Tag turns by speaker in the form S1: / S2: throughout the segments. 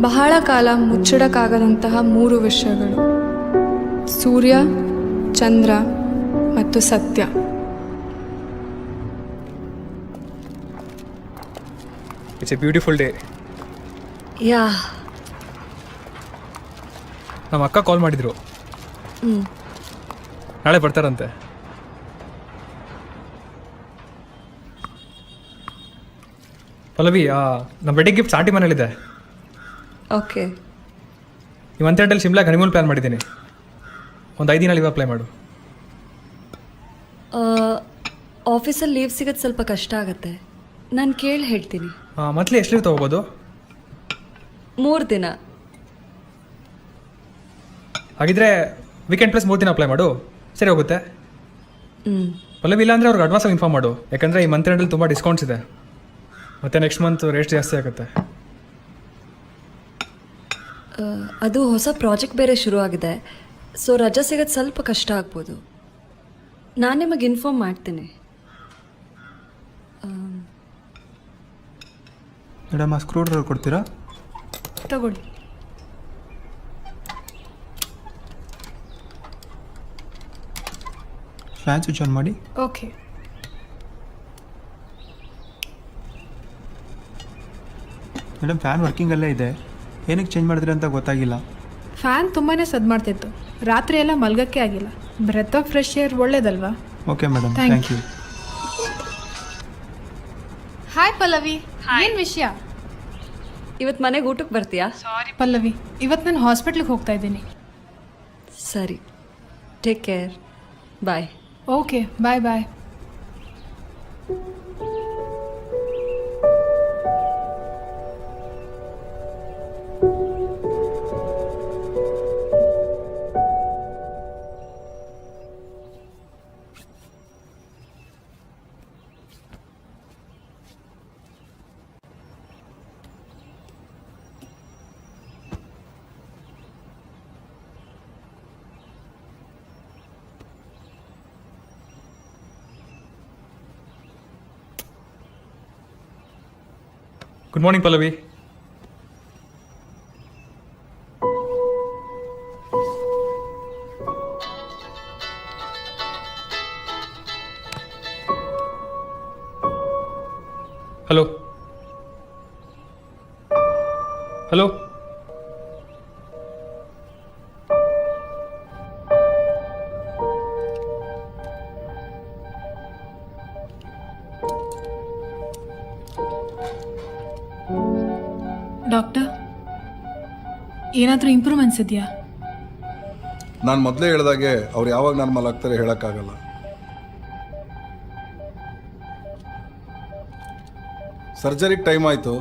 S1: ಬಹಳ ಕಾಲ ಮುಚ್ಚಿಡಕ್ಕಾಗದಂತಹ 3 ವಿಷಯಗಳು: ಸೂರ್ಯ, ಚಂದ್ರ ಮತ್ತು Satya.
S2: It's a beautiful day.
S3: Yeah.
S2: ನಮ್ಮ ಅಕ್ಕ ಕಾಲ್ ಮಾಡಿದ್ರು, ನಾಳೆ ಬರ್ತಾರಂತೆ. ಪಲ್ಲವಿ, ನಮ್ಮ ವೆಡ್ಡಿಂಗ್ ಗಿಫ್ಟ್ ಆಂಟಿ ಮನೇಲಿದೆ.
S3: ಓಕೆ.
S2: ಈ ಮಂತ್ರಲ್ಲಿ ಶಿಮ್ಲಾಗೆ ಹನಿಮೂನ್ ಪ್ಲ್ಯಾನ್ ಮಾಡಿದ್ದೀನಿ. ಒಂದು 5 ದಿನ ಲೀವ್ ಅಪ್ಲೈ ಮಾಡು.
S3: ಆಫೀಸಲ್ಲಿ ಲೀವ್ ಸಿಗೋದು ಸ್ವಲ್ಪ ಕಷ್ಟ ಆಗುತ್ತೆ. ನಾನು ಕೇಳಿ ಹೇಳ್ತೀನಿ.
S2: ಮಂತ್ಲಿ ಎಷ್ಟು ಲೀವ್ ತೊಗೋಬೋದು?
S3: 3 ದಿನ.
S2: ಹಾಗಿದ್ರೆ ವೀಕೆಂಡ್ ಪ್ಲಸ್ 3 ದಿನ ಅಪ್ಲೈ ಮಾಡು, ಸರಿ ಹೋಗುತ್ತೆ. ಪಲ್ಲವಿ, ಇಲ್ಲ ಅಂದರೆ ಅವ್ರಿಗೆ ಅಡ್ವಾನ್ಸಾಗಿ ಇನ್ಫಾರ್ಮ್ ಮಾಡು, ಯಾಕಂದರೆ ಈ ಮಂತ್ರಲ್ಲಿ ತುಂಬ ಡಿಸ್ಕೌಂಟ್ಸ್ ಇದೆ. ಮತ್ತು ನೆಕ್ಸ್ಟ್ ಮಂತ್ ರೇಟ್ ಜಾಸ್ತಿ ಆಗುತ್ತೆ.
S3: ಅದು ಹೊಸ ಪ್ರಾಜೆಕ್ಟ್ ಬೇರೆ ಶುರು ಆಗಿದೆ, ಸೊ ರಜೆ ಸಿಗೋದು ಸ್ವಲ್ಪ ಕಷ್ಟ ಆಗ್ಬೋದು. ನಾನು ನಿಮಗೆ ಇನ್ಫಾರ್ಮ್ ಮಾಡ್ತೀನಿ.
S4: ಮೇಡಮ್, ಆ ಸ್ಕ್ರೂ ಡ್ರೈವರ್ ಕೊಡ್ತೀರಾ?
S1: ತಗೊಳ್ಳಿ.
S4: ಫ್ಯಾನ್ ಸ್ವಿಚ್ ಆನ್ ಮಾಡಿ.
S1: ಓಕೆ.
S4: ಮೇಡಮ್, ಫ್ಯಾನ್ ವರ್ಕಿಂಗಲ್ಲೇ ಇದೆ, ಏನಕ್ಕೆ ಚೇಂಜ್ ಮಾಡಿದ್ರಿ ಅಂತ ಗೊತ್ತಾಗಿಲ್ಲ.
S5: ಫ್ಯಾನ್ ತುಂಬಾ ಸದ್ ಮಾಡ್ತಿತ್ತು, ರಾತ್ರಿ ಎಲ್ಲ ಮಲ್ಗಕ್ಕೆ ಆಗಿಲ್ಲ. ಬ್ರೆತ್ ಆಫ್ ಫ್ರೆಶ್ ಏರ್ ಒಳ್ಳೇದಲ್ವಾ?
S4: Okay madam, thank you.
S5: Hi Pallavi, ಏನು ವಿಷಯ?
S3: ಇವತ್ತು ಮನೆಗೆ ಊಟಕ್ಕೆ ಬರ್ತೀಯಾ?
S5: ಸಾರಿ ಪಲ್ಲವಿ, ಇವತ್ತು ನಾನು ಹಾಸ್ಪಿಟ್ಲಿಗೆ ಹೋಗ್ತಾ ಇದ್ದೀನಿ.
S3: ಸರಿ, take care, bye.
S5: Okay, bye bye.
S2: Good morning Pallavi. Hello hello.
S5: Doctor, ಏನಾದರೂ ಇಂಪ್ರೂವ್ಮೆಂಟ್ಸ್ ಇದೆಯಾ?
S6: ನಾನು ಮೊದಲೇ ಹೇಳಿದಾಗೆ ಅವ್ರು ಯಾವಾಗ ನಾರ್ಮಲ್ ಆಗ್ತಾರೆ ಹೇಳೋಕ್ಕಾಗಲ್ಲ. ಸರ್ಜರಿಗೆ ಟೈಮ್ ಆಯಿತು,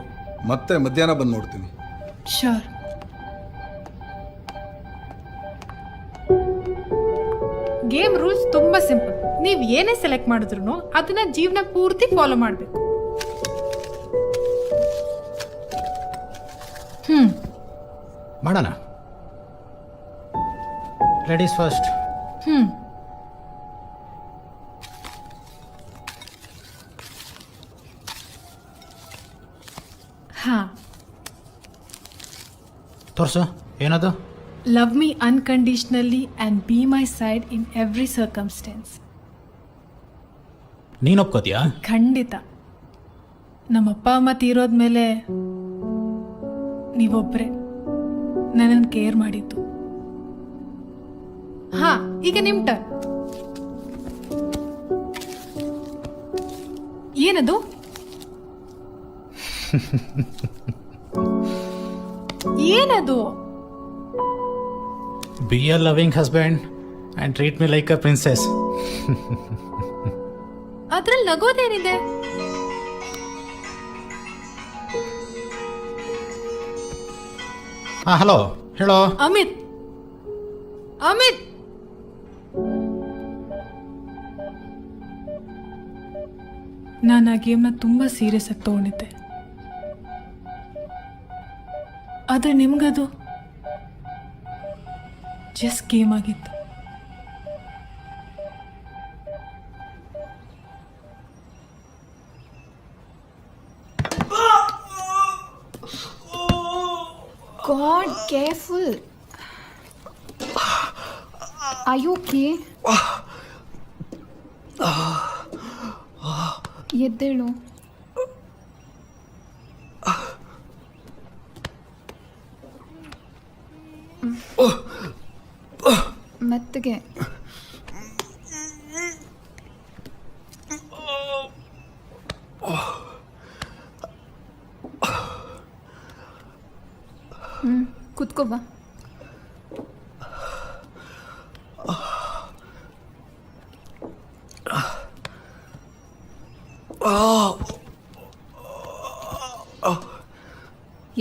S6: ಮತ್ತೆ ಮಧ್ಯಾಹ್ನ ಬಂದು ನೋಡ್ತೀನಿ.
S5: ಶೋರ್. ಗೇಮ್ ರೂಲ್ಸ್ ತುಂಬ ಸಿಂಪಲ್. ನೀವು ಏನೇ ಸೆಲೆಕ್ಟ್ ಮಾಡಿದ್ರು ಅದನ್ನ ಜೀವನ ಪೂರ್ತಿ ಫಾಲೋ ಮಾಡಬೇಕು.
S7: ಮಾಡೋಣ. Ladies first.
S5: ಹಾಂ,
S7: ತೋರ್ಸು, ಏನದು?
S5: Love me unconditionally and be my side in every circumstances.
S7: ನೀನು ಒಪ್ಕೋತೀಯಾ?
S5: ಖಂಡಿತ. ನಮ್ಮಪ್ಪ ಅಮ್ಮ ತೀರೋದ್ಮೇಲೆ ನೀವೊಬ್ಬರೇ ನನ್ನನ್ನು ಕೇರ್ ಮಾಡಿದ್ದು. ಹಾ, ಈಗ ನಿಮ್ ಟರ್ನ್. ಏನದು? ಏನದು?
S7: B A loving husband and treat me like a princess.
S5: ಅದ್ರಲ್ಲಿ ನಗೋದೇನಿದೆ?
S7: ಹಾಂ, ಹಲೋ, ಹೇಳೋ.
S5: ಅಮಿತ್, ಅಮಿತ್, ನಾನು ಆ ಗೇಮ್ನ ತುಂಬ ಸೀರಿಯಸ್ ಆಗಿ ತಗೊಂಡಿದ್ದೆ. ಆದರೆ ನಿಮ್ಗದು ಜಸ್ಟ್ ಗೇಮ್ ಆಗಿತ್ತು.
S8: God, careful. Are you okay? ಎದ್ದೇಳು. ಮೆತ್ತಗೆ. ಕುತ್ಕೋ ಬಾ.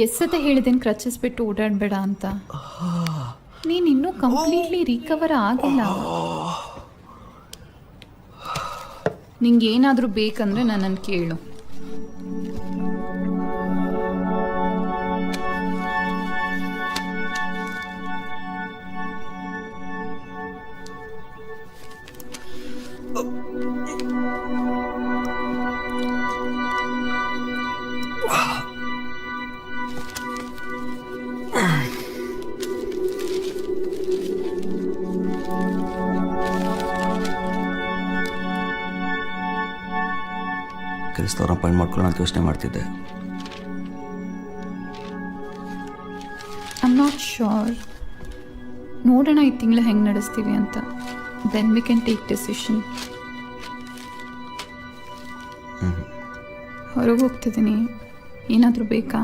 S8: ಎಷ್ಟತೆ ಹೇಳಿದ್ದೇನೆ ಕ್ರಚಸ್ ಬಿಟ್ಟು ಓಡಾಡಬೇಡ ಅಂತ. ನೀನು ಇನ್ನೂ ಕಂಪ್ಲೀಟ್ಲಿ ರಿಕವರ್ ಆಗಿಲ್ಲ. ನಿಂಗೆ ಏನಾದರೂ ಬೇಕಂದ್ರೆ ನನ್ನನ್ನು ಕೇಳು.
S9: ಕೆಲಸದವ್ರನ್ನ ಅಪಾಯಿಂಟ್ ಮಾಡ್ಕೊಳ್ಳೋಣ ಅಂತ ಯೋಚನೆ ಮಾಡ್ತಿದ್ದೆ.
S8: I'm not sure. ನೋಡೋಣ ಈ ತಿಂಗಳು ಹೆಂಗೆ ನಡೆಸ್ತೀವಿ ಅಂತ. Then we can take decision. ಹೊರಗೆ ಹೋಗ್ತಿದ್ದೀನಿ. ಏನಾದರೂ ಬೇಕಾ?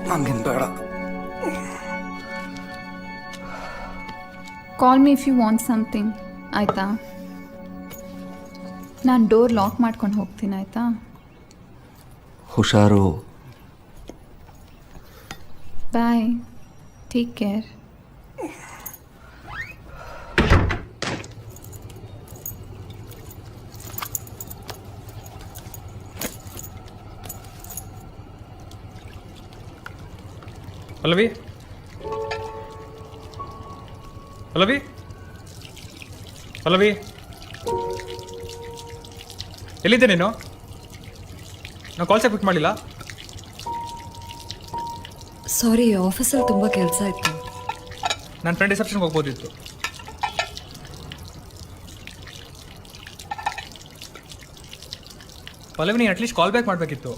S9: ನನಗೇನು ಬೇಡ.
S8: Call me if you want something. ಆಯಿತಾ? ನಾನು ಡೋರ್ ಲಾಕ್ ಮಾಡ್ಕೊಂಡು ಹೋಗ್ತೀನಿ. ಆಯಿತಾ?
S9: ಹುಷಾರು.
S8: Bye. Take care.
S2: Pallavi, Pallavi, Pallavi, ಎಲ್ಲಿದ್ದೆ ನೀನು? ನಾವು ಕಾಲ್ ಸಹ ಪಿಕ್ ಮಾಡಿಲ್ಲ.
S3: ಸಾರಿ, ಆಫೀಸಲ್ಲಿ ತುಂಬ ಕೆಲಸ ಇತ್ತು.
S2: ನನ್ನ ಫ್ರೆಂಡ್ ರಿಸೆಪ್ಷನ್ಗೆ ಹೋಗ್ಬೋದಿತ್ತು. ಪಲ್ಲವಿ, ನೀನು ಅಟ್ಲೀಸ್ಟ್ ಕಾಲ್ ಬ್ಯಾಕ್ ಮಾಡಬೇಕಿತ್ತು.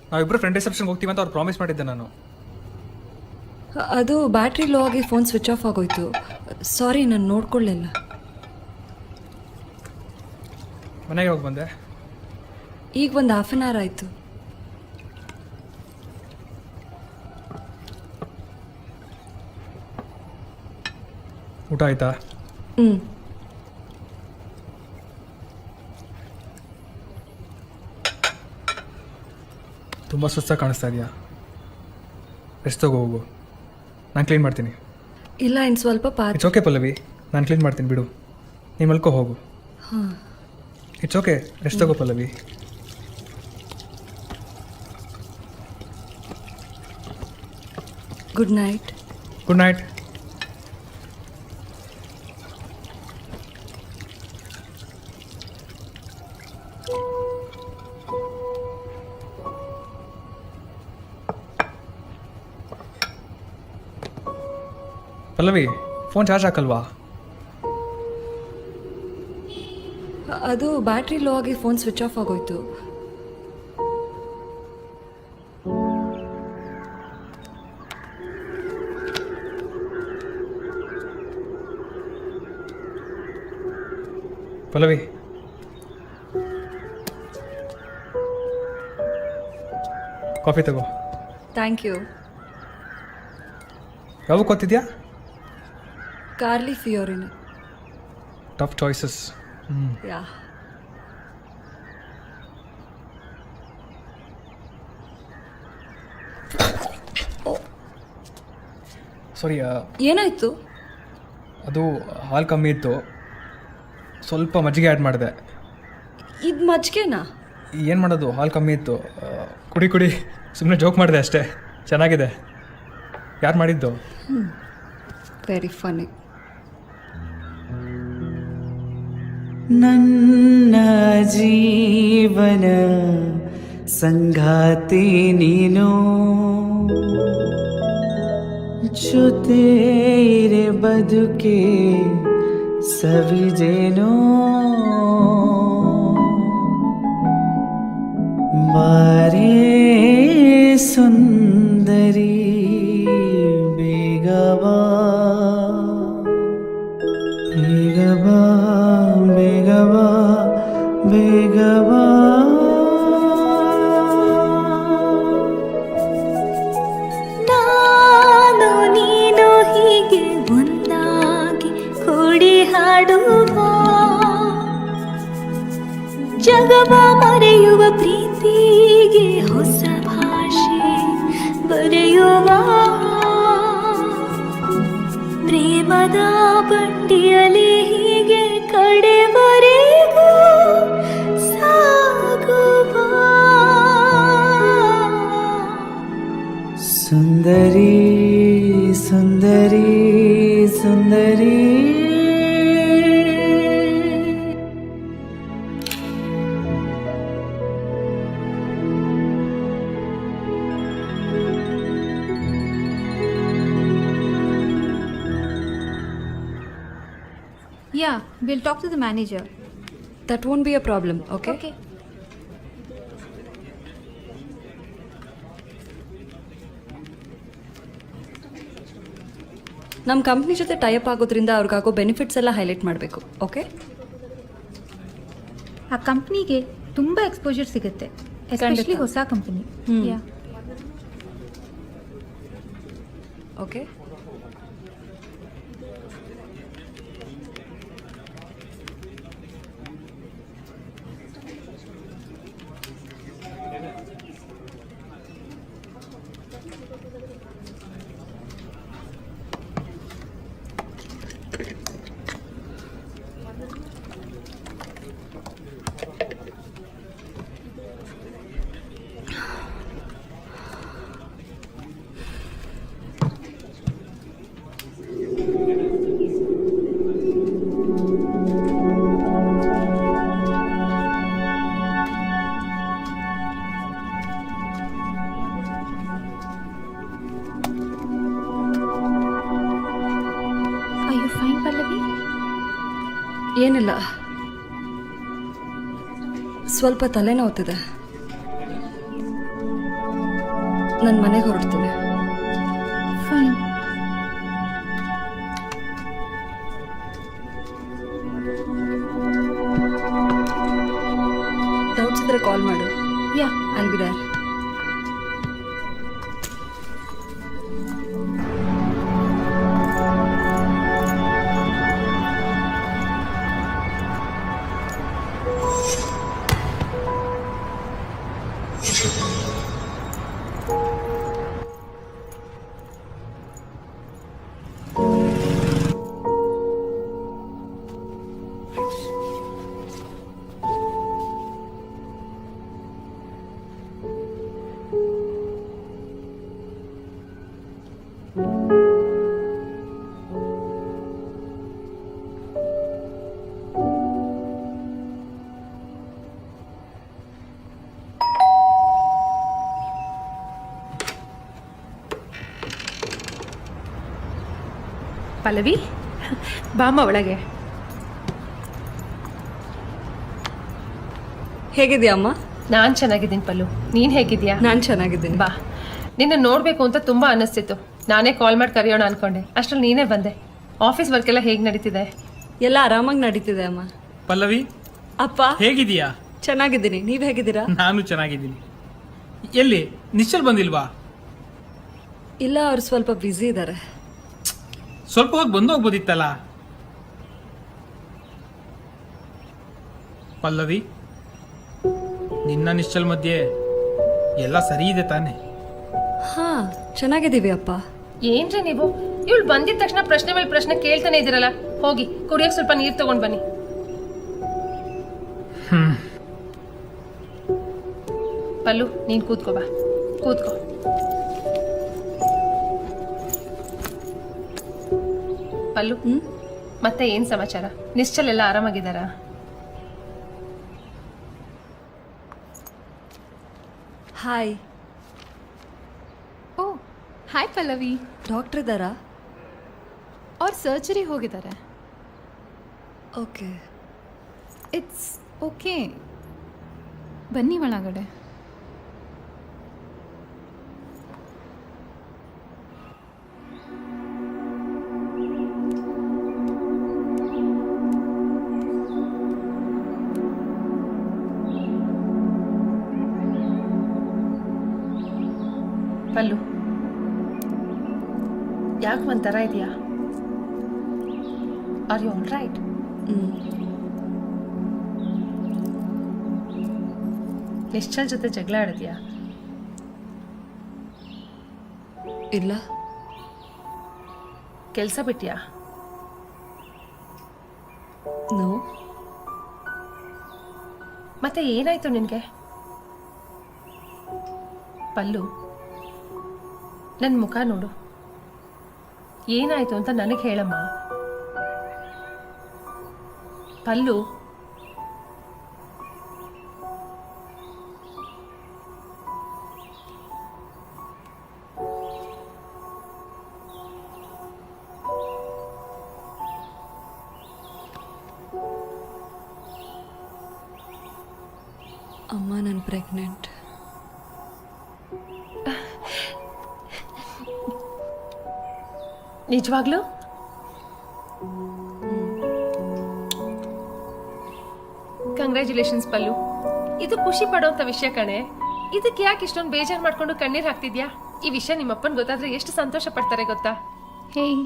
S2: ನಾವಿಬ್ಬರು ಫ್ರೆಂಡ್ ರಿಸೆಪ್ಷನ್ಗೆ ಹೋಗ್ತೀವಿ ಅಂತ ಅವ್ರು ಪ್ರಾಮಿಸ್ ಮಾಡಿದ್ದೆ ನಾನು.
S3: ಅದು ಬ್ಯಾಟ್ರಿ ಲೋ ಆಗಿ ಫೋನ್ ಸ್ವಿಚ್ ಆಫ್ ಆಗೋಯ್ತು. ಸಾರಿ, ನಾನು ನೋಡ್ಕೊಳ್ಳಿಲ್ಲ.
S2: ಮನೆಗೆ ಹೋಗಿ ಬಂದೆ.
S3: ಈಗ ಒಂದು ಹಾಫ್ ಆನ್ ಅವರ್ ಆಯಿತು.
S2: ಊಟ ಆಯ್ತಾ? ತುಂಬ ಸುಸ್ತಾಗಿ ಕಾಣಿಸ್ತಾ ಇದೆಯಾ? ರೆಸ್ಟ್ ತಗೋ, ಹೋಗು. ನಾನು ಕ್ಲೀನ್ ಮಾಡ್ತೀನಿ.
S3: ಇಲ್ಲ, ಇನ್ನು ಸ್ವಲ್ಪ
S2: ಇಟ್ಸ್ ಓಕೆ ಪಲ್ಲವಿ, ನಾನು ಕ್ಲೀನ್ ಮಾಡ್ತೀನಿ, ಬಿಡು. ನೀವು ಮಲ್ಕೋ, ಹೋಗು.
S3: ಹಾಂ,
S2: ಇಟ್ಸ್ ಓಕೆ, ರೆಸ್ಟ್ ತಗೋ Pallavi.
S3: Good night.
S2: Good night. Pallavi, phone charge ಹಾಕಲ್ವಾ?
S3: ಅದು ಬ್ಯಾಟ್ರಿ ಲೋ ಆಗಿ ಫೋನ್ ಸ್ವಿಚ್ ಆಫ್ ಆಗೋಯ್ತು.
S2: ಪಲ್ಲವಿ, ಕಾಫಿ ತಗೋ.
S3: Thank you.
S2: ಯಾವಾಗ ಗೊತ್ತಿದ್ಯಾ?
S3: ಕಾರ್ಲಿ ಫಿಯೋರಿನ.
S2: Tough choices.
S3: ಯಾ.
S2: ಸಾರಿ.
S3: ಏನಾಯ್ತು?
S2: ಅದು ಹಾಲು ಕಮ್ಮಿ ಇತ್ತು, ಸ್ವಲ್ಪ ಮಜ್ಜಿಗೆ ಆ್ಯಡ್ ಮಾಡಿದೆ.
S3: ಇದು ಮಜ್ಜಿಗೆನಾ?
S2: ಏನು ಮಾಡೋದು, ಹಾಲು ಕಮ್ಮಿ ಇತ್ತು. ಕುಡಿ ಕುಡಿ, ಸುಮ್ಮನೆ ಜೋಕ್ ಮಾಡಿದೆ ಅಷ್ಟೇ. ಚೆನ್ನಾಗಿದೆ. ಯಾರು ಮಾಡಿದ್ದು?
S3: Very funny.
S10: ನನ್ನ ಜೀವನ ಸಂಗಾತಿ ನೀನು ಜೊತೆ ಇರೆ ಬದುಕೆ ಸವಿಜೇನೋ ಬಾರೇ ಸುಂದರಿ ಬೇಗವಾ ಬೇಗವಾ ಬೇಗವಾ ಬೇಗವಾ
S11: ನಾನು ನೀನು ಹೀಗೆ ಒಂದಾಗಿ ಕೂಡಿ ಹಾಡುವ ಜಗವ ಮರೆಯುವ ಪ್ರೀತಿಗೆ ಹೊಸ ಭಾಷೆ ಬರೆಯುವ ಪ್ರೇಮದ ಬಂಡಿಯಲ್ಲಿ ಹೀಗೆ ಕಡೆವರೆಗೂ ಸಾಗುವ
S10: ಸುಂದರಿ ಸುಂದರಿ ಸುಂದರಿ
S8: Yeah, we'll talk to the manager.
S3: That won't be a problem. Okay,
S8: Okay.
S3: ನಮ್ಮ ಕಂಪ್ನಿ ಜೊತೆ ಟೈಅಪ್ ಆಗೋದ್ರಿಂದ ಅವ್ರಿಗಾಗೋ ಬೆನಿಫಿಟ್ಸ್ ಎಲ್ಲ ಹೈಲೈಟ್ ಮಾಡಬೇಕು. ಓಕೆ,
S8: ಆ ಕಂಪ್ನಿಗೆ ತುಂಬ ಎಕ್ಸ್ಪೋಜರ್ ಸಿಗುತ್ತೆ, ಎಸ್ಪೆಷಲಿ ಹೊಸ company. Yeah,
S3: okay.
S8: are you fine, Pallavi?
S3: ಏನಿಲ್ಲ, ಸ್ವಲ್ಪ ತಲೆನೋವ್ತಿದೆ. ನನ್ನ ಮನೆಗೆ ಹೊರಡ್ತೀನಿ.
S8: Fine.
S3: ಡೌಟ್ಸ್ ಇದ್ರೆ ಕಾಲ್ ಮಾಡು.
S8: Yeah.
S3: I'll be there.
S5: Pallavi, ಬಾಮ್ಮ ಒಳಗೆ.
S3: ಹೇಗಿದ್ಯಾ ಅಮ್ಮ?
S5: ನಾನು ಚೆನ್ನಾಗಿದ್ದೀನಿ ಪಲ್ಲು, ನೀನು ಹೇಗಿದ್ಯಾ?
S3: ನಾನು ಚೆನ್ನಾಗಿದ್ದೀನಿ.
S5: ಬಾ, ನಿನ್ನ ನೋಡಬೇಕು ಅಂತ ತುಂಬ ಅನ್ನಿಸ್ತಿತ್ತು. ನಾನೇ ಕಾಲ್ ಮಾಡಿ ಕರೆಯೋಣ ಅನ್ಕೊಂಡೆ, ಅಷ್ಟರಲ್ಲಿ ನೀನೇ ಬಂದೆ. ಆಫೀಸ್ ವರ್ಕ್ ಎಲ್ಲ ಹೇಗೆ ನಡೀತಿದೆ?
S3: ಎಲ್ಲ ಆರಾಮಾಗಿ ನಡೀತಿದೆ ಅಮ್ಮ.
S7: ಪಲ್ಲವಿ,
S3: ಅಪ್ಪ
S7: ಹೇಗಿದೀಯಾ?
S3: ಚೆನ್ನಾಗಿದ್ದೀನಿ, ನೀವು ಹೇಗಿದ್ದೀರಾ?
S7: ನಾನು ಚೆನ್ನಾಗಿದ್ದೀನಿ. ಎಲ್ಲಿ ನಿಶ್ಚಲ್ ಬಂದಿಲ್ವಾ?
S3: ಇಲ್ಲ, ಅವ್ರು ಸ್ವಲ್ಪ ಬ್ಯುಸಿ ಇದ್ದಾರೆ.
S7: ಸ್ವಲ್ಪ ಹೊತ್ತು ಬಂದು ಹೋಗ್ಬೋದಿತ್ತಲ್ಲ. ಪಲ್ಲವಿ, ನಿನ್ನ ನಿಶ್ಚಲ್ ಮಧ್ಯೆ ಎಲ್ಲ ಸರಿ ಇದೆ ತಾನೆ?
S3: ಹಾ, ಚೆನ್ನಾಗಿದ್ದೀವಿ ಅಪ್ಪ.
S5: ಏನ್ರಿ ನೀವು ಇವಳು ಬಂದಿದ ತಕ್ಷಣ ಪ್ರಶ್ನೆ ಮೇಲೆ ಪ್ರಶ್ನೆ ಕೇಳ್ತಾನೆ ಇದ್ದೀರಲ್ಲ. ಹೋಗಿ ಕುಡಿಯಕ್ಕೆ ಸ್ವಲ್ಪ ನೀರು ತಗೊಂಡ್ ಬನ್ನಿ. ಪಲ್ಲು, ನೀನ್ ಕೂತ್ಕೋ, ಬಾ ಕೂತ್ಕೋ. ಪಲ್ಲು, ಮತ್ತೆ ಏನ್ ಸಮಾಚಾರ? ನಿಶ್ಚಲ್ ಎಲ್ಲ ಆರಾಮಾಗಿದ್ದಾರಾ?
S3: ಹಾಯ್.
S8: ಓ ಹಾಯ್ ಪಲ್ಲವಿ.
S3: ಡಾಕ್ಟ್ರ್ ಇದ್ದಾರಾ?
S8: ಅವ್ರು ಸರ್ಜರಿ ಹೋಗಿದ್ದಾರೆ.
S3: ಓಕೆ.
S8: ಇಟ್ಸ್ ಓಕೆ, ಬನ್ನಿ ಒಳಗಡೆ.
S12: ಪಲ್ಲು, ಯಾಕೆ ಒಂಥರ ಇದೆಯಾ? Are you all right? Nischal ಜೊತೆ ಜಗಳ ಆಡಿದ್ಯಾ?
S3: ಇಲ್ಲ.
S12: ಕೆಲಸ ಬಿಟ್ಯಾ?
S3: ನೋ.
S12: ಮತ್ತೆ ಏನಾಯ್ತು ನಿನಗೆ? ಪಲ್ಲು, ನನ್ನ ಮುಖ ನೋಡು. ಏನಾಯ್ತು ಅಂತ ನನಗೆ ಹೇಳಮ್ಮ. ಪಲ್ಲು,
S3: ಅಮ್ಮ, ನಾನು ಪ್ರೆಗ್ನೆಂಟ್.
S12: ನಿಜವಾಗ್ಲೂ? ಕಂಗ್ರ್ಯಾಚುಲೇಷನ್ಸ್ ಪಲ್ಲು. ಇದು ಖುಷಿ ಪಡೋಂಥ ವಿಷಯ ಕಣೆ. ಇದಕ್ಕೆ ಯಾಕೆ ಇಷ್ಟೊಂದು ಬೇಜಾರು ಮಾಡ್ಕೊಂಡು ಕಣ್ಣೀರು ಹಾಕ್ತಿದ್ಯಾ? ಈ ವಿಷಯ ನಿಮ್ಮಪ್ಪನ ಗೊತ್ತಾದ್ರೆ ಎಷ್ಟು ಸಂತೋಷ ಪಡ್ತಾರೆ ಗೊತ್ತಾ?
S8: ಹೇಯ್,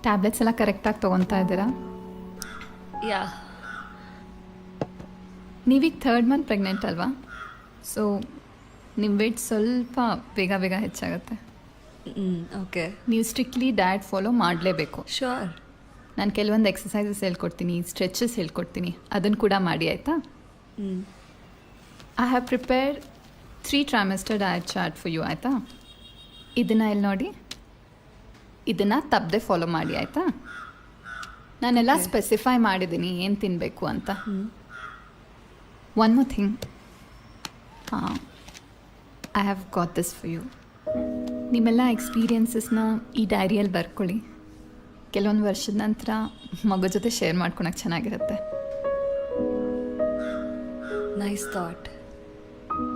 S8: ಟ್ಯಾಬ್ಲೆಟ್ಸ್ ಎಲ್ಲ ಕರೆಕ್ಟಾಗಿ ತೊಗೊತಾ ಇದ್ದೀರಾ?
S3: ಯಾ.
S8: ನೀವೀಗ 3rd ಮಂತ್ ಪ್ರೆಗ್ನೆಂಟ್ ಅಲ್ವಾ? ಸೊ ನಿಮ್ಮ ವೇಟ್ ಸ್ವಲ್ಪ ಬೇಗ ಬೇಗ ಹೆಚ್ಚಾಗುತ್ತೆ.
S3: ಓಕೆ.
S8: ನೀವು ಸ್ಟ್ರಿಕ್ಟ್ಲಿ ಡಯಟ್ ಫಾಲೋ ಮಾಡಲೇಬೇಕು.
S3: ಶ್ಯೂರ್.
S8: ನಾನು ಕೆಲವೊಂದು ಎಕ್ಸಸೈಸಸ್ ಹೇಳ್ಕೊಡ್ತೀನಿ, ಸ್ಟ್ರೆಚಸ್ ಹೇಳ್ಕೊಡ್ತೀನಿ, ಅದನ್ನು ಕೂಡ ಮಾಡಿ ಆಯಿತಾ? I have prepared 3 trimester diet chart for you, ಆಯಿತಾ? ಇದನ್ನು ಇಲ್ಲಿ ನೋಡಿ, ಇದನ್ನು ತಪ್ಪದೆ ಫಾಲೋ ಮಾಡಿ ಆಯಿತಾ? ನಾನೆಲ್ಲ ಸ್ಪೆಸಿಫೈ ಮಾಡಿದ್ದೀನಿ ಏನು ತಿನ್ನಬೇಕು ಅಂತ. One more thing, I have got this for you. ನಿಮ್ಮೆಲ್ಲ ಎಕ್ಸ್ಪೀರಿಯನ್ಸಸ್ನ ಈ ಡೈರಿಯಲ್ಲಿ ಬರ್ಕೊಳ್ಳಿ. ಕೆಲವೊಂದು ವರ್ಷದ ನಂತರ ಮಗು ಜೊತೆ ಶೇರ್ ಮಾಡ್ಕೊಳಕ್ಕೆ ಚೆನ್ನಾಗಿರುತ್ತೆ.
S3: Nice thought.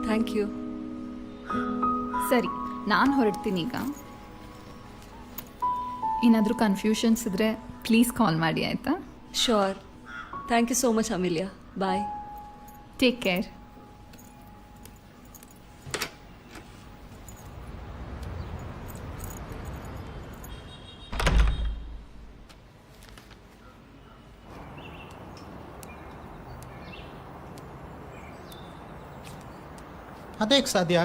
S3: Thank you.
S8: ಸರಿ, ನಾನು ಹೊರಡ್ತೀನಿ ಈಗ. ಏನಾದರೂ ಕನ್ಫ್ಯೂಷನ್ಸ್ ಇದ್ದರೆ ಪ್ಲೀಸ್ ಕಾಲ್ ಮಾಡಿ ಆಯಿತಾ?
S3: Sure. Thank you so much Amelia. Bye.
S8: Take care.
S13: ಅದೇಗೆ ಸಾಧ್ಯ?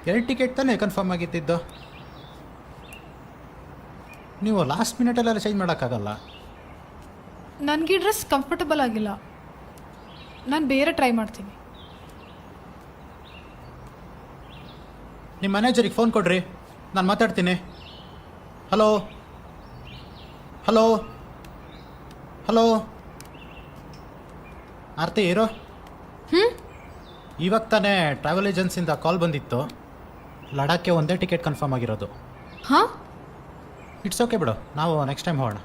S13: 2 ಟಿಕೆಟ್ ತಾನೇ ಕನ್ಫರ್ಮ್ ಆಗಿದ್ದಿದ್ದು. ನೀವು ಲಾಸ್ಟ್ ಮಿನಿಟಲ್ಲೆಲ್ಲ ಚೇಂಜ್ ಮಾಡೋಕ್ಕಾಗಲ್ಲ.
S5: ನನಗೆ ಡ್ರೆಸ್ ಕಂಫರ್ಟಬಲ್ ಆಗಿಲ್ಲ, ನಾನು ಬೇರೆ ಟ್ರೈ ಮಾಡ್ತೀನಿ.
S13: ನಿಮ್ಮ ಮ್ಯಾನೇಜರಿಗೆ ಫೋನ್ ಕೊಡ್ರಿ, ನಾನು ಮಾತಾಡ್ತೀನಿ. ಹಲೋ ಹಲೋ ಹಲೋ ಆರ್ತಿ ಇರೋ. ಇವಾಗ ತಾನೇ ಟ್ರಾವೆಲ್ ಏಜೆನ್ಸಿಯಿಂದ ಕಾಲ್ ಬಂದಿತ್ತು. ಲಡಾಖ್ಗೆ ಒಂದೇ ಟಿಕೆಟ್ ಕನ್ಫರ್ಮ್ ಆಗಿರೋದು.
S5: ಹಾಂ,
S13: ಇಟ್ಸ್ ಓಕೆ ಬಿಡು, ನಾವು ನೆಕ್ಸ್ಟ್ ಟೈಮ್ ಹೋಗೋಣ.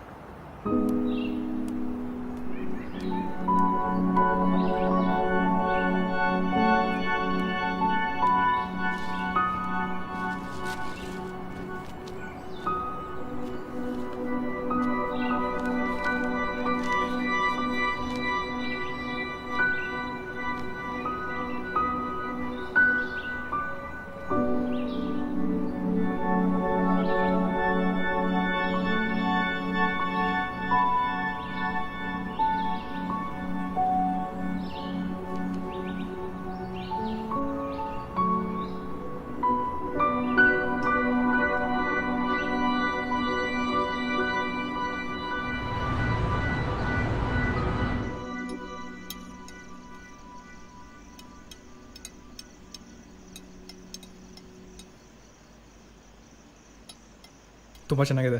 S2: ತುಂಬ ಚೆನ್ನಾಗಿದೆ.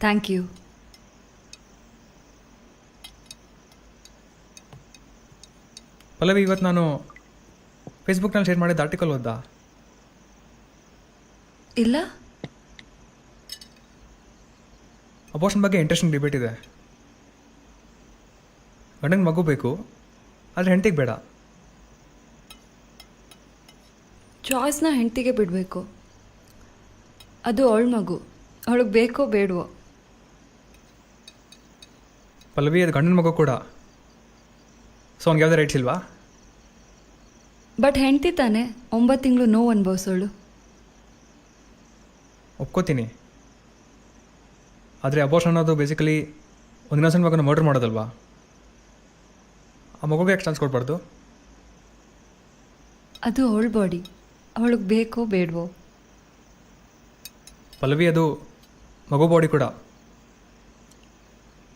S3: Thank you.
S2: ಪಲ್ಲವಿ, ಇವತ್ತು ನಾನು ಫೇಸ್ಬುಕ್ನಲ್ಲಿ ಶೇರ್ ಮಾಡಿದ ಆರ್ಟಿಕಲ್ ಓದ್ದಾ?
S3: ಇಲ್ಲ.
S2: ಅಬೋರ್ಷನ್ ಬಗ್ಗೆ ಇಂಟ್ರೆಸ್ಟಿಂಗ್ ಡಿಬೇಟ್ ಇದೆ. ಗಂಡಂಗೆ ಮಗು ಬೇಕು, ಆದರೆ ಹೆಂಡತಿಗೆ ಬೇಡ.
S3: ಚಾಯ್ಸ್ನ ಹೆಂಡತಿಗೆ ಬಿಡಬೇಕು. ಅದು ಅವಳ ಮಗು, ಅವಳಿಗೆ ಬೇಕೋ ಬೇಡವೋ.
S2: ಪಲ್ಲವಿ, ಅದು ಗಂಡನ ಮಗು ಕೂಡ. ಸೊ ಅವ್ನಿಗೆ ಯಾವುದೇ ರೈಟ್ಸ್ ಇಲ್ವಾ?
S3: ಬಟ್ ಹೆಂಡತಿ ತಾನೆ 9 ತಿಂಗಳು ನೋವು ಅನುಭವಿಸೋಳು.
S2: ಒಪ್ಕೋತೀನಿ. ಆದರೆ ಅಬೋರ್ಷನ್ ಅನ್ನೋದು ಬೇಸಿಕಲಿ ಒಂದು ಇನ್ನೊಂದು ಮಗನ ಮರ್ಡರ್ ಮಾಡೋದಲ್ವಾ? ಆ ಮಗುಗೆ ಯಾಕೆ ಚಾನ್ಸ್ ಕೊಡಬಾರ್ದು?
S3: ಅದು ಅವಳ ಬಾಡಿ, ಅವಳಿಗೆ ಬೇಕೋ ಬೇಡವೋ.
S2: ಪಲ್ಲವಿ, ಅದು ಮಗು ಬಾಡಿ ಕೂಡ.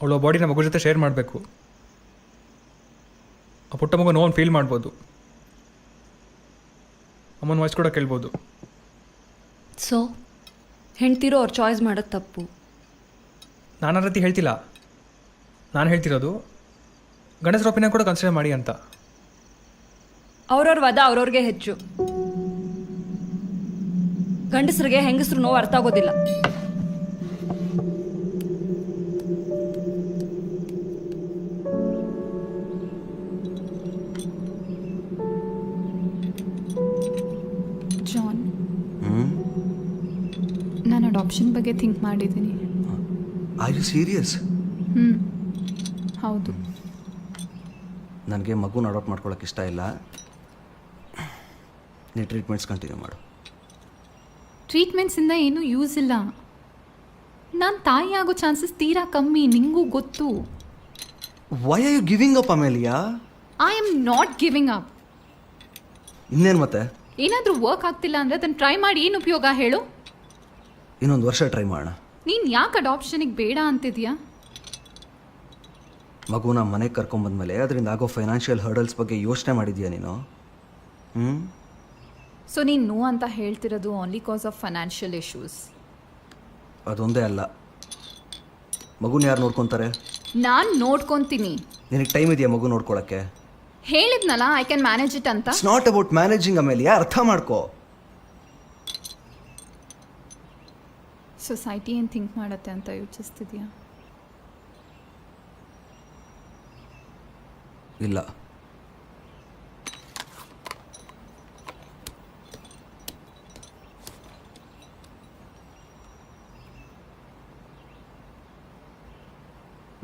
S2: ಅವಳು ಬಾಡಿನ ಮಗು ಜೊತೆ ಶೇರ್ ಮಾಡಬೇಕು. ಆ ಪುಟ್ಟ ಮಗು ನೋವನ್ನು ಫೀಲ್ ಮಾಡ್ಬೋದು. ಅಮ್ಮನ ವಾಯ್ಸ್ ಕೂಡ ಕೇಳ್ಬೋದು.
S3: ಸೊ ಹೆಂಡ್ತಿರೋ ಅವ್ರ ಚಾಯ್ಸ್ ಮಾಡೋದು ತಪ್ಪು.
S2: ನಾನು ಆ ರೀತಿ ಹೇಳ್ತಿಲ್ಲ. ನಾನು ಹೇಳ್ತಿರೋದು ಗಂಡಸರ ಒಪಿನಿಯನ್ ಕೂಡ ಕನ್ಸಿಡರ್ ಮಾಡಿ ಅಂತ.
S3: ಅವ್ರವ್ರ ವಾದ ಅವ್ರವ್ರಿಗೆ ಹೆಚ್ಚು. ಗಂಡಸರಿಗೆ ಹೆಂಗಸರು ನೋವು ಅರ್ಥ ಆಗೋದಿಲ್ಲ.
S8: ಜಾನ್, ನಾನು ಅಡಾಪ್ಷನ್ ಬಗ್ಗೆ ಥಿಂಕ್ ಮಾಡಿದ್ದೀನಿ.
S9: Are you serious?
S8: ಹೌದು.
S9: ನನಗೆ ಮಗುನ ಅಡಾಪ್ಟ್ ಮಾಡ್ಕೊಳಕ್ಕೆ ಇಷ್ಟ ಇಲ್ಲ. ನೀ ಟ್ರೀಟ್ಮೆಂಟ್ಸ್ ಕಂಟಿನ್ಯೂ ಮಾಡು.
S8: ಟ್ರೀಟ್ಮೆಂಟ್ಸಿಂದ ಏನೂ ಯೂಸ್ ಇಲ್ಲ. ನಾನು ತಾಯಿ ಆಗೋ ಚಾನ್ಸಸ್ ತೀರಾ ಕಮ್ಮಿ, ನಿಂಗೂ ಗೊತ್ತು.
S9: Why are you giving up Amelia?
S8: I am not giving up.
S9: ಇನ್ನೇನು ಮತ್ತೆ?
S8: ಏನಾದರೂ ವರ್ಕ್ ಆಗ್ತಿಲ್ಲ ಅಂದರೆ ಅದನ್ನು ಟ್ರೈ ಮಾಡಿ ಏನು ಉಪಯೋಗ ಹೇಳು?
S9: ಇನ್ನೊಂದು ವರ್ಷ ಟ್ರೈ ಮಾಡೋಣ.
S8: ನೀನು ಯಾಕೆ ಅಡಾಪ್ಷನಿಗೆ ಬೇಡ ಅಂತಿದ್ಯಾ?
S9: ಮಗುನ ಮನೆಗೆ ಕರ್ಕೊಂಬಂದ್ಮೇಲೆ ಅದರಿಂದ ಆಗೋ ಫೈನಾನ್ಷಿಯಲ್ ಹರ್ಡಲ್ಸ್ ಬಗ್ಗೆ ಯೋಚನೆ ಮಾಡಿದ್ಯಾ ನೀನು?
S8: ಸೊ ನೀನು ನೋ ಅಂತ ಹೇಳ್ತಿರೋದು only cause of financial issues?
S9: ಅದೊಂದೇ ಅಲ್ಲ, ಮಗುನ ಯಾರು ನೋಡ್ಕೊತಾರೆ?
S8: ನಾನು ನೋಡ್ಕೊತೀನಿ.
S9: ನಿನಗೆ ಟೈಮ್ ಇದೆಯಾ ಮಗು ನೋಡ್ಕೊಳಕ್ಕೆ?
S8: ಹೇಳಿದ್ನಲ್ಲ, ಐ ಕ್ಯಾನ್ ಮ್ಯಾನೇಜ್ ಇಟ್ ಅಂತ.
S9: ಇಟ್ಸ್ ನಾಟ್ ಅಬೌಟ್ ಮ್ಯಾನೇಜಿಂಗ್ ಅಮೇಲಿಯಾ, ಅರ್ಥ ಮಾಡ್ಕೋ.
S8: ಸೊಸೈಟಿ ಏನು ಥಿಂಕ್ ಮಾಡತ್ತೆ ಅಂತ ಯೋಚಿಸ್ತಿದ್ಯಾ?
S9: ಇಲ್ಲ.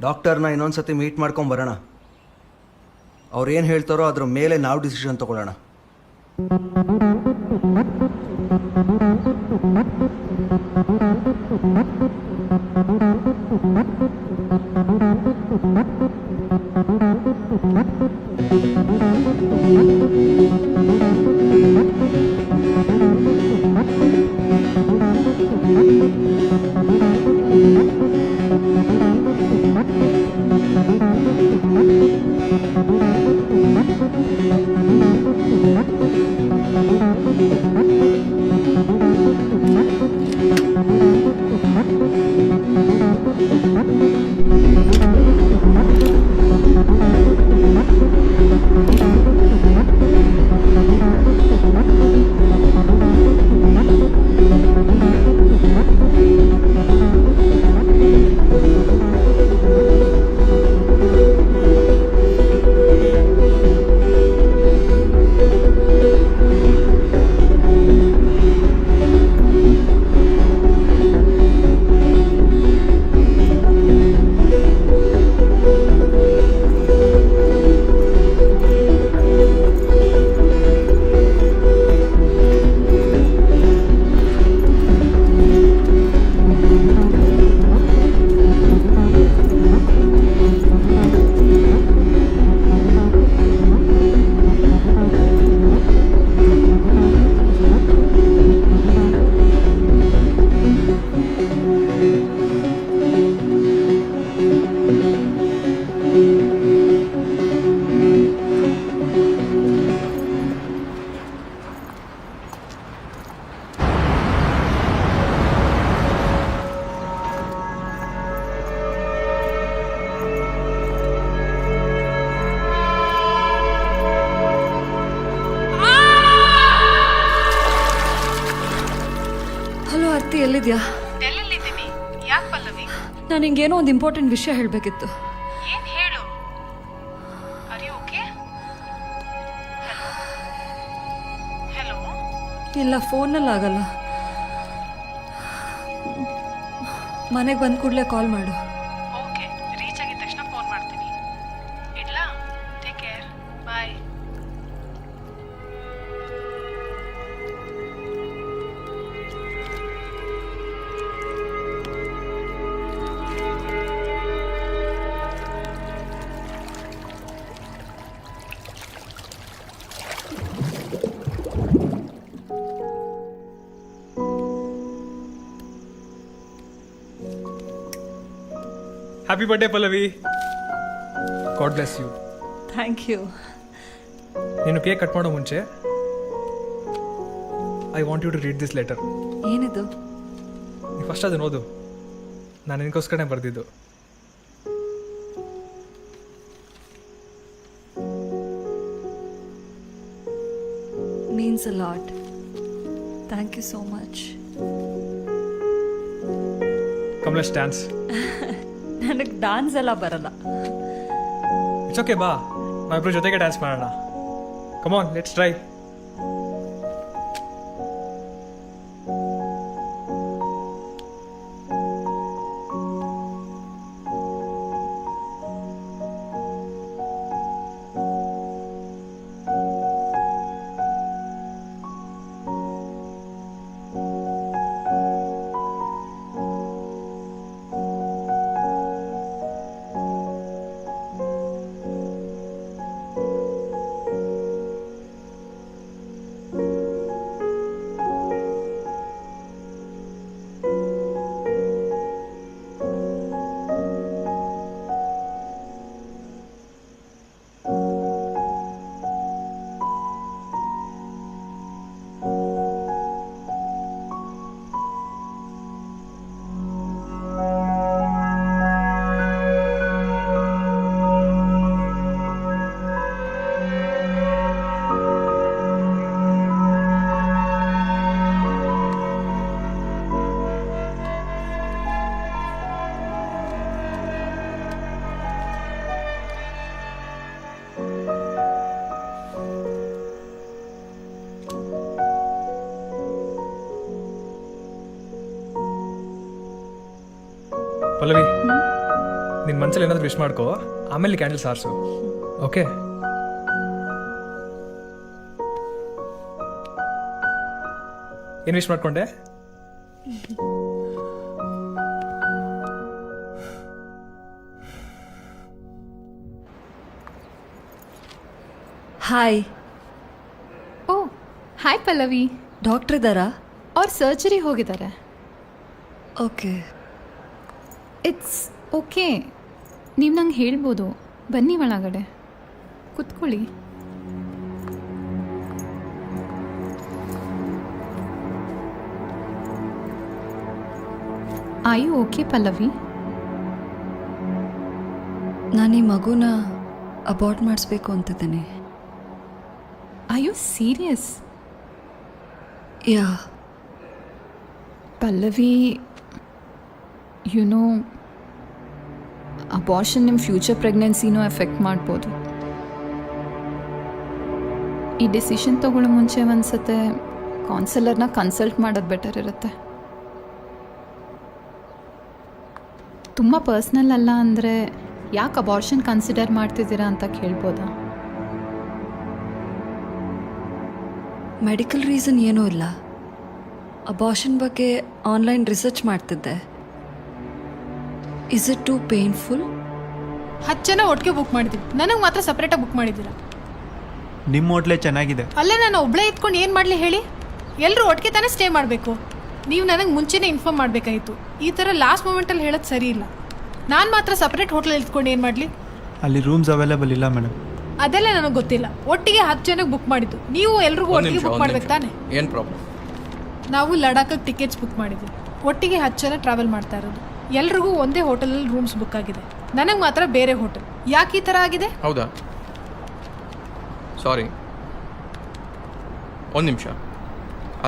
S9: ಡಾಕ್ಟರ್ನ ಇನ್ನೊಂದ್ಸತಿ ಮೀಟ್ ಮಾಡ್ಕೊಂಡು ಬರೋಣ. ಅವ್ರು ಏನು ಹೇಳ್ತಾರೋ ಅದ್ರ ಮೇಲೆ ನಾವು ಡಿಸಿಷನ್ ತಗೊಳ್ಳೋಣ.
S3: ಎಲ್ಲಿದ್ಯಾ?
S5: ಡೆಲ್ಲಿಲಿದ್ದೀನಿ. ಯಾಕೆ ಪಲ್ಲವಿ?
S3: ನಾನು ಹಿಂಗೇನೋ ಒಂದು ಇಂಪಾರ್ಟೆಂಟ್ ವಿಷಯ ಹೇಳಬೇಕಿತ್ತು.
S5: ಏನ್ ಹೇಳು? Are you okay? ಹಲೋ?
S3: ಇಲ್ಲ, ಫೋನಲ್ಲಿ ಆಗಲ್ಲ. ಮನೆಗೆ ಬಂದ ಕೂಡಲೇ ಕಾಲ್ ಮಾಡು.
S5: ಓಕೆ, ರೀಚ್ ಆಗಿದ ತಕ್ಷಣ ಫೋನ್ ಮಾಡ್ತೀನಿ. ಇಡ್ಲಾ? Take care. Bye.
S2: Happy birthday Pallavi. God bless you.
S3: Thank you.
S2: ನೀನು ಕೇಕ್ ಕಟ್ ಮಾಡೋ ಮುಂಚೆ I want you to read this letter.
S3: ಏನಿದು?
S2: ನೀವು ಫಸ್ಟ್ ಅದನ್ನು ಓದು. ನಾನು ನಿನಗೋಸ್ಕರನೇ ಬರೆದಿದ್ದು.
S3: Means a lot. Thank you so much.
S2: Kamalesh dance.
S3: ನನಗೆ ಡಾನ್ಸ್ ಎಲ್ಲ ಬರಲ್ಲ.
S2: ಇಟ್ಸ್ ಓಕೆ, ಬಾ ನಾವಿಬ್ರು ಜೊತೆಗೆ ಡ್ಯಾನ್ಸ್ ಮಾಡೋಣ. ಕಮಾನ್, ಲೆಟ್ಸ್ ಟ್ರೈ. ಪಲ್ಲವಿ, ನಿನ್ನ ಮನಸ್ಸಲ್ಲಿ ಏನಾದರೂ ವಿಶ್ ಮಾಡ್ಕೋ, ಆಮೇಲೆ ಕ್ಯಾಂಡಲ್ ಸಾರಿಸು. ಓಕೆ? ಏನು ವಿಶ್ ಮಾಡ್ಕೊಂಡೆ?
S3: ಹಾಯ್.
S8: ಓ ಹಾಯ್ ಪಲ್ಲವಿ.
S3: ಡಾಕ್ಟ್ರ್ ಇದ್ದಾರಾ?
S8: ಅವ್ರು ಸರ್ಜರಿ ಹೋಗಿದ್ದಾರೆ.
S3: ಓಕೆ.
S8: ಇಟ್ಸ್ ಓಕೆ, ನೀವು ನಂಗೆ ಹೇಳ್ಬೋದು. ಬನ್ನಿ ಒಳಗಡೆ ಕುತ್ಕೊಳ್ಳಿ. ಆಯು ಓಕೆ ಪಲ್ಲವಿ?
S3: ನಾನು ಈ ಮಗುನ ಅಬಾರ್ಟ್ ಮಾಡಿಸ್ಬೇಕು ಅಂತಿದ್ದೀನಿ.
S8: ಆಯು ಸೀರಿಯಸ್?
S3: ಯಾ.
S8: ಪಲ್ಲವಿ, ಯುನೋ ಅಬಾರ್ಷನ್ ನಿಮ್ಮ ಫ್ಯೂಚರ್ ಪ್ರೆಗ್ನೆನ್ಸಿನೂ ಎಫೆಕ್ಟ್ ಮಾಡ್ಬೋದು. ಈ ಡಿಸಿಷನ್ ತೊಗೊಳ್ಳೋ ಮುಂಚೆ ಒಂದ್ಸತೆ ಕೌನ್ಸಿಲರ್ನ ಕನ್ಸಲ್ಟ್ ಮಾಡೋದು ಬೆಟರ್ ಇರುತ್ತೆ. ತುಂಬ ಪರ್ಸ್ನಲ್ ಅಲ್ಲ ಅಂದರೆ ಯಾಕೆ ಅಬಾರ್ಷನ್ ಕನ್ಸಿಡರ್ ಮಾಡ್ತಿದ್ದೀರಾ ಅಂತ ಕೇಳ್ಬೋದಾ?
S3: ಮೆಡಿಕಲ್ ರೀಸನ್ ಏನೂ ಇಲ್ಲ. ಅಬಾರ್ಷನ್ ಬಗ್ಗೆ ಆನ್ಲೈನ್ ರಿಸರ್ಚ್ ಮಾಡ್ತಿದ್ದೆ. Is it too painful?
S5: 10 ಜನ ಒಟ್ಟಿಗೆ ಬುಕ್ ಮಾಡಿದ್ವಿ, ನನಗೆ ಮಾತ್ರ ಸಪ್ರೇಟಾಗಿ ಬುಕ್ ಮಾಡಿದ್ದೀರಾ?
S4: ನಿಮ್ಮ ಹೋಟ್ಲೇ ಚೆನ್ನಾಗಿದೆ.
S5: ಅಲ್ಲೇ ನಾನು ಒಬ್ಬಳೇ ಇದ್ಕೊಂಡು ಏನು ಮಾಡಲಿ ಹೇಳಿ? ಎಲ್ಲರೂ ಒಟ್ಟಿಗೆ ತಾನೇ ಸ್ಟೇ ಮಾಡಬೇಕು. ನೀವು ನನಗೆ ಮುಂಚೆನೇ ಇನ್ಫಾರ್ಮ್ ಮಾಡಬೇಕಾಯಿತು. ಈ ಥರ ಲಾಸ್ಟ್ ಮೂಮೆಂಟಲ್ಲಿ ಹೇಳೋದು ಸರಿ ಇಲ್ಲ. ನಾನು ಮಾತ್ರ ಸಪ್ರೇಟ್ ಹೋಟ್ಲಲ್ಲಿ ಇದ್ಕೊಂಡು ಏನು ಮಾಡಲಿ?
S4: ಅಲ್ಲಿ ರೂಮ್ಸ್ ಅವೈಲೇಬಲ್ ಇಲ್ಲ ಮೇಡಮ್.
S5: ಅದೆಲ್ಲ ನನಗೆ ಗೊತ್ತಿಲ್ಲ. ಒಟ್ಟಿಗೆ 10 ಜನಕ್ಕೆ ಬುಕ್ ಮಾಡಿದ್ದು, ನೀವು ಎಲ್ರಿಗೂ ಒಟ್ಟಿಗೆ ಬುಕ್ ಮಾಡ್ಬೇಕು ತಾನೆ?
S7: ಏನು ಪ್ರಾಬ್ಲಮ್?
S5: ನಾವು ಲಡಾಖಕ್ಕೆ ಟಿಕೆಟ್ಸ್ ಬುಕ್ ಮಾಡಿದ್ವಿ. ಒಟ್ಟಿಗೆ 10 ಜನ ಟ್ರಾವೆಲ್ ಮಾಡ್ತಾ ಇರೋದು. ಎಲ್ರಿಗೂ ಒಂದೇ ಹೋಟೆಲಲ್ಲಿ ರೂಮ್ಸ್ ಬುಕ್ ಆಗಿದೆ, ನನಗೆ ಮಾತ್ರ ಬೇರೆ ಹೋಟೆಲ್. ಯಾಕೆ ಈ ಥರ ಆಗಿದೆ?
S7: ಹೌದಾ? ಸಾರಿ, ಒಂದು ನಿಮಿಷ.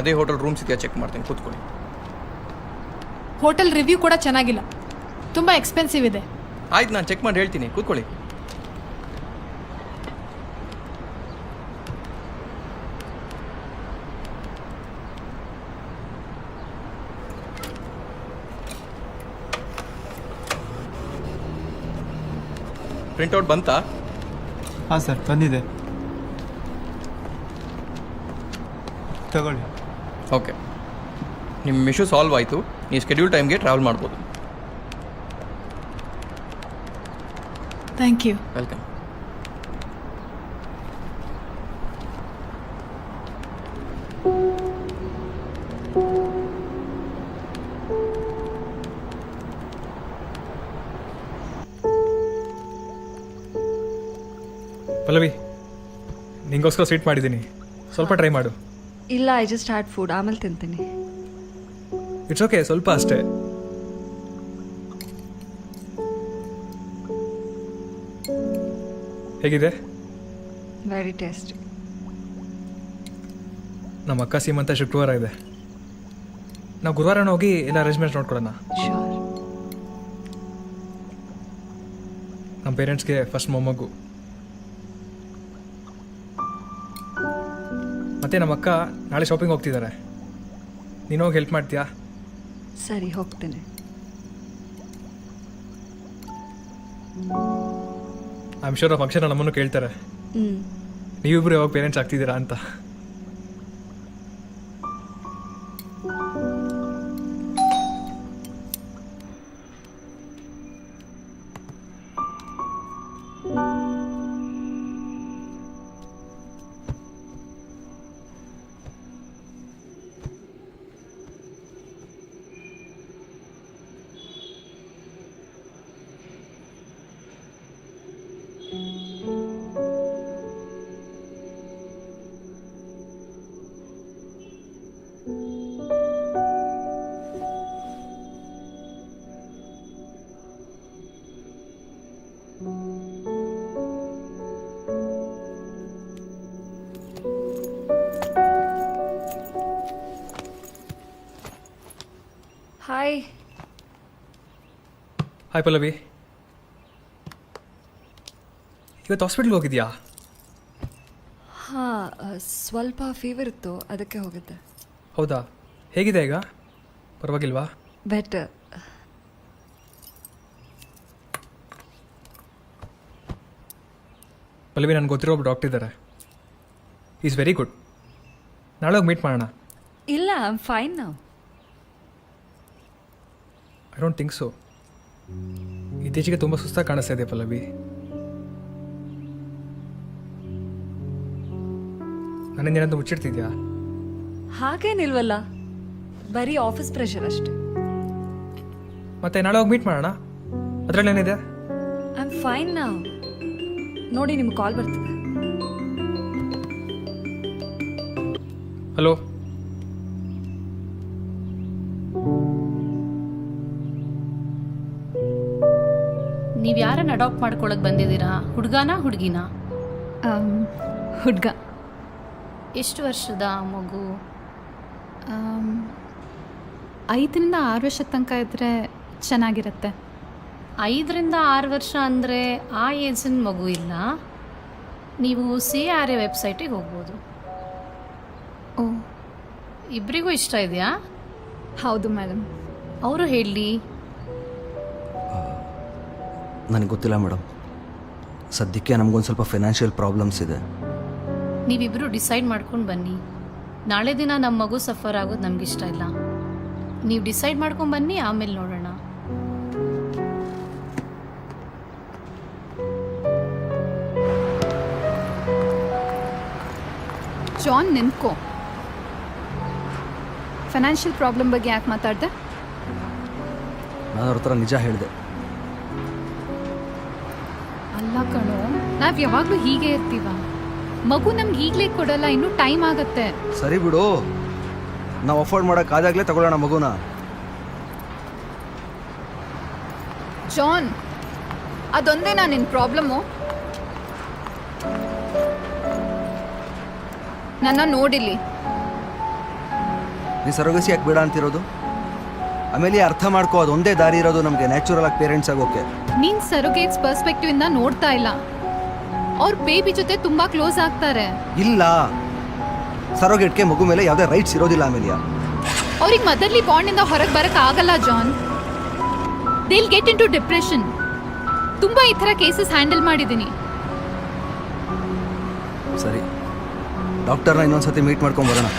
S7: ಅದೇ ಹೋಟೆಲ್ ರೂಮ್ಸ್ ಇದೆಯಾ ಚೆಕ್ ಮಾಡ್ತೀನಿ, ಕೂತ್ಕೊಳ್ಳಿ.
S5: ಹೋಟೆಲ್ ರಿವ್ಯೂ ಕೂಡ ಚೆನ್ನಾಗಿಲ್ಲ, ತುಂಬ ಎಕ್ಸ್ಪೆನ್ಸಿವ್ ಇದೆ.
S14: ಆಯ್ತು, ನಾನು ಚೆಕ್ ಮಾಡಿ ಹೇಳ್ತೀನಿ, ಕೂತ್ಕೊಳ್ಳಿ. ಪ್ರಿಂಟೌಟ್ ಬಂತಾ?
S4: ಹಾಂ ಸರ್, ಬಂದಿದೆ. ತಗೊಳ್ಳಿ.
S14: ಓಕೆ, ನಿಮ್ಮ ಇಶ್ಯೂ ಸಾಲ್ವ್ ಆಯಿತು. ನೀವು ಸ್ಕೆಡ್ಯೂಲ್ ಟೈಮ್ಗೆ ಟ್ರಾವೆಲ್ ಮಾಡ್ಬೋದು.
S5: Thank you.
S14: ವೆಲ್ಕಮ್.
S2: ಪಲ್ಲವಿ, ನಿಂಗೋಸ್ಕರ ಸ್ವೀಟ್ ಮಾಡಿದ್ದೀನಿ, ಸ್ವಲ್ಪ ಟ್ರೈ ಮಾಡು.
S3: ಇಲ್ಲ, ಐ ಜಸ್ಟ್ ಹ್ಯಾಡ್ ಫುಡ್, ಆಮೇಲೆ ತಿಂತೀನಿ.
S2: ಇಟ್ಸ್ ಓಕೆ, ಸ್ವಲ್ಪ ಅಷ್ಟೇ. ಹೇಗಿದೆ?
S3: Very tasty.
S2: ನಮ್ಮ ಅಕ್ಕ ಸೀಮಂತ ಶುಕ್ರವಾರ ಇದೆ. ನಾವು ಗುರುವಾರನ ಹೋಗಿ ಎಲ್ಲ ಅರೇಂಜ್ಮೆಂಟ್ಸ್ ನೋಡ್ಕೊಳ್ಳೋಣ.
S3: ಶೋರ್.
S2: ನಮ್ಮ ಪೇರೆಂಟ್ಸ್ಗೆ ಫಸ್ಟ್ ಮೊಮ್ಮಗು. ಮತ್ತೆ ನಮ್ಮ ಅಕ್ಕ ನಾಳೆ ಶಾಪಿಂಗ್ ಹೋಗ್ತಿದ್ದಾರೆ. ನೀನು ಹೋಗಿ ಹೆಲ್ಪ್ ಮಾಡ್ತೀಯಾ?
S3: ಸರಿ, ಹೋಗ್ತೇನೆ.
S2: ಐ ಆಮ್ ಶೂರ್ ಆ ಫಂಕ್ಷನ್ ನಮ್ಮನ್ನು ಕೇಳ್ತಾರೆ, ನೀವಿಬ್ರು ಯಾವಾಗ ಪೇರೆಂಟ್ಸ್ ಆಗ್ತಿದ್ದೀರಾ ಅಂತ.
S3: ಹಾಯ್.
S2: ಹಾಯ್ ಪಲ್ಲವಿ, ಇವತ್ತು ಹಾಸ್ಪಿಟ್ಲ್ಗೆ ಹೋಗಿದ್ಯಾ?
S3: ಹಾಂ, ಸ್ವಲ್ಪ ಫೀವರ್ ಇತ್ತು, ಅದಕ್ಕೆ ಹೋಗಿದ್ದೆ.
S2: ಹೌದಾ? ಹೇಗಿದೆ ಈಗ? ಪರವಾಗಿಲ್ವಾ?
S3: ಬೆಟರ್.
S2: ಪಲ್ಲವಿ, ನನಗೆ ಗೊತ್ತಿರೋ ಒಬ್ಬ ಡಾಕ್ಟರ್ ಇದ್ದಾರೆ. Is very good. ನಾಳೆ ಹೋಗಿ ಮೀಟ್ ಮಾಡೋಣ.
S3: ಇಲ್ಲ, I am fine now.
S2: I don't think so. ಇತ್ತೀಚೆಗೆ ತುಂಬ ಸುಸ್ತಾಗಿ ಕಾಣಿಸ್ತಾ ಇದೆ ಪಲ್ಲವಿ. ನನ್ನಿಂದ ಏನಾದರೂ ಮುಚ್ಚಿಡ್ತಿದ್ಯಾ?
S3: ಹಾಗೇನಿಲ್ವಲ್ಲ, ಬರೀ ಆಫೀಸ್ ಪ್ರೆಷರ್ ಅಷ್ಟೇ.
S2: ಮತ್ತೆ ನಾಳೆ ಹೋಗಿ ಮೀಟ್ ಮಾಡೋಣ, ಅದರಲ್ಲಿ ಏನಿದೆ?
S3: I am fine now. ನೋಡಿ, ನಿಮ್ಗೆ ಕಾಲ್ ಬರ್ತಿದೆ.
S2: ಹಲೋ.
S12: ನೀವು ಯಾರನ್ನ ಅಡಾಪ್ಟ್ ಮಾಡ್ಕೊಳಕ್ ಬಂದಿದ್ದೀರಾ? ಹುಡುಗನಾ ಹುಡುಗಿನಾ?
S8: ಹುಡುಗ.
S12: ಎಷ್ಟು ವರ್ಷದ ಮಗು?
S8: 5ರಿಂದ 6 ವರ್ಷದ ತನಕ ಇದ್ದರೆ ಚೆನ್ನಾಗಿರುತ್ತೆ.
S12: 5ರಿಂದ 6 ವರ್ಷ ಅಂದರೆ ಆ ಏಜಿನ ಮಗು ಇಲ್ಲ. ನೀವು CRA ವೆಬ್ಸೈಟಿಗೆ ಹೋಗ್ಬೋದು.
S8: ಓ,
S12: ಇಬ್ಬರಿಗೂ ಇಷ್ಟ ಇದೆಯಾ?
S8: ಹೌದು ಮೇಡಮ್.
S12: ಅವರು ಹೇಳಿ.
S9: ನನಗೆ ಗೊತ್ತಿಲ್ಲ ಮೇಡಮ್, ಸದ್ಯಕ್ಕೆ ನಮಗೊಂದು ಸ್ವಲ್ಪ ಫೈನಾನ್ಷಿಯಲ್ ಪ್ರಾಬ್ಲಮ್ಸ್ ಇದೆ.
S12: ನೀವಿಬ್ಬರು ಡಿಸೈಡ್ ಮಾಡ್ಕೊಂಡು ಬನ್ನಿ. ನಾಳೆ ದಿನ ನಮ್ಮ ಮಗು ಸಫರ್ ಆಗೋದು ನಮಗಿಷ್ಟ ಇಲ್ಲ. ನೀವು ಡಿಸೈಡ್ ಮಾಡ್ಕೊಂಡು ಬನ್ನಿ, ಆಮೇಲೆ ನೋಡೋಣ.
S8: ಜಾನ್, ನಿಂತ್ಕೋ. ಫೈನಾನ್ಷಿಯಲ್ ಪ್ರಾಬ್ಲಮ್ ಬಗ್ಗೆ ಯಾಕೆ ಮಾತಾಡಿದೆ?
S9: ನಾನು ಅವ್ರ ಹತ್ರ ನಿಜ ಹೇಳಿದೆ.
S8: ಅಲ್ಲ ಕಣೋ, ನಾವು ಯಾವಾಗಲೂ ಹೀಗೆ ಇರ್ತೀವ. ಮಗು ನಮ್ಗೆ ಈಗಲೇ ಕೊಡಲ್ಲ, ಇನ್ನೂ ಟೈಮ್ ಆಗತ್ತೆ.
S9: ಸರಿ ಬಿಡು, ನಾವು ಅಫೋರ್ಡ್ ಮಾಡೋಕ್ಕಾದಾಗಲೇ ತಗೊಳ್ಳೋಣ ಮಗುನ.
S8: ಜಾನ್, ಅದೊಂದೇನಾ ನಿನ್ನ ಪ್ರಾಬ್ಲಮ್ಮು? ನನ್ನ ನೋಡಿಲ್ಲಿ.
S9: ನೀ ಸರೋಗಸಿ ಯಾಕೆ ಬೇಡ ಅಂತಿರೋದು? ಆಮೇಲೆ ಅರ್ಥ ಮಾಡ್ಕೋ, ಅದು ಒಂದೇ ದಾರಿ ಇರೋದು ನಮಗೆ ನ್ಯಾಚುರಲ್ ಆಗಿ ಪೇರೆಂಟ್ಸ್ ಆಗೋಕೆ.
S8: ನೀನ್ ಸರೋಗೇಟ್ಸ್ ಪರ್ಸ್ಪೆಕ್ಟಿವ್ ಇಂದ ನೋಡ್ತಾ ಇಲ್ಲ. ಅವ್ರ ಬೇಬಿ ಜೊತೆ ತುಂಬಾ ಕ್ಲೋಸ್ ಆಗ್ತಾರೆ.
S9: ಇಲ್ಲ, ಸರೋಗೇಟ್ಗೆ ಮಗು ಮೇಲೆ ಯಾವುದೇ ರೈಟ್ಸ್ ಇರೋದಿಲ್ಲ. ಆಮೇಲೆ
S8: ಅವ್ರಿಗೆ ಮದರ್ಲಿ ಬಾಂಡ್ ಇಂದ ಹೊರಗೆ ಬರಕ್ ಆಗಲ್ಲ John. They'll get into depression. ತುಂಬಾ ಈ ತರ ಕೇಸಸ್ ಹ್ಯಾಂಡಲ್ ಮಾಡಿದ್ದೀನಿ.
S9: ಸರಿ, ಡಾಕ್ಟರ್ನ ಇನ್ನೊಂದ್ಸತಿ ಮೀಟ್ ಮಾಡ್ಕೊಂಡ್ ಬರೋಣ.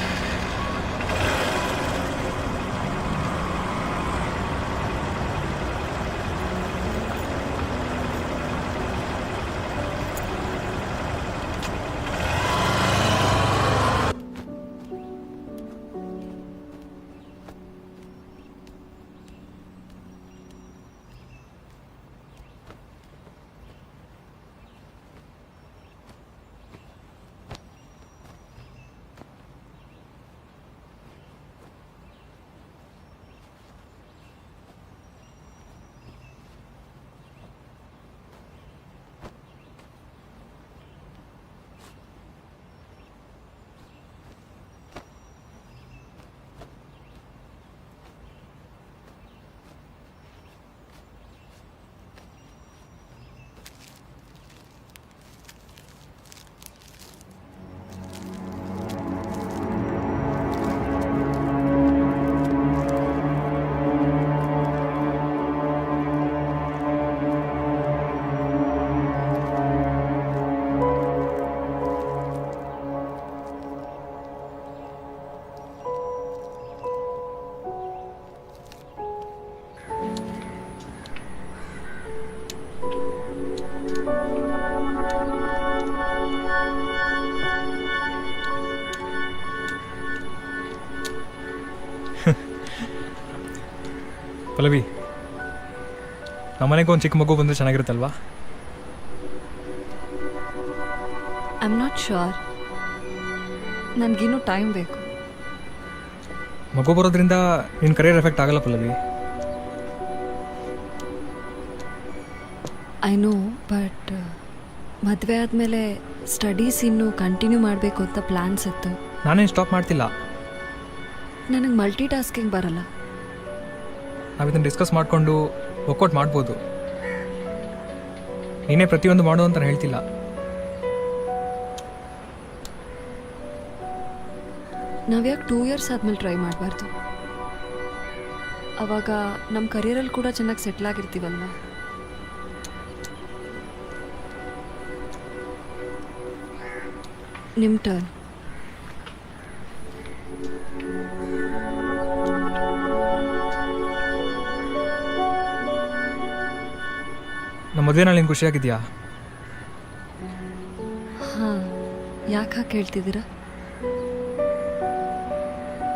S2: ಪಲ್ಲವಿ, ನಮ್ಮನೆಗೆ ಒಂದು ಚಿಕ್ಕ ಮಗು ಬಂದರೆ ಚೆನ್ನಾಗಿರುತ್ತಲ್ವಾ?
S3: I am not sure. ನನಗಿನ್ನೂ ಟೈಮ್ ಬೇಕು.
S2: ಮಗು ಬರೋದ್ರಿಂದ ನಿನ್ನ ಕರಿಯರ್ ಎಫೆಕ್ಟ್ ಆಗಲ್ಲ ಪಲ್ಲವಿ.
S3: ಐ ನೋ, ಬಟ್ ಮದುವೆ ಆದಮೇಲೆ ಸ್ಟಡೀಸ್ ಇನ್ನೂ ಕಂಟಿನ್ಯೂ ಮಾಡಬೇಕು ಅಂತ ಪ್ಲ್ಯಾನ್ಸ್ ಇತ್ತು.
S2: ನಾನೇನು ಸ್ಟಾಪ್ ಮಾಡ್ತಿಲ್ಲ.
S3: ನನಗೆ ಮಲ್ಟಿ ಟಾಸ್ಕಿಂಗ್ ಬರಲ್ಲ.
S2: ನಾವು ಇದನ್ನು ಡಿಸ್ಕಸ್ ಮಾಡಿಕೊಂಡು ವರ್ಕೌಟ್ ಮಾಡ್ಬೋದು. ನೀನೇ ಪ್ರತಿಯೊಂದು ಮಾಡು ಅಂತ ನಾನು ಹೇಳ್ತಿಲ್ಲ.
S3: ನಾವ್ಯಾಕೆ 2 years ಆದಮೇಲೆ ಟ್ರೈ ಮಾಡಬಾರ್ದು? ಅವಾಗ ನಮ್ಮ ಕರಿಯರಲ್ಲಿ ಕೂಡ ಚೆನ್ನಾಗಿ ಸೆಟ್ಲ್ ಆಗಿರ್ತೀವಲ್ವ. ನಿಮ್ಮ ಟರ್ನ್.
S2: ನಮ್ಮ ಮದುವೆನಲ್ಲಿ ನಿಂಗೆ ಖುಷಿಯಾಗಿದೆಯಾ?
S3: ಹಾಂ, ಯಾಕೆ ಹಾಗೆ ಕೇಳ್ತಿದ್ದೀರಾ?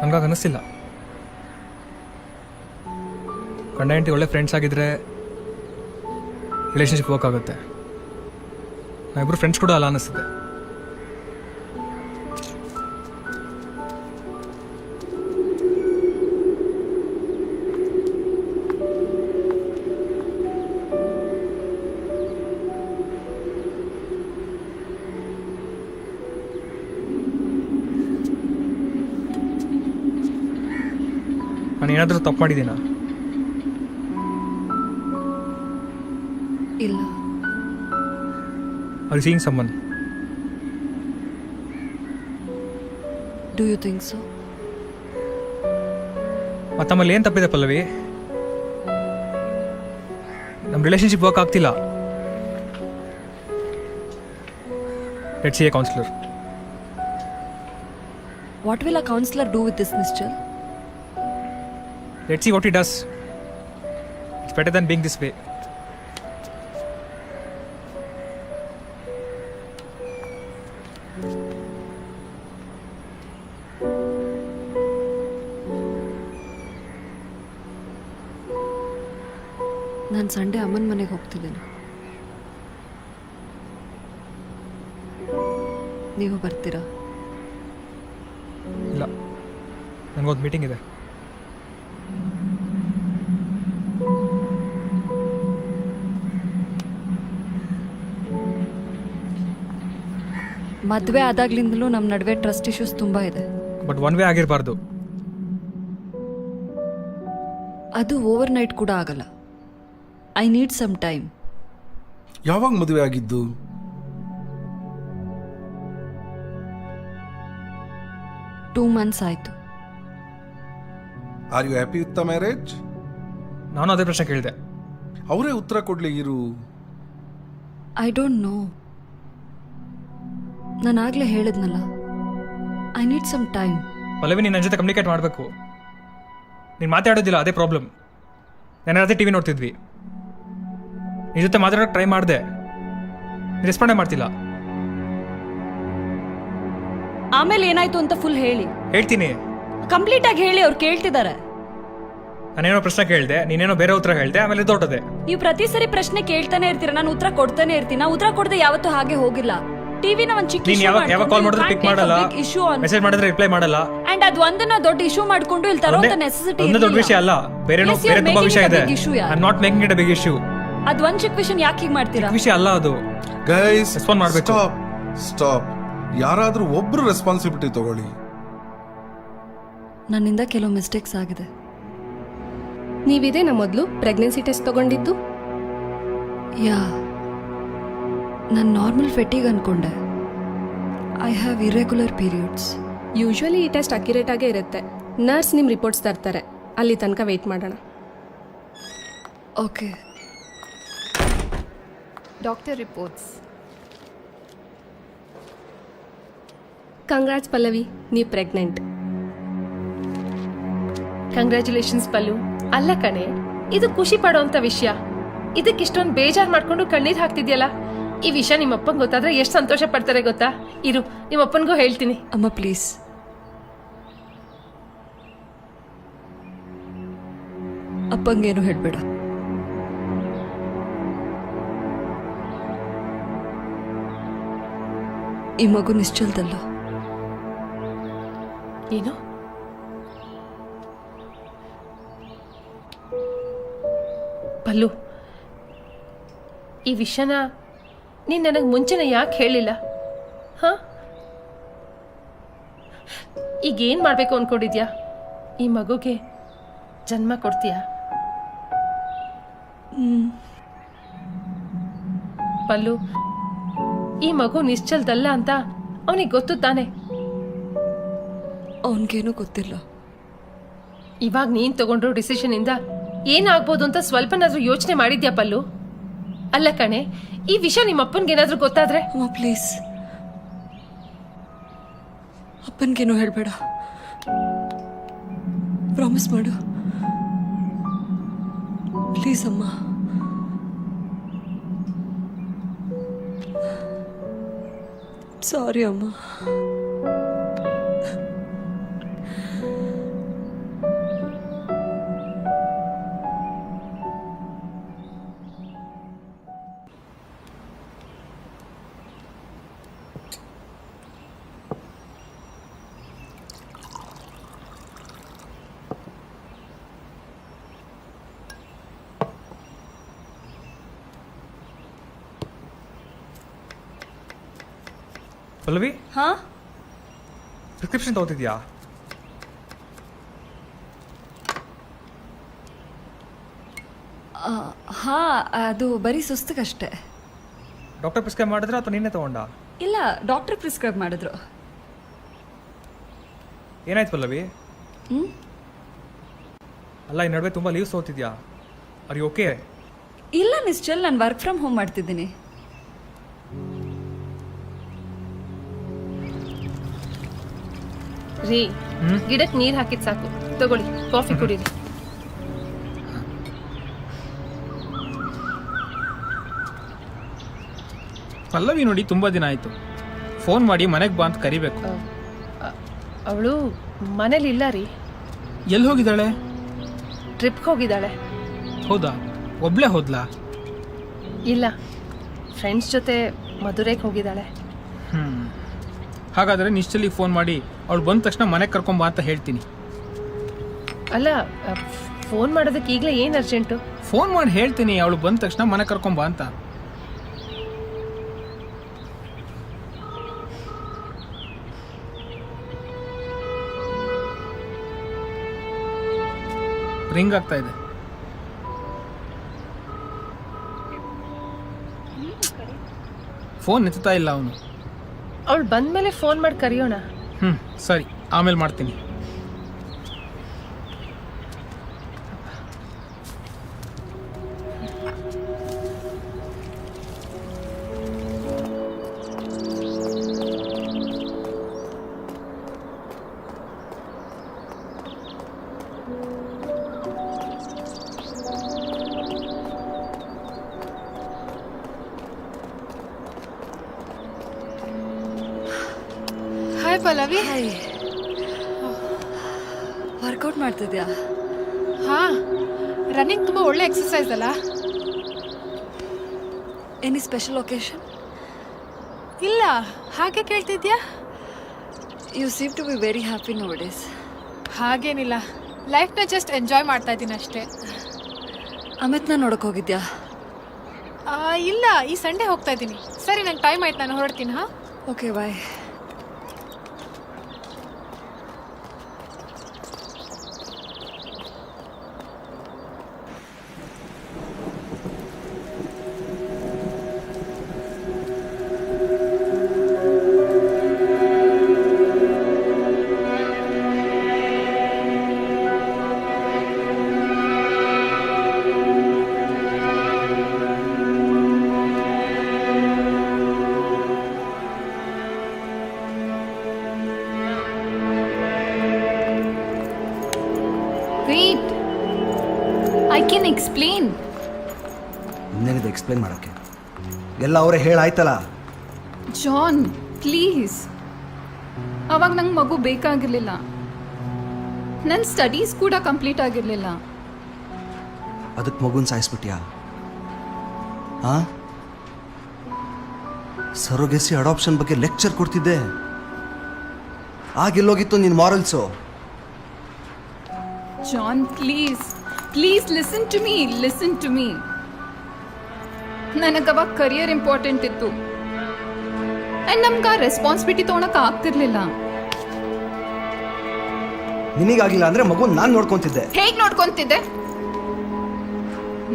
S2: ನನಗಾಗ ಅನ್ನಿಸ್ತಿಲ್ಲ. ಗಂಡ ಹೆಂಡತಿ ಒಳ್ಳೆ ಫ್ರೆಂಡ್ಸ್ ಆಗಿದ್ರೆ ರಿಲೇಷನ್ಶಿಪ್ ವರ್ಕ್ ಆಗುತ್ತೆ. ನಾವಿಬ್ಬರು ಫ್ರೆಂಡ್ಸ್ ಕೂಡ ಅಲ್ಲ ಅನ್ನಿಸ್ತಿದೆ. ನಾನು ಏನಾದರೂ ತಪ್ಪು ಮಾಡಿದ್ದೀನಾ?
S3: ಇಲ್ಲ.
S2: Are you seeing someone?
S3: Do you think so?
S2: ಮತ್ತು ನಮ್ಮಲ್ಲಿ ಏನು ತಪ್ಪಿದೆ ಪಲ್ಲವಿ? ನಮ್ಮ ರಿಲೇಷನ್ಶಿಪ್ ವರ್ಕ್ ಆಗ್ತಿಲ್ಲ. Let's see a counsellor.
S3: What will a counselor do with this, Nischal?
S2: Let's see what he does. It's better than being this way.
S3: ನಾನು Sunday ಅಮ್ಮನ ಮನೆಗೆ ಹೋಗ್ತಿದ್ದೇನೆ. ನೀವು ಬರ್ತೀರಾ?
S2: ಇಲ್ಲ, ನನಗೊಂದು ಮೀಟಿಂಗ್ ಇದೆ.
S3: ಮದುವೆ ಆದಾಗ್ಲಿಂದಲೂ ನಮ್ಮ ನಡುವೆ ಟ್ರಸ್ಟ್ ಇಶ್ಯೂಸ್ ತುಂಬ ಇದೆ.
S2: ಬಟ್ ಒನ್ ವೇ ಆಗಿರಬಾರ್ದು.
S3: ಅದು ಓವರ್ ನೈಟ್ ಕೂಡ ಆಗಲ್ಲ. I need some time.
S6: ಯಾವಾಗ ಮದುವೆ ಆಗಿದ್ದು?
S3: 2 months ಆಯಿತು.
S6: Are you happy with the marriage?
S2: ನಾನು ಅದೇ ಪ್ರಶ್ನೆ ಕೇಳಿದೆ.
S6: ಅವರೇ ಉತ್ತರ ಕೊಡ್ಲಿ ಇರು.
S3: I don't know. ನಾನು ಆಗಲೇ ಹೇಳಿದ್ನಲ್ಲ, I need some time.
S2: Pallavi, ನೀನು ನನ್ನ ಜೊತೆ ಕಮ್ಯುನಿಕೇಟ್ ಮಾಡಬೇಕು. ನೀನು ಮಾತಾಡೋದಿಲ್ಲ, ಅದೇ ಪ್ರಾಬ್ಲಮ್. ನಾನು ರಾತ್ರಿ ಟಿ ವಿ ನೋಡ್ತಿದ್ವಿ, ನಿನ್ನ ಜೊತೆ ಮಾತಾಡೋಕ್ಕೆ ಟ್ರೈ ಮಾಡಿದೆ, ರೆಸ್ಪಾಂಡೇ ಮಾಡ್ತಿಲ್ಲ.
S3: ಆಮೇಲೆ ಏನಾಯ್ತು ಅಂತ ಫುಲ್ ಹೇಳಿ.
S2: ಹೇಳ್ತೀನಿ,
S3: ಕಂಪ್ಲೀಟ್ ಆಗಿ ಹೇಳಿ, ಅವ್ರು ಕೇಳ್ತಿದ್ದಾರೆ.
S2: ನಾನೇನೋ ಪ್ರಶ್ನೆ ಕೇಳಿದೆ, ನೀನೇನೋ ಬೇರೆ ಉತ್ತರ ಹೇಳಿದೆ, ಆಮೇಲೆ ತೋಟದೆ.
S3: ನೀವು ಪ್ರತಿ ಸರಿ ಪ್ರಶ್ನೆ ಕೇಳ್ತಾನೆ ಇರ್ತೀರ, ನಾನು ಉತ್ತರ ಕೊಡ್ತಾನೆ ಇರ್ತೀನಿ. ನಾ ಉತ್ತರ ಕೊಡದೆ ಯಾವತ್ತೂ ಹಾಗೆ ಹೋಗಿಲ್ಲ. ಟಿವಿನ ಒಂದು ಚಿಕ್ಕ
S2: ನೀನು ಯಾವಾಗ ಕಾಲ್ ಮಾಡಿದ್ರೆ ಪಿಕ್ ಮಾಡಲ್ಲ, ಮೆಸೇಜ್ ಮಾಡಿದ್ರೆ ರಿಪ್ಲೈ ಮಾಡಲ್ಲ.
S3: ಅಂಡ್ ಅದು ಒಂದನ್ನ ದೊಡ್ಡ ಇಶ್ಯೂ ಮಾಡ್ಕೊಂಡು ಇಲ್ಲಿ ತರೋ ನೆಸೆಸಿಟಿ
S2: ಒಂದು ದೊಡ್ಡ ವಿಷಯ ಅಲ್ಲ, ಬೇರೆ ತುಂಬಾ ವಿಷಯ ಇದೆ. I am not making it a big issue.
S3: ಅದು ಒಂದು ಚಿಕ್ಕ ವಿಷಯ ಯಾಕೆ ಹೀಗೆ ಮಾಡ್ತೀರಾ?
S2: ವಿಷಯ ಅಲ್ಲ ಅದು.
S6: ಗೈಸ್,
S2: ರೆಸ್ಪಾಂಡ್ ಮಾಡಬೇಕು.
S6: ಸ್ಟಾಪ್. ಯಾರಾದ್ರೂ ಒಬ್ರು ರೆಸ್ಪಾನ್ಸಿಬಿಲಿಟಿ ತಗೊಳ್ಳಿ.
S3: ನನ್ನಿಂದ ಕೆಲವು ಮಿಸ್ಟೇಕ್ಸ್ ಆಗಿದೆ.
S11: ನೀವಿದೇನಾ ಮೊದಲು ಪ್ರೆಗ್ನೆನ್ಸಿ ಟೆಸ್ಟ್ ತಗೊಂಡಿದ್ದು?
S3: ಯಾ, ನಾನು ನಾರ್ಮಲ್ ಫೆಟಿಗ್ ಅನ್ಕೊಂಡೆ. I have irregular periods.
S11: Usually ಈ ಟೆಸ್ಟ್ ಅಕ್ಯುರೇಟ್ ಆಗೇ ಇರುತ್ತೆ. ನರ್ಸ್ ನಿಮ್ಮ ರಿಪೋರ್ಟ್ಸ್ ತರ್ತಾರೆ, ಅಲ್ಲಿ ತನಕ ವೆಯ್ಟ್ ಮಾಡೋಣ.
S3: Okay.
S8: Doctor reports.
S11: Congrats Pallavi, ನೀವು ಪ್ರೆಗ್ನೆಂಟ್.
S12: ಕಂಗ್ರ್ಯಾಚುಲೇಷನ್ಸ್ ಪಲ್ಲು. ಅಲ್ಲ ಕಣೆ, ಇದು ಖುಷಿ ಪಡೋಂಥ ವಿಷಯ. ಇದಕ್ಕೆ ಇಷ್ಟೊಂದು ಬೇಜಾರು ಮಾಡ್ಕೊಂಡು ಕಣ್ಣೀರು ಹಾಕ್ತಿದ್ಯಲ್ಲ. ಈ ವಿಷಯ ನಿಮ್ಮಪ್ಪಂಗೆ ಗೊತ್ತಾದ್ರೆ ಎಷ್ಟು ಸಂತೋಷ ಪಡ್ತಾರೆ ಗೊತ್ತಾ? ಇರು, ನಿಮ್ಮಪ್ಪನಿಗೂ ಹೇಳ್ತೀನಿ.
S3: ಅಮ್ಮ ಪ್ಲೀಸ್, ಅಪ್ಪಂಗೇನು ಹೇಳ್ಬೇಡ. ಈ ಮಗು ನಿಶ್ಚಲದಲ್ಲ.
S12: ಏನು? ಪಲ್ಲು, ಈ ವಿಷಯನ ನೀನು ನನಗೆ ಮುಂಚೆನೇ ಯಾಕೆ ಹೇಳಿಲ್ಲ? ಹಾಂ, ಈಗೇನು ಮಾಡಬೇಕು ಅಂದ್ಕೊಂಡಿದ್ಯಾ? ಈ ಮಗುಗೆ ಜನ್ಮ ಕೊಡ್ತೀಯಾ? ಪಲ್ಲು, ಈ ಮಗು ನಿಶ್ಚಲದಲ್ಲ ಅಂತ ಅವನಿಗೆ ಗೊತ್ತು ತಾನೆ?
S3: ಅವನಿಗೇನು ಗೊತ್ತಿಲ್ಲ.
S12: ಇವಾಗ ನೀನು ತಗೊಂಡ್ರೋ ಡಿಸಿಷನಿಂದ ಏನಾಗ್ಬೋದು ಅಂತ ಸ್ವಲ್ಪನಾದ್ರೂ ಯೋಚನೆ ಮಾಡಿದ್ಯಾ ಪಲ್ಲು? ಅಲ್ಲ ಕಣೆ, ಈ ವಿಷಯ ನಿಮ್ಮ ಅಪ್ಪನಿಗೇನಾದ್ರೂ ಗೊತ್ತಾದ್ರೆ?
S3: ಅಮ್ಮ ಪ್ಲೀಸ್, ಅಪ್ಪನಿಗೇನು ಹೇಳ್ಬೇಡ. ಪ್ರಾಮಿಸ್ ಮಾಡು ಪ್ಲೀಸ್ ಅಮ್ಮ. ಸಾರಿ ಅಮ್ಮ.
S2: ಪಲ್ಲವಿ,
S3: ಹಾ,
S2: ಪ್ರಿಸ್ಕ್ರಿಪ್ಷನ್ ತಗೋತಿದ್ಯಾ?
S3: ಹಾ, ಅದು ಬರೀ ಸುಸ್ತಿಗಷ್ಟೇ.
S2: ಡಾಕ್ಟರ್ ಪ್ರಿಸ್ಕ್ರೈಬ್ ಮಾಡಿದ್ರೆ ಅಥವಾ ನೀನೇ ತಗೊಂಡ?
S3: ಇಲ್ಲ, ಡಾಕ್ಟರ್ ಪ್ರಿಸ್ಕ್ರೈಬ್ ಮಾಡಿದ್ರು.
S2: ಏನಾಯ್ತು ಪಲ್ಲವಿ? ಅಲ್ಲ, ಈ ನಡುವೆ ತುಂಬ ಲೀವ್ಸ್ ತಗೋತಿದ್ಯಾ? Are you okay?
S3: ಇಲ್ಲ ನಿಶ್ಚಲ್, ನಾನು ವರ್ಕ್ ಫ್ರಮ್ ಹೋಮ್ ಮಾಡ್ತಿದ್ದೀನಿ.
S12: ರೀ, ಗಿಡಕ್ಕೆ ನೀರು ಹಾಕಿದ್ ಸಾಕು, ತಗೊಳ್ಳಿ, ಕಾಫಿ ಕುಡೀರಿ.
S7: ಪಲ್ಲವಿ ನೋಡಿ, ತುಂಬ ದಿನ ಆಯಿತು. ಫೋನ್ ಮಾಡಿ ಮನೆಗೆ ಬಾ ಅಂತ ಕರಿಬೇಕು.
S12: ಅವಳು ಮನೇಲಿ ಇಲ್ಲ ರೀ.
S7: ಎಲ್ಲಿ ಹೋಗಿದ್ದಾಳೆ?
S12: ಟ್ರಿಪ್ಗೆ ಹೋಗಿದ್ದಾಳೆ.
S7: ಹೌದಾ? ಒಬ್ಳೇ ಹೋದ್ಲಾ?
S12: ಇಲ್ಲ, ಫ್ರೆಂಡ್ಸ್ ಜೊತೆ ಮಧುರೈಗೆ ಹೋಗಿದ್ದಾಳೆ.
S7: ಹಾಗಾದರೆ ನಿಶ್ಚಲಿಗೆ ಫೋನ್ ಮಾಡಿ ಅವಳು ಬಂದ ತಕ್ಷಣ ಮನೆಗೆ ಕರ್ಕೊಂಬಾ ಅಂತ ಹೇಳ್ತೀನಿ.
S12: ಅಲ್ಲ, ಫೋನ್ ಮಾಡೋದಕ್ಕೆ ಈಗಲೇ ಏನು ಅರ್ಜೆಂಟು?
S7: ಫೋನ್ ಮಾಡಿ ಹೇಳ್ತೀನಿ ಅವಳು ಬಂದ ತಕ್ಷಣ ಮನೆ ಕರ್ಕೊಂಬಾ ಅಂತ. ರಿಂಗ್ ಆಗ್ತಾ ಇದೆ. ಫೋನ್ ಎತ್ತುತ್ತಾ ಇಲ್ಲ ಅವನು.
S12: ಅವಳು ಬಂದಮೇಲೆ ಫೋನ್ ಮಾಡಿ ಕರೆಯೋಣ.
S7: ಸರಿ, ಆಮೇಲೆ ಮಾಡ್ತೀನಿ.
S5: ಹಾಯ್ ಪಲ್ಲವಿ.
S3: ವರ್ಕೌಟ್ ಮಾಡ್ತಿದ್ಯಾ?
S5: ಹಾಂ, ರನ್ನಿಂಗ್ ತುಂಬ ಒಳ್ಳೆ ಎಕ್ಸಸೈಸ್ ಅಲ್ಲ?
S3: Any special occasion?
S5: ಇಲ್ಲ, ಹಾಗೆ ಕೇಳ್ತಿದ್ಯಾ?
S3: You seem to be very happy nowadays.
S5: ಹಾಗೇನಿಲ್ಲ, ಲೈಫ್ನ ಜಸ್ಟ್ ಎಂಜಾಯ್ ಮಾಡ್ತಾ ಇದ್ದೀನಿ ಅಷ್ಟೇ.
S3: ಅಮಿತ್ನ ನೋಡೋಕೆ ಹೋಗಿದ್ಯಾ?
S5: ಇಲ್ಲ, ಈ ಸಂಡೇ ಹೋಗ್ತಾ ಇದ್ದೀನಿ. ಸರಿ, ನಂಗೆ ಟೈಮ್ ಆಯ್ತು, ನಾನು ಹೊರಡ್ತೀನಿ. ಹಾಂ,
S3: okay, bye.
S8: Wait, I can explain.
S9: ಇನ್ನೇನಿದೆ ಎಕ್ಸ್ಪ್ಲೇನ್ ಮಾಡೋಕ್ಕೆ? ಎಲ್ಲ ಅವರೇ ಹೇಳಾಯ್ತಲ್ಲ.
S8: John, please. ಅವಾಗ ನಂಗೆ ಮಗು ಬೇಕಾಗಿರಲಿಲ್ಲ. ನನ್ನ ಸ್ಟಡೀಸ್ ಕೂಡ ಕಂಪ್ಲೀಟ್ ಆಗಿರಲಿಲ್ಲ.
S9: ಅದಕ್ಕೆ ಮಗುನ ಸಾಯಿಸ್ಬಿಟ್ಯಾ? ಹಾಂ, ಸರೋಗೆಸಿ ಅಡಾಪ್ಷನ್ ಬಗ್ಗೆ ಲೆಕ್ಚರ್ ಕೊಡ್ತಿದ್ದೆ. ಆಗೆಲ್ಲೋಗಿತ್ತು ನಿನ್ನ morals?
S8: John, please please listen to me, listen to me. ನನಗವಾಗ ಕರಿಯರ್ ಇಂಪಾರ್ಟೆಂಟ್ ಇತ್ತು ಆ್ಯಂಡ್ ನಮ್ಗೆ ಆ ರೆಸ್ಪಾನ್ಸಿಬಿಲಿಟಿ ತೊಗೊಳಕ್ಕೆ ಆಗ್ತಿರ್ಲಿಲ್ಲ.
S9: ನಿನಗಾಗಿಲ್ಲ ಅಂದರೆ ಮಗು ನಾನು ನೋಡ್ಕೊತಿದ್ದೆ.
S8: ಹೇಗೆ ನೋಡ್ಕೊತಿದ್ದೆ?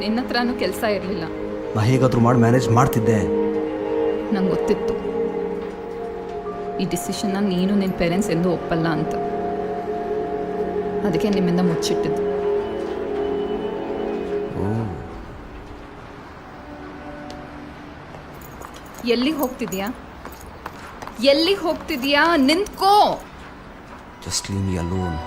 S8: ನಿನ್ನ ಹತ್ರನೂ ಕೆಲಸ ಇರಲಿಲ್ಲ.
S9: ನಾ ಹೇಗಾದ್ರೂ ಮಾಡಿ ಮ್ಯಾನೇಜ್ ಮಾಡ್ತಿದ್ದೆ.
S8: ನಂಗೆ ಗೊತ್ತಿತ್ತು ಈ ಡಿಸಿಷನ್ನ ನೀನು ನಿನ್ನ ಪೇರೆಂಟ್ಸ್ ಎಂದೂ ಒಪ್ಪಲ್ಲ ಅಂತ. ಅದಕ್ಕೆ ನಿಮ್ಮಿಂದ ಮುಚ್ಚಿಟ್ಟಿದ್ದು. ಎಲ್ಲಿಗೆ ಹೋಗ್ತಿದ್ಯಾ? ಎಲ್ಲಿಗೆ ಹೋಗ್ತಿದ್ಯಾ? ನಿಂತ್ಕೋ.
S9: Just leave me alone.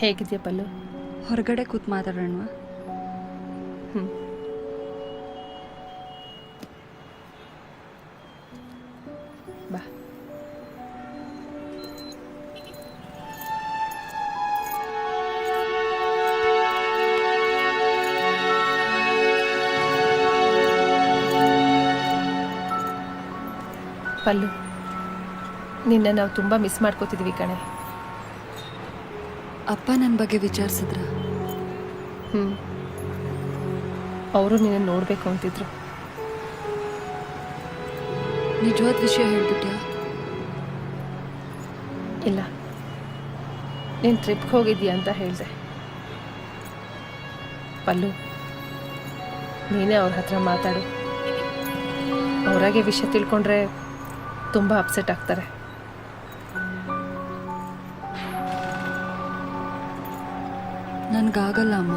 S12: ಹೇಗಿದೆಯಾ ಪಲ್ಲು?
S3: ಹೊರಗಡೆ ಕೂತ್ ಮಾತಾಡೋಣ.
S12: ಬಾ. ಪಲ್ಲು, ನಿನ್ನ ನಾವು ತುಂಬ ಮಿಸ್ ಮಾಡ್ಕೋತಿದ್ವಿ ಕಣೆ.
S3: ಅಪ್ಪ ನನ್ನ ಬಗ್ಗೆ ವಿಚಾರಿಸಿದ್ರ?
S12: ಅವರು ನಿನ್ನ ನೋಡಬೇಕು ಅಂತಿದ್ರು.
S3: ನಿಜವಾದ ವಿಷಯ ಹೇಳ್ಬಿಟ್ಯಾ?
S12: ಇಲ್ಲ, ನೀನು ಟ್ರಿಪ್ಗೆ ಹೋಗಿದ್ದೀಯ ಅಂತ ಹೇಳಿದೆ. ಪಲ್ಲು, ನೀನೇ ಅವ್ರ ಹತ್ರ ಮಾತಾಡು. ಅವರಾಗೆ ವಿಷಯ ತಿಳ್ಕೊಂಡ್ರೆ ತುಂಬ ಅಪ್ಸೆಟ್ ಆಗ್ತಾರೆ.
S3: ನನಗಾಗಲ್ಲ ಅಮ್ಮ.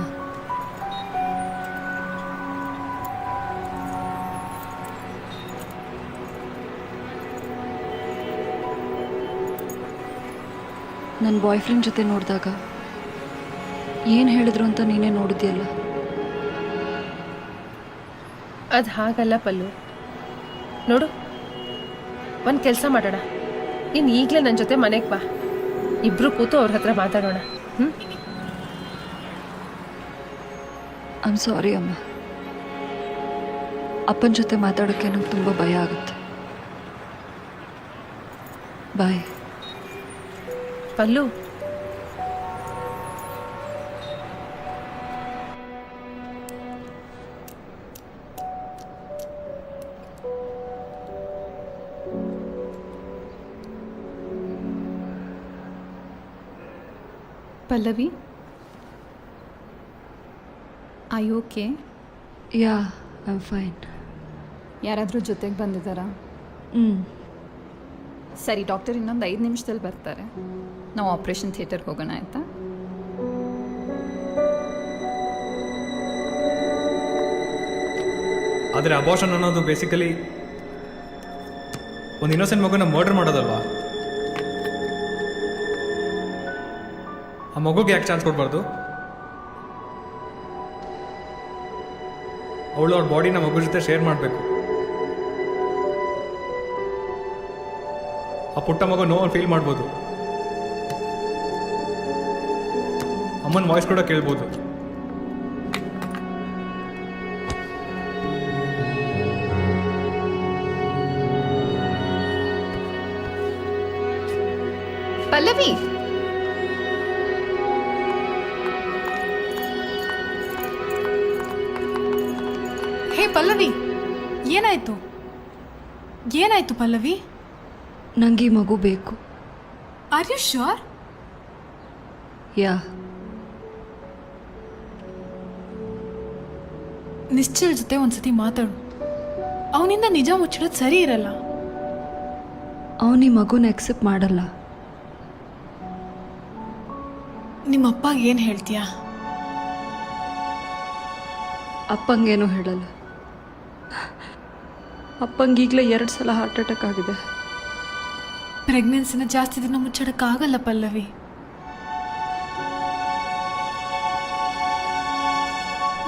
S3: ನನ್ನ ಬಾಯ್ ಫ್ರೆಂಡ್ ಜೊತೆ ನೋಡಿದಾಗ ಏನು ಹೇಳಿದ್ರು ಅಂತ ನೀನೇ ನೋಡಿದ್ಯಲ್ಲ.
S12: ಅದು ಹಾಗಲ್ಲ ಪಲ್ಲು. ನೋಡು, ಒಂದು ಕೆಲಸ ಮಾಡೋಣ. ನೀನು ಈಗಲೇ ನನ್ನ ಜೊತೆ ಮನೆಗೆ ಬಾ. ಇಬ್ಬರು ಕೂತು ಅವ್ರ ಹತ್ರ ಮಾತಾಡೋಣ.
S3: ಐಮ್ ಸಾರಿ ಅಮ್ಮ. ಅಪ್ಪನ ಜೊತೆ ಮಾತಾಡೋಕ್ಕೆ ನಂಗೆ ತುಂಬ ಭಯ ಆಗುತ್ತೆ. Bye.
S12: Pallu,
S8: Pallavi, I okay?
S3: Yeah, I am fine.
S8: ಯಾರಾದರೂ ಜೊತೆಗೆ ಬಂದಿದ್ದಾರಾ? ಸರಿ, ಡಾಕ್ಟರ್ ಇನ್ನೊಂದು 5 ನಿಮಿಷದಲ್ಲಿ ಬರ್ತಾರೆ. ನಾವು ಆಪ್ರೇಷನ್ ಥಿಯೇಟರ್ಗೆ ಹೋಗೋಣ ಆಯಿತಾ?
S2: ಆದರೆ ಅಬೋಷನ್ ಅನ್ನೋದು ಬೇಸಿಕಲಿ ಒಂದು ಇನ್ನೋಸೆಂಟ್ ಮಗುನ ಮರ್ಡರ್ ಮಾಡೋದಲ್ವಾ? ಆ ಮಗುಗೆ ಯಾಕೆ ಚಾನ್ಸ್ ಕೊಡಬಾರ್ದು? ಅವಳು ಅವ್ರ ಬಾಡಿನ ಮಗು ಜೊತೆ ಶೇರ್ ಮಾಡಬೇಕು. ಆ ಪುಟ್ಟ ಮಗು ನೋವು ಫೀಲ್ ಮಾಡ್ಬೋದು. ಅಮ್ಮನ ವಾಯ್ಸ್ ಕೂಡ ಕೇಳ್ಬೋದು.
S8: ಪಲ್ಲವಿ,
S5: ಹೇ ಪಲ್ಲವಿ, ಏನಾಯ್ತು? ಏನಾಯ್ತು ಪಲ್ಲವಿ?
S3: ನಂಗೆ ಈ ಮಗು ಬೇಕು.
S5: Are you sure?
S3: Yeah.
S5: Nishchal ಜೊತೆ ಒಂದ್ಸತಿ ಮಾತಾಡು. ಅವನಿಂದ ನಿಜ ಮುಚ್ಚಿಡೋದು ಸರಿ ಇರಲ್ಲ.
S3: ಅವನು ಈ ಮಗುನ ಎಕ್ಸೆಪ್ಟ್ ಮಾಡಲ್ಲ.
S5: ನಿಮ್ಮ ಅಪ್ಪಗೆ ಏನು ಹೇಳ್ತೀಯಾ?
S3: ಅಪ್ಪಂಗೇನೂ ಹೇಳಲ್ಲ. ಅಪ್ಪಂಗೀಗಲೇ 2 ಸಲ ಹಾರ್ಟ್ ಅಟ್ಯಾಕ್ ಆಗಿದೆ.
S5: ಪ್ರೆಗ್ನೆನ್ಸಿನ ಜಾಸ್ತಿ ದಿನ ಮುಚ್ಚಿಡಕ್ಕಾಗಲ್ಲ ಪಲ್ಲವಿ.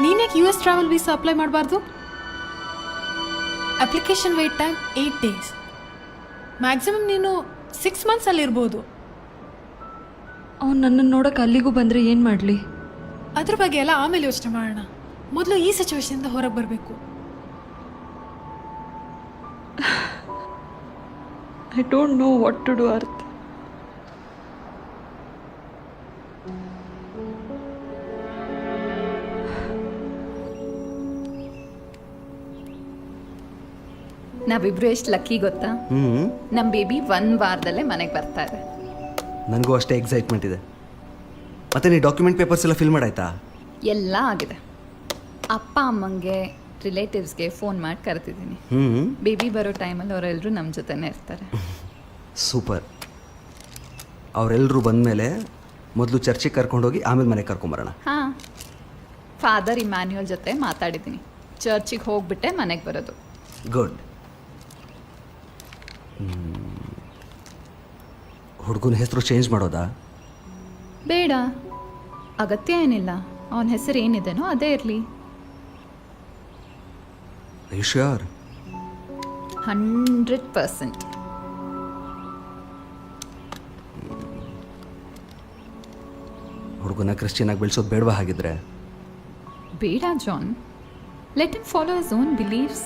S5: ನೀನ್ಯಾಕೆ US ಟ್ರಾವೆಲ್ ವೀಸಾ ಅಪ್ಲೈ ಮಾಡಬಾರ್ದು? Application wait time 8 days. Maximum ನೀನು 6 months ಅಲ್ಲಿರ್ಬೋದು.
S3: ಅವ್ನು ನನ್ನನ್ನು ನೋಡೋಕೆ ಅಲ್ಲಿಗೂ ಬಂದರೆ ಏನು ಮಾಡಲಿ?
S5: ಅದ್ರ ಬಗ್ಗೆ ಎಲ್ಲ ಆಮೇಲೆ ಯೋಚನೆ ಮಾಡೋಣ. ಮೊದಲು ಈ ಸಿಚುವೇಶನಿಂದ ಹೊರಗೆ ಬರಬೇಕು.
S3: I don't know what to do ಅರ್ಥ.
S8: ನಾವಿಬ್ರು ಎಷ್ಟು ಲಕ್ಕಿ ಗೊತ್ತಾ? ನಮ್ಮ ಬೇಬಿ 1 ವಾರದಲ್ಲೇ ಮನೆಗೆ ಬರ್ತಾ ಇದೆ.
S9: ನನಗೂ ಅಷ್ಟೇ ಎಕ್ಸೈಟ್ಮೆಂಟ್ ಇದೆ. ಮತ್ತೆ ನೀ ಡಾಕ್ಯುಮೆಂಟ್ ಪೇಪರ್ಸ್ ಎಲ್ಲ ಫಿಲ್ ಮಾಡಾಯ್ತಾ?
S8: ಎಲ್ಲ ಆಗಿದೆ. ಅಪ್ಪ ಅಮ್ಮಂಗೆ ರಿಲೇಟಿವ್ಸ್ಗೆ ಫೋನ್ ಮಾಡಿ ಕರೆದಿದ್ದೀನಿ. ಬೇಬಿ ಬರೋ ಟೈಮಲ್ಲಿ ಅವರೆಲ್ಲರೂ ನಮ್ಮ ಜೊತೆನೇ ಇರ್ತಾರೆ.
S9: ಸೂಪರ್. ಅವರೆಲ್ಲರೂ ಬಂದಮೇಲೆ ಮೊದಲು ಚರ್ಚಿಗೆ ಕರ್ಕೊಂಡೋಗಿ ಆಮೇಲೆ ಮನೆಗೆ ಕರ್ಕೊಂಬರೋಣ.
S8: ಹಾಂ, ಫಾದರ್ ಇಮ್ಯಾನ್ಯುಯಲ್ ಜೊತೆ ಮಾತಾಡಿದ್ದೀನಿ. ಚರ್ಚಿಗೆ ಹೋಗ್ಬಿಟ್ಟೆ ಮನೆಗೆ ಬರೋದು.
S9: ಗುಡ್. ಹುಡುಗನ ಹೆಸರು ಚೇಂಜ್ ಮಾಡೋದಾ?
S8: ಬೇಡ, ಅಗತ್ಯ ಏನಿಲ್ಲ. ಅವನ ಹೆಸರು ಏನಿದೆನೋ ಅದೇ ಇರಲಿ.
S9: You sure?
S8: 100%.
S9: ಹುಡುಗನ ಕ್ರಿಶ್ಚಿಯನ್ ಆಗಿ ಬೆಳೆಸೋದು ಬೇಡವಾ ಹಾಗಿದ್ರೆ?
S8: ಬೇಡ John, let him follow his own believes.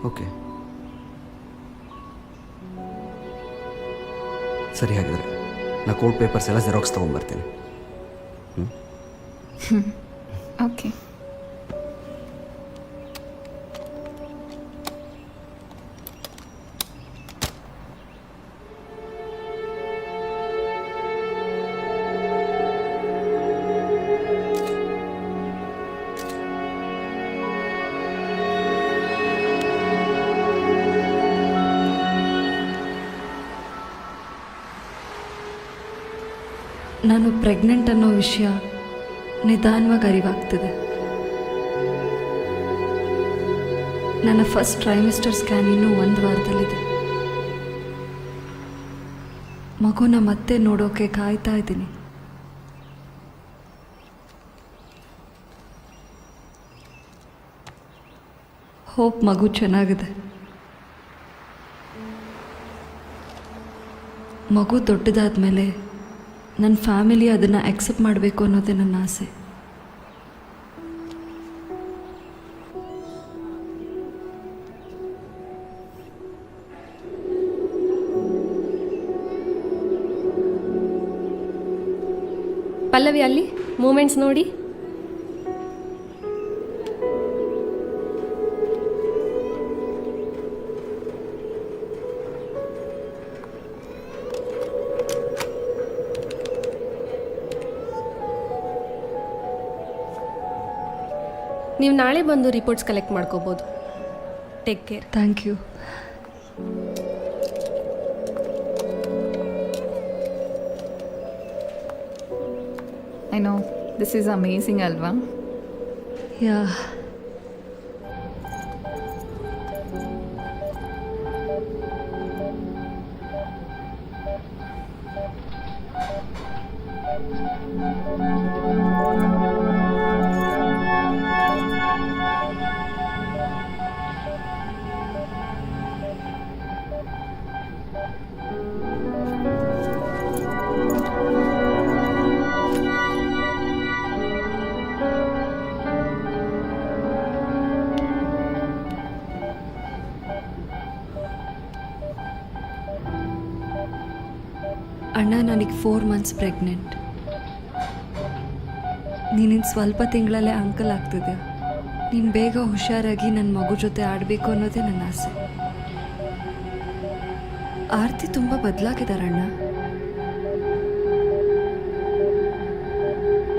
S9: Okay, ಸರಿ. ಹಾಗಿದ್ರೆ ನಾ ಕೋರ್ಟ್ ಪೇಪರ್ಸ್ ಎಲ್ಲ ಜೆರಾಕ್ಸ್ ತೊಗೊಂಬರ್ತೀನಿ.
S8: ಓಕೆ.
S3: ನಾನು ಪ್ರೆಗ್ನೆಂಟ್ ಅನ್ನೋ ವಿಷಯ ನಿಧಾನವಾಗಿ ಅರಿವಾಗ್ತಿದೆ. ನನ್ನ ಫಸ್ಟ್ ಟ್ರೈಮಿಸ್ಟರ್ ಸ್ಕ್ಯಾನ್ ಇನ್ನೂ 1 ವಾರದಲ್ಲಿದೆ. ಮಗುನ ಮತ್ತೆ ನೋಡೋಕೆ ಕಾಯ್ತಾ ಇದ್ದೀನಿ. ಹೋಪ್ ಮಗು ಚೆನ್ನಾಗಿದೆ. ಮಗು ದೊಡ್ಡದಾದ ಮೇಲೆ ನನ್ನ ಫ್ಯಾಮಿಲಿ ಅದನ್ನು ಆಕ್ಸೆಪ್ಟ್ ಮಾಡಬೇಕು ಅನ್ನೋದೇ ನನ್ನ ಆಸೆ.
S11: ಪಲ್ಲವಿ ಅಲ್ಲಿ ಮೂಮೆಂಟ್ಸ್ ನೋಡಿ. ನೀವು ನಾಳೆ ಬಂದು ರಿಪೋರ್ಟ್ಸ್ ಕಲೆಕ್ಟ್ ಮಾಡ್ಕೋಬೋದು. Take care.
S3: Thank you.
S8: I know this is amazing ಅಲ್ವಾ?
S3: ಯಾ. ಅಣ್ಣ, ನನಗೆ 4 months ಪ್ರೆಗ್ನೆಂಟ್. ನೀನಿನ್ನು ಸ್ವಲ್ಪ ತಿಂಗಳಲ್ಲೇ ಅಂಕಲ್ ಆಗ್ತಿದ್ಯಾ. ನೀನು ಬೇಗ ಹುಷಾರಾಗಿ ನನ್ನ ಮಗು ಜೊತೆ ಆಡಬೇಕು ಅನ್ನೋದೇ ನನ್ನ ಆಸೆ. ಆರತಿ ತುಂಬ ಬದಲಾಗಿದ್ದಾರಣ್ಣ.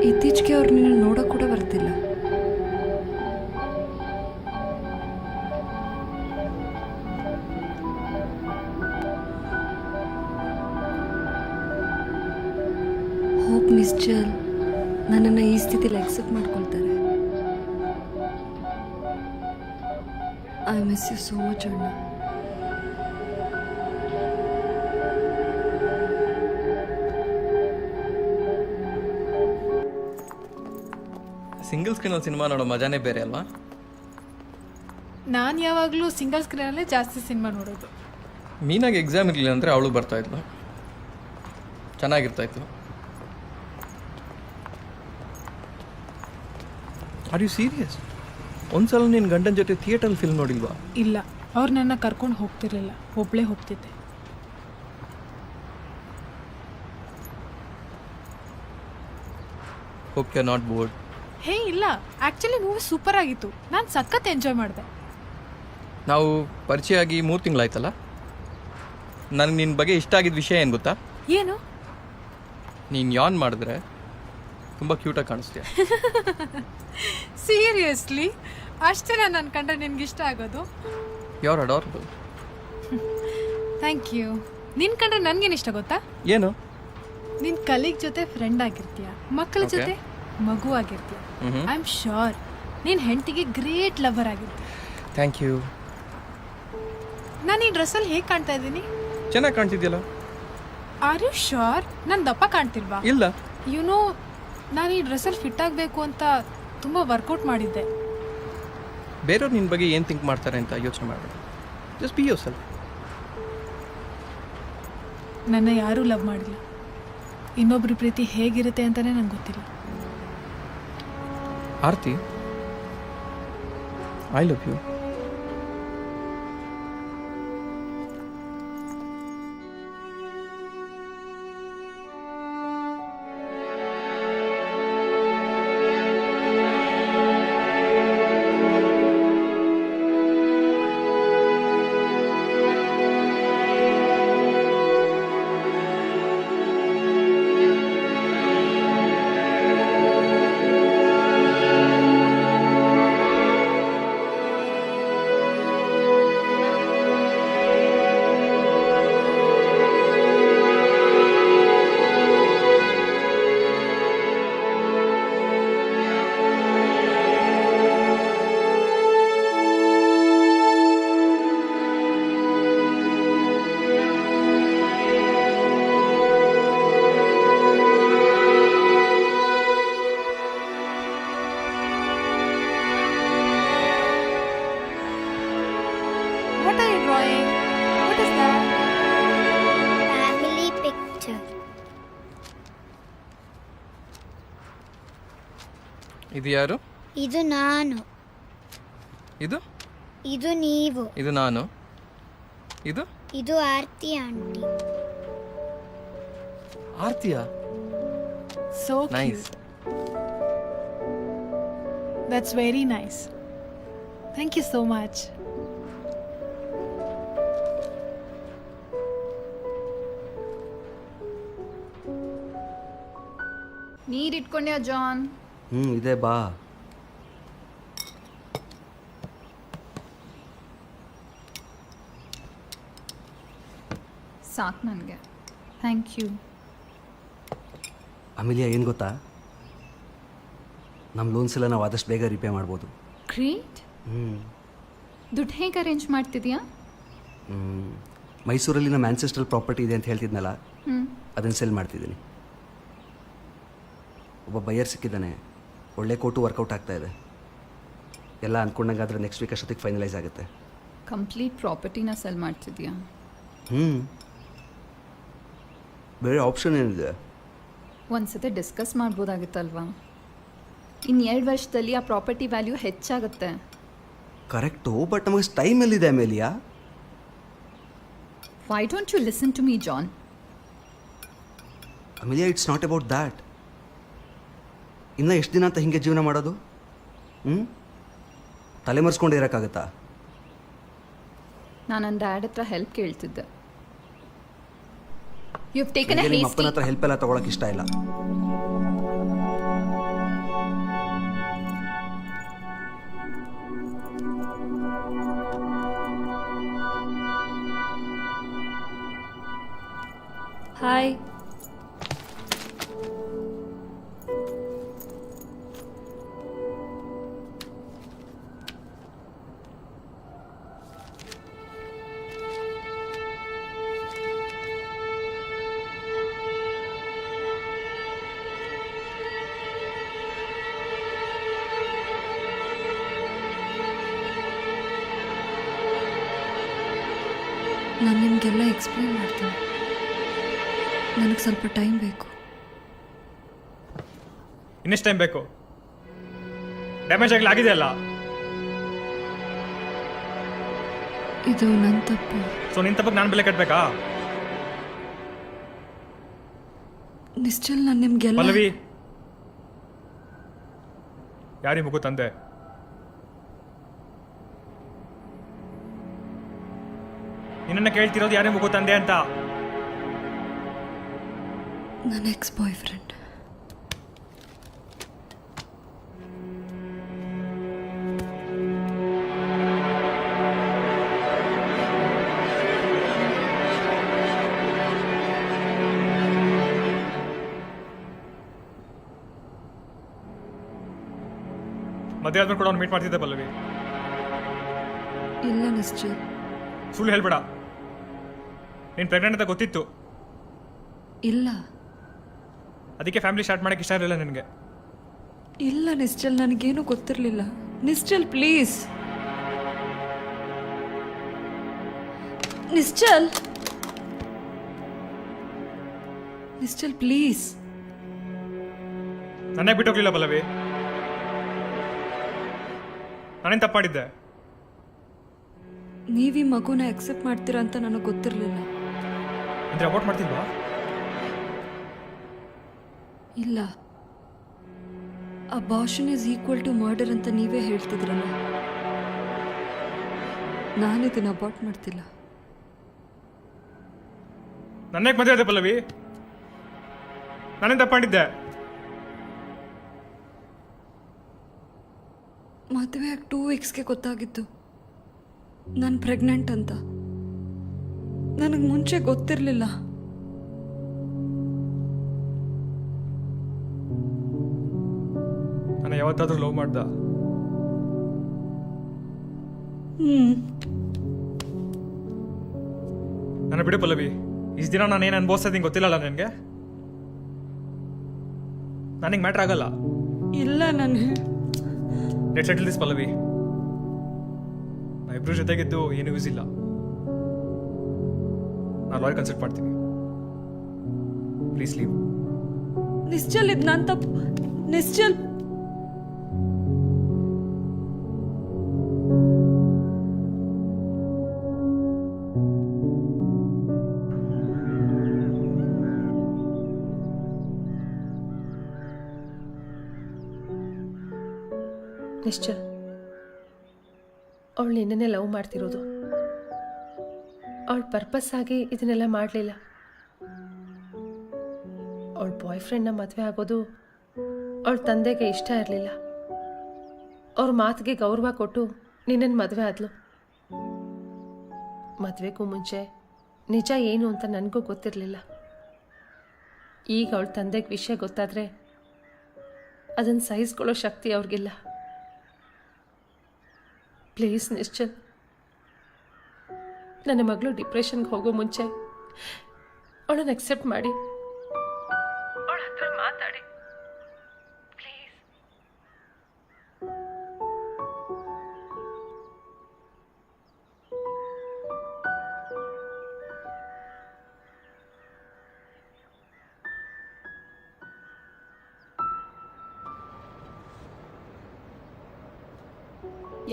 S3: ಇತ್ತೀಚೆಗೆ ಅವ್ರು ನಿನ್ನ ನೋಡೋಕೆ ಕೂಡ ಬರ್ತಿಲ್ಲ. ಹೋಪ್ ನಿಶ್ಚಲ್ ನನ್ನನ್ನು ಈ ಸ್ಥಿತಿಲಿ ಅಕ್ಸೆಪ್ಟ್ ಮಾಡ್ಕೊಳ್ತಾರೆ. I miss you so much ಅಣ್ಣ.
S14: ಸಿಂಗಲ್ ಸ್ಕ್ರೀನಲ್ಲಿ ಸಿನಿಮಾ ನೋಡೋ ಮಜಾನೇ ಬೇರೆ ಅಲ್ವಾ?
S5: ನಾನು ಯಾವಾಗಲೂ ಸಿಂಗಲ್ ಸ್ಕ್ರೀನಲ್ಲೇ ಜಾಸ್ತಿ ಸಿನಿಮಾ ನೋಡೋದು.
S14: ಮೀನಾಗಿ ಎಕ್ಸಾಮ್ ಇರಲಿಲ್ಲ ಅಂದರೆ ಅವಳು ಬರ್ತಾಯಿದ್ಲು, ಚೆನ್ನಾಗಿರ್ತಾಯಿತ್ತು. Are you serious? ಒಂದ್ಸಲ ನಿನ್ನ ಗಂಡನ ಜೊತೆ ಥಿಯೇಟರ್ ಫಿಲ್ಮ್ ನೋಡಿಲ್ವಾ?
S5: ಇಲ್ಲ, ಅವ್ರು ನನ್ನ ಕರ್ಕೊಂಡು ಹೋಗ್ತಿರ್ಲಿಲ್ಲ, ಒಬ್ಬಳೇ ಹೋಗ್ತಿದ್ದೆ.
S14: Hope you are not bored.
S5: Hey ಇಲ್ಲ, ಆ್ಯಕ್ಚುಲಿ ಮೂವಿ ಸೂಪರ್ ಆಗಿತ್ತು. ನಾನು ಸಖತ್ ಎಂಜಾಯ್ ಮಾಡಿದೆ.
S14: ನಾವು ಪರಿಚಯ ಆಗಿ 3 ತಿಂಗಳಾಯ್ತಲ್ಲ. ನನಗೆ ನಿನ್ನ ಬಗ್ಗೆ ಇಷ್ಟ ಆಗಿದ್ದ ವಿಷಯ ಏನು ಗೊತ್ತಾ?
S5: ಏನು?
S14: ನೀನು ಯಾನ್ ಮಾಡಿದ್ರೆ ತುಂಬ ಕ್ಯೂಟಾಗಿ ಕಾಣಿಸ್ತೀಯ.
S5: ಸೀರಿಯಸ್ಲಿ? ಅಷ್ಟೇ ನನ್ನ ಕಂಡ್ರೆ ನಿನ್ಗೆ ಇಷ್ಟ ಆಗೋದು?
S14: You are adorable.
S5: Thank you. ನಿನ್ನ ಕಂಡ್ರೆ ನನಗೇನು ಇಷ್ಟ ಗೊತ್ತಾ?
S14: ಏನು?
S5: ನಿನ್ನ ಕಲೀಗ್ ಜೊತೆ ಫ್ರೆಂಡ್ ಆಗಿರ್ತೀಯ, ಮಕ್ಕಳ ಜೊತೆ ಮಗು ಆಗಿರ್ತೀಯ. ಐ ಆಮ್ ಶ್ಯೂರ್ ನೀನು ಹೆಂಡತಿಗೆ ಗ್ರೇಟ್ ಲವರ್ ಆಗಿರ್ತೀಯ.
S14: Thank you.
S5: ನಾನು ಈ ಡ್ರೆಸ್ಸಲ್ಲಿ ಹೇಗೆ ಕಾಣ್ತಾ ಇದ್ದೀನಿ?
S14: ಚೆನ್ನಾಗಿ ಕಾಣ್ತಿದ್ಯಲ್ಲ.
S5: R you sure? ನಾನು ದಪ್ಪ ಕಾಣ್ತಿಲ್ವಾ?
S14: ಇಲ್ಲ.
S5: ಯುನೋ, ನಾನು ಈ ಡ್ರೆಸ್ಸಲ್ಲಿ ಫಿಟ್ ಆಗಬೇಕು ಅಂತ ತುಂಬ ವರ್ಕೌಟ್ ಮಾಡಿದ್ದೆ.
S14: ಬೇರೆಯವ್ರು ನಿನ್ನ ಬಗ್ಗೆ ಏನು ಥಿಂಕ್ ಮಾಡ್ತಾರೆ ಅಂತ ಯೋಚನೆ ಮಾಡಬೇಡ. Just be your self.
S5: ನನ್ನ ಯಾರೂ ಲವ್ ಮಾಡಿಲ್ಲ. ಇನ್ನೊಬ್ರ ಪ್ರೀತಿ ಹೇಗಿರುತ್ತೆ ಅಂತಲೇ ನಂಗೆ ಗೊತ್ತಿಲ್ಲ.
S14: Aarti, I love you.
S5: What are you drawing? What is that?
S15: Family picture.
S14: ಇದು ಯಾರು?
S15: ಇದು ನಾನು.
S14: ಇದು?
S15: ಇದು ನೀವು.
S14: ಇದು ನಾನು. ಇದು?
S15: ಇದು ಆರ್ತಿ ಆಂಟಿ.
S14: ಆರ್ತಿಯಾ?
S5: So
S14: nice.
S5: cute. That's very nice. Thank you so much.
S8: ನೀರು ಇಟ್ಕೊಂಡ್ಯಾ ಜಾನ್?
S9: ಇದೆ ಬಾ.
S8: ಸಾಕು ನನಗೆ, ಥ್ಯಾಂಕ್ ಯು.
S9: ಅಮಿಲಿಯಾ ಏನು ಗೊತ್ತಾ, ನಮ್ಮ ಲೋನ್ಸ್ ಎಲ್ಲ ನಾವು ಆದಷ್ಟು ಬೇಗ ರಿಪೇ ಮಾಡ್ಬೋದು.
S8: ಗ್ರೇಟ್. ದುಡ್ಡು ಹೇಗೆ ಅರೇಂಜ್ ಮಾಡ್ತಿದ್ಯಾ?
S9: ಮೈಸೂರಲ್ಲಿನ ಮ್ಯಾನ್ಚೆಸ್ಟರ್ ಪ್ರಾಪರ್ಟಿ ಇದೆ ಅಂತ ಹೇಳ್ತಿದ್ನಲ್ಲ, ಅದನ್ನು ಸೆಲ್ ಮಾಡ್ತಿದ್ದೀನಿ. ಒಬ್ಬ ಬೈಯರ್ ಸಿಕ್ಕಿದ್ದಾನೆ, ಒಳ್ಳೆ ಕೋಟು ವರ್ಕೌಟ್ ಆಗ್ತಾ ಇದೆ. ಎಲ್ಲ ಅಂದ್ಕೊಂಡಂಗಾದ್ರೆ ನೆಕ್ಸ್ಟ್ ವೀಕ್ ಅಷ್ಟೊತ್ತಿಗೆ ಫೈನಲೈಸ್ ಆಗುತ್ತೆ.
S8: ಕಂಪ್ಲೀಟ್ ಪ್ರಾಪರ್ಟಿನ ಸೆಲ್ ಮಾಡ್ತಿದ್ಯಾ?
S9: ಬೇರೆ ಆಪ್ಷನ್ ಏನಿದೆ?
S8: ಒಂದ್ಸತಿ ಡಿಸ್ಕಸ್ ಮಾಡ್ಬೋದಾಗಿತ್ತಲ್ವಾ? ಇನ್ನು 2 ವರ್ಷದಲ್ಲಿ ಆ ಪ್ರಾಪರ್ಟಿ ವ್ಯಾಲ್ಯೂ ಹೆಚ್ಚಾಗುತ್ತೆ.
S9: ಕರೆಕ್ಟು, ಬಟ್ ನಮಗೆ ಟೈಮ್ ಎಲ್ಲಿದೆ Amelia?
S8: Why don't you listen to me John?
S9: Amelia, it's not about that. ಇನ್ನು ಎಷ್ಟು ದಿನ ಅಂತ ಹಿಂಗೆ ಜೀವನ ಮಾಡೋದು? ತಲೆ ಮರೆಸ್ಕೊಂಡು ಇರೋಕ್ಕಾಗತ್ತಾ?
S8: ನಾನು ನನ್ನ ಡ್ಯಾಡ್ ಹತ್ರ ಹೆಲ್ಪ್ ಕೇಳ್ತಿದ್ದೆ. You've taken a
S9: ನಿಮ್ಮ
S8: hasty...
S9: ಅಪ್ಪನ ಹತ್ರ ಹೆಲ್ಪ್ ಎಲ್ಲ ತಗೊಳಕ್ಕೆ ಇಷ್ಟ ಇಲ್ಲ.
S3: ಹಾಯ್. ನಾನು ನಿಮಗೆಲ್ಲ ಎಕ್ಸ್ಪ್ಲೇನ್ ಮಾಡ್ತೀನಿ. ನನಗೆ ಸ್ವಲ್ಪ ಟೈಮ್ ಬೇಕು.
S2: ಇನ್ನೆಷ್ಟು ಟೈಮ್ ಬೇಕು? ಡ್ಯಾಮೇಜ್ ಆಗಿದೆಯಲ್ಲ.
S3: ಇದು ನನ್ನ ತಪ್ಪು.
S2: ಸೊ ನಿನ್ನ ತಪ್ಪಕ್ಕೆ ನಾನು ಬೆಲೆ ಕಟ್ಟಬೇಕಾ?
S3: ನಿಶ್ಚಲ್, ನಾನು ನಿಮಗೆಲ್ಲ...
S2: ಪಲ್ಲವಿ, ಯಾರಿ ಮಗು ತಂದೆ? ನಿನ್ನನ್ನು ಕೇಳ್ತಿರೋದು ಯಾರೇ ಮಗು ತಂದೆ ಅಂತ.
S3: ನನ್ನ ಎಕ್ಸ್ ಬಾಯ್ ಫ್ರೆಂಡ್.
S2: ಮದುವೆ ಆದ್ಮೇಲೆ ಕೂಡ ಅವ್ನು ಮೀಟ್ ಮಾಡ್ತಿದ್ದೆ ಪಲ್ಲವಿ.
S3: ಇಲ್ಲ ನಿಶ್ಚಲ್,
S2: ಸುಳ್ಳು ಹೇಳ್ಬೇಡ. ನೀನು ಪ್ರೆಗ್ನೆಂಟ್ ಅಂತ ಗೊತ್ತಿತ್ತು.
S3: ಇಲ್ಲ.
S2: ಅದಕ್ಕೆ ಫ್ಯಾಮಿಲಿ ಸ್ಟಾರ್ಟ್ ಮಾಡಕ್ಕೆ ಇಷ್ಟ ಇರಲಿಲ್ಲ ನಿನಗೆ.
S3: ಇಲ್ಲ ನಿಶ್ಚಲ್, ನನಗೇನು ಗೊತ್ತಿರಲಿಲ್ಲ. ನಿಶ್ಚಲ್ ಪ್ಲೀಸ್. ನಿಶ್ಚಲ್, ನಿಶ್ಚಲ್ ಪ್ಲೀಸ್.
S2: ನನ್ನೇ ಬಿಟ್ಟೋಗ್ಲಿಲ್ಲ ಪಲ್ಲವಿ. ನಾನೇನು ತಪ್ಪು ಮಾಡಿದ್ದೆ?
S3: ನೀವೀ ಮಗುನ ಅಕ್ಸೆಪ್ಟ್ ಮಾಡ್ತೀರಾ ಅಂತ ನನಗೆ ಗೊತ್ತಿರಲಿಲ್ಲ.
S2: ಅಂದರೆ ಅಬೌಟ್ ಮಾಡ್ತಿಲ್ವಾ?
S3: ಇಲ್ಲ, abortion is equal to murder ಅಂತ ನೀವೇ ಹೇಳ್ತಿದ್ರಲ್ಲ. ನಾನಿದನ್ನು ಅಬಾರ್ಟ್ ಮಾಡ್ತಿಲ್ಲ.
S2: ನನ್ನೇ ಮದುವೆ ಆದೆ ಪಲ್ಲವಿ. ನಾನೇನು ತಪ್ಪು ಮಾಡಿದ್ದೆ?
S3: ಮದುವೆ 2 ವೀಕ್ಸ್ಗೆ ಗೊತ್ತಾಗಿತ್ತು ನಾನು ಪ್ರೆಗ್ನೆಂಟ್ ಅಂತ. ನನಗೆ ಮುಂಚೆ ಗೊತ್ತಿರಲಿಲ್ಲ.
S2: ನಾನು ಯಾವತ್ತಾದ್ರೂ ಲವ್ ಮಾಡ್ದ? ನನ್ನ ಬಿಡು ಪಲ್ಲವಿ. ಇಷ್ಟು ದಿನ ನಾನು ಏನು ಅನುಭವಿಸ್ತೀನಿ ಗೊತ್ತಿಲ್ಲಲ್ಲ ನನಗೆ. ನನಗೆ ಮ್ಯಾಟ್ರ್ ಆಗಲ್ಲ.
S3: ಇಲ್ಲ, ನಾನು
S2: ಲೆಟ್ಸ್ ಸೆಟಲ್ ದಿಸ್ ಪಲ್ಲವಿ. ನಾವಿಬ್ರು ಜೊತೆಗಿದ್ದು ಏನು ಯೂಸ್ ಇಲ್ಲ. ನಾನು ಲಾಯರ್ ಕನ್ಸಲ್ಟ್ ಮಾಡ್ತೀನಿ. Please leave.
S3: ನಿಶ್ಚಲ್, ಇದು ನನ್ನ ತಪ್ಪು. ನಿಶ್ಚಲ್,
S12: ನಿಶ್ಚಲ್, ಅವಳು ನಿನ್ನೇ ಲವ್ ಮಾಡ್ತಿರೋದು. ಅವಳ ಪರ್ಪಸ್ ಆಗಿ ಇದನ್ನೆಲ್ಲ ಮಾಡಲಿಲ್ಲ. ಅವಳ ಬಾಯ್ ಫ್ರೆಂಡ್ನ ಮದುವೆ ಆಗೋದು ಅವಳ ತಂದೆಗೆ ಇಷ್ಟ ಇರಲಿಲ್ಲ. ಅವ್ರ ಮಾತಿಗೆ ಗೌರವ ಕೊಟ್ಟು ನಿನ್ನನ್ನು ಮದುವೆ ಆದ್ಲು. ಮದುವೆಗೂ ಮುಂಚೆ ನಿಜ ಏನು ಅಂತ ನನಗೂ ಗೊತ್ತಿರಲಿಲ್ಲ. ಈಗ ಅವಳ ತಂದೆಗೆ ವಿಷಯ ಗೊತ್ತಾದರೆ ಅದನ್ನು ಸಹಿಸ್ಕೊಳ್ಳೋ ಶಕ್ತಿ ಅವ್ರಿಗಿಲ್ಲ. ಪ್ಲೀಸ್ ನಿಶ್ಚಲ್, ನನ್ನ ಮಗಳು ಡಿಪ್ರೆಷನ್ಗೆ ಹೋಗೋ ಮುಂಚೆ ಅವಳನ್ನು ಅಕ್ಸೆಪ್ಟ್ ಮಾಡಿ, ಅವಳ ಹತ್ರ ಮಾತಾಡಿ ಪ್ಲೀಸ್.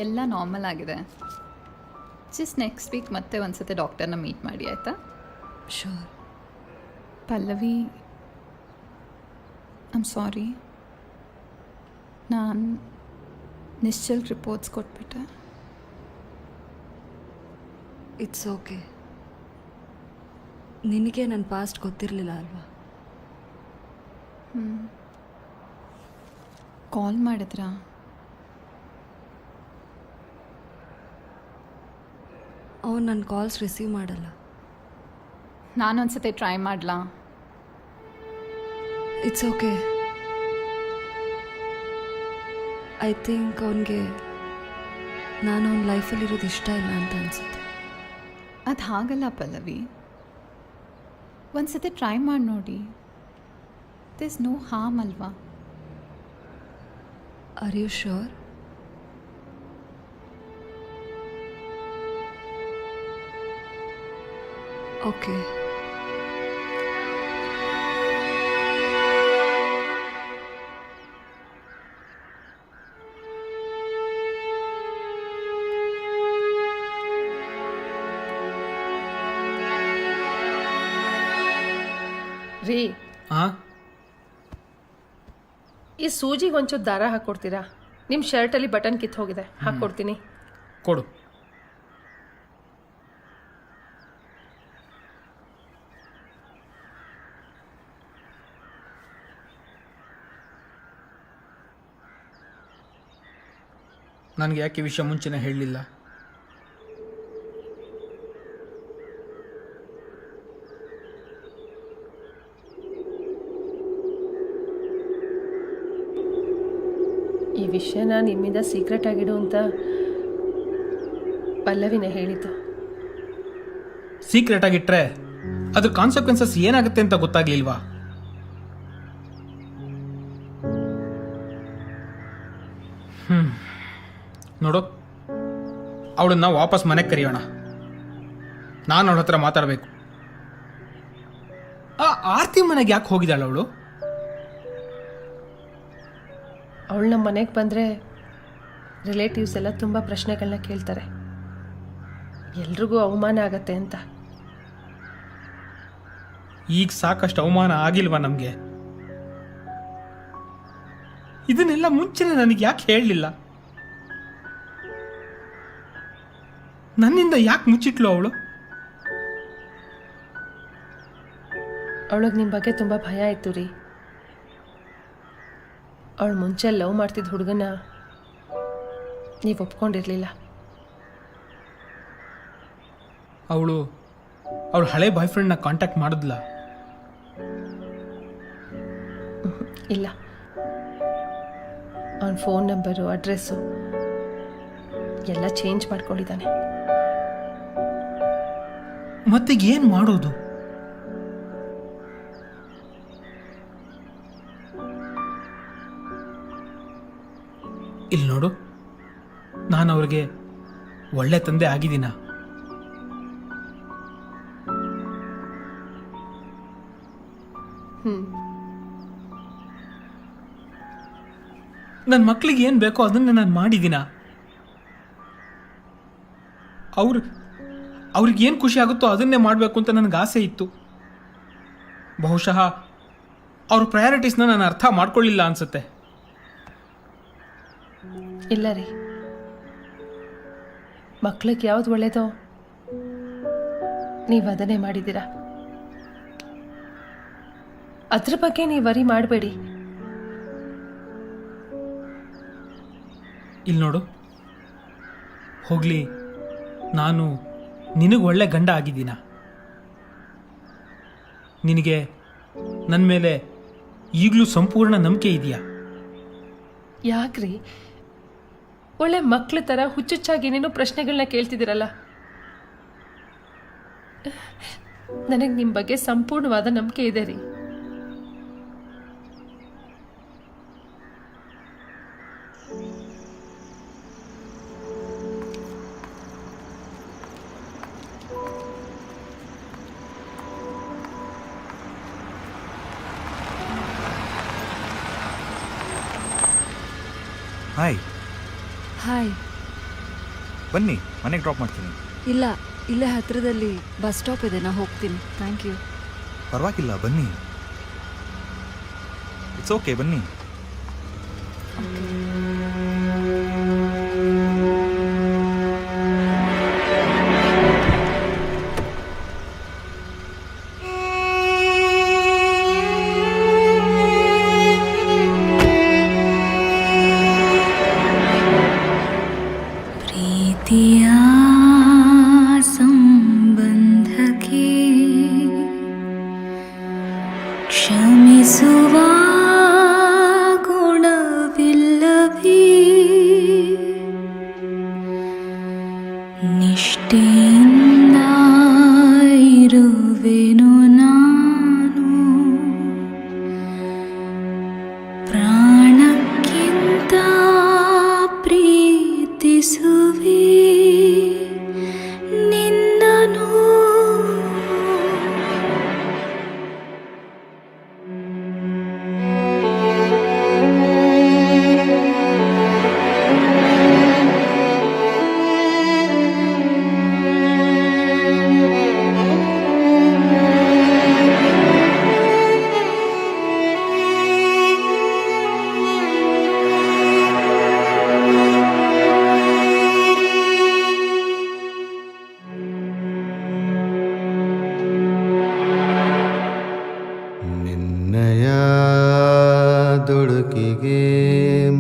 S8: ಎಲ್ಲ ನಾರ್ಮಲ್ ಆಗಿದೆ. ಜಸ್ಟ್ ನೆಕ್ಸ್ಟ್ ವೀಕ್ ಮತ್ತೆ ಒಂದ್ಸತಿ ಡಾಕ್ಟರ್ನ ಮೀಟ್ ಮಾಡಿ ಆಯಿತಾ?
S3: ಶೋರ್.
S8: ಪಲ್ಲವಿ, ಐಮ್ ಸಾರಿ, ನಾನು ನಿಶ್ಚಲ್ ರಿಪೋರ್ಟ್ಸ್ ಕೊಟ್ಬಿಟ್ಟೆ.
S3: It's okay. ನಿನಗೆ ನನ್ನ ಪಾಸ್ಟ್ ಗೊತ್ತಿರಲಿಲ್ಲ ಅಲ್ವಾ?
S8: ಕಾಲ್ ಮಾಡಿದ್ರಾ?
S3: ಅವನು ನನ್ನ ಕಾಲ್ಸ್ ರಿಸೀವ್ ಮಾಡಲ್ಲ.
S8: ನಾನೊಂದ್ಸತಿ ಟ್ರೈ ಮಾಡಲಾ?
S3: It's okay. ಐ ಥಿಂಕ್ ಅವನಿಗೆ ನಾನು ಅವನ ಲೈಫಲ್ಲಿರೋದು ಇಷ್ಟ ಇಲ್ಲ ಅಂತ ಅನಿಸುತ್ತೆ.
S8: ಅದು ಹಾಗಲ್ಲ ಪಲ್ಲವಿ, ಒಂದ್ಸತಿ ಟ್ರೈ ಮಾಡಿ ನೋಡಿ. ದಿಸ್ ನೋ ಹಾರ್ಮ್ ಅಲ್ವಾ?
S3: Are you sure? ಓಕೆ.
S12: ರೀ,
S7: ಹಾಂ,
S12: ಈ ಸೂಜಿಗೆ ಒಂಚೂರು ದಾರ ಹಾಕ್ಕೊಡ್ತೀರಾ? ನಿಮ್ಮ ಶರ್ಟಲ್ಲಿ ಬಟನ್ ಕಿತ್ತು ಹೋಗಿದೆ, ಹಾಕ್ಕೊಡ್ತೀನಿ.
S7: ಕೊಡು. ನನಗೆ ಯಾಕೆ ಈ ವಿಷಯ ಮುಂಚೆನೇ ಹೇಳಲಿಲ್ಲ?
S12: ಈ ವಿಷಯನ ನಿಮ್ಮಿಂದ ಸೀಕ್ರೆಟ್ ಆಗಿಡು ಅಂತ ಪಲ್ಲವಿನೇ ಹೇಳಿದ್ದು.
S7: ಸೀಕ್ರೆಟ್ ಆಗಿಟ್ರೆ ಅದ್ರ ಕಾನ್ಸಿಕ್ವೆನ್ಸಸ್ ಏನಾಗುತ್ತೆ ಅಂತ ಗೊತ್ತಾಗ್ಲಿಲ್ವಾ? ನೋಡು, ಅವಳನ್ನ ವಾಪಸ್ ಮನೆಗೆ ಕರೆಯೋಣ. ನಾನು ಅವಳ ಹತ್ರ ಮಾತಾಡಬೇಕು. ಆ ಆರ್ತಿ ಮನೆಗೆ ಯಾಕೆ ಹೋಗಿದ್ದಾಳೆ ಅವಳು?
S12: ಅವಳು ನಮ್ಮ ಮನೆಗೆ ಬಂದರೆ ರಿಲೇಟಿವ್ಸ್ ಎಲ್ಲ ತುಂಬ ಪ್ರಶ್ನೆಗಳನ್ನ ಕೇಳ್ತಾರೆ. ಎಲ್ರಿಗೂ ಅವಮಾನ ಆಗತ್ತೆ ಅಂತ.
S7: ಈಗ ಸಾಕಷ್ಟು ಅವಮಾನ ಆಗಿಲ್ವಾ ನಮಗೆ? ಇದನ್ನೆಲ್ಲ ಮುಂಚೆನೆ ನನಗೆ ಯಾಕೆ ಹೇಳಲಿಲ್ಲ? ನನ್ನಿಂದ ಯಾಕೆ ಮುಚ್ಚಿಟ್ಲು ಅವಳು?
S12: ಅವಳಿಗೆ ನಿಮ್ಮ ಬಗ್ಗೆ ತುಂಬ ಭಯ ಇತ್ತು ರೀ. ಅವಳು ಮುಂಚೆ ಲವ್ ಮಾಡ್ತಿದ್ದ ಹುಡುಗನ ನೀವು ಒಪ್ಕೊಂಡಿರಲಿಲ್ಲ.
S7: ಅವಳು ಹಳೆ ಬಾಯ್ ಫ್ರೆಂಡ್ನ ಕಾಂಟ್ಯಾಕ್ಟ್ ಮಾಡಿದ್ಲ?
S12: ಇಲ್ಲ, ಅವನ ಫೋನ್ ನಂಬರು, ಅಡ್ರೆಸ್ಸು ಎಲ್ಲ ಚೇಂಜ್ ಮಾಡ್ಕೊಂಡಿದ್ದಾನೆ.
S7: ಮತ್ತೆ ಏನು ಮಾಡೋದು? ಇಲ್ಲಿ ನೋಡು, ನಾನು ಅವ್ರಿಗೆ ಒಳ್ಳೆ ತಂದೆ ಆಗಿದ್ದೀನ? ನನ್ನ ಮಕ್ಕಳಿಗೆ ಏನು ಬೇಕೋ ಅದನ್ನ ನಾನು ಮಾಡಿದ್ದೀನ? ಅವ್ರಿಗೇನು ಖುಷಿ ಆಗುತ್ತೋ ಅದನ್ನೇ ಮಾಡಬೇಕು ಅಂತ ನನಗೆ ಆಸೆ ಇತ್ತು. ಬಹುಶಃ ಅವ್ರ ಪ್ರಯಾರಿಟೀಸ್ನ ನಾನು ಅರ್ಥ ಮಾಡ್ಕೊಳ್ಳಿಲ್ಲ ಅನ್ಸುತ್ತೆ.
S12: ಇಲ್ಲ ರೀ, ಮಕ್ಳಿಗೆ ಯಾವ್ದು ಒಳ್ಳೇದೋ ನೀವು ಅದನ್ನೇ ಮಾಡಿದ್ದೀರಾ. ಅದ್ರ ಬಗ್ಗೆ ನೀವು ವರಿ ಮಾಡಬೇಡಿ.
S7: ಇಲ್ಲಿ ನೋಡು, ಹೋಗ್ಲಿ, ನಾನು ನಿನಗೆ ಒಳ್ಳೆ ಗಂಡ ಆಗಿದ್ದೀನ? ನಿನಗೆ ನನ್ನ ಮೇಲೆ ಈಗಲೂ ಸಂಪೂರ್ಣ ನಂಬಿಕೆ ಇದೆಯಾ?
S12: ಯಾಕ್ರಿ ಒಳ್ಳೆ ಮಕ್ಳ ಥರ ಹುಚ್ಚುಚ್ಚಾಗಿ ಏನೇನೋ ಪ್ರಶ್ನೆಗಳನ್ನ ಕೇಳ್ತಿದ್ದೀರಲ್ಲ? ನನಗೆ ನಿಮ್ಮ ಬಗ್ಗೆ ಸಂಪೂರ್ಣವಾದ ನಂಬಿಕೆ ಇದೆ ರೀ.
S16: ಹಾಯ್.
S3: ಹಾಯ್.
S16: ಬನ್ನಿ, ಮನೆಗೆ ಡ್ರಾಪ್ ಮಾಡ್ತೀನಿ.
S3: ಇಲ್ಲ, ಇಲ್ಲೇ ಹತ್ರದಲ್ಲಿ ಬಸ್ ಸ್ಟಾಪ್ ಇದೆ, ನಾ ಹೋಗ್ತೀನಿ. Thank you.
S16: ಪರವಾಗಿಲ್ಲ, ಬನ್ನಿ. ಇಟ್ಸ್ ಓಕೆ, ಬನ್ನಿ.
S15: ಪ್ರೀತಿಯ ಸಂಬಂಧಕ್ಕೆ ಕ್ಷಮಿಸುವ ಗುಣವಿಲ್ಲವೇ? ನಿಷ್ಠೆಯಿಂದ ಇರುವೆನು ನಾನು, ಪ್ರಾಣಕ್ಕಿಂತ ಪ್ರೀತಿಸುವೆ ನಿನ್ನನು.
S10: ನಿನ್ನಯ ದುಡುಕಿಗೆ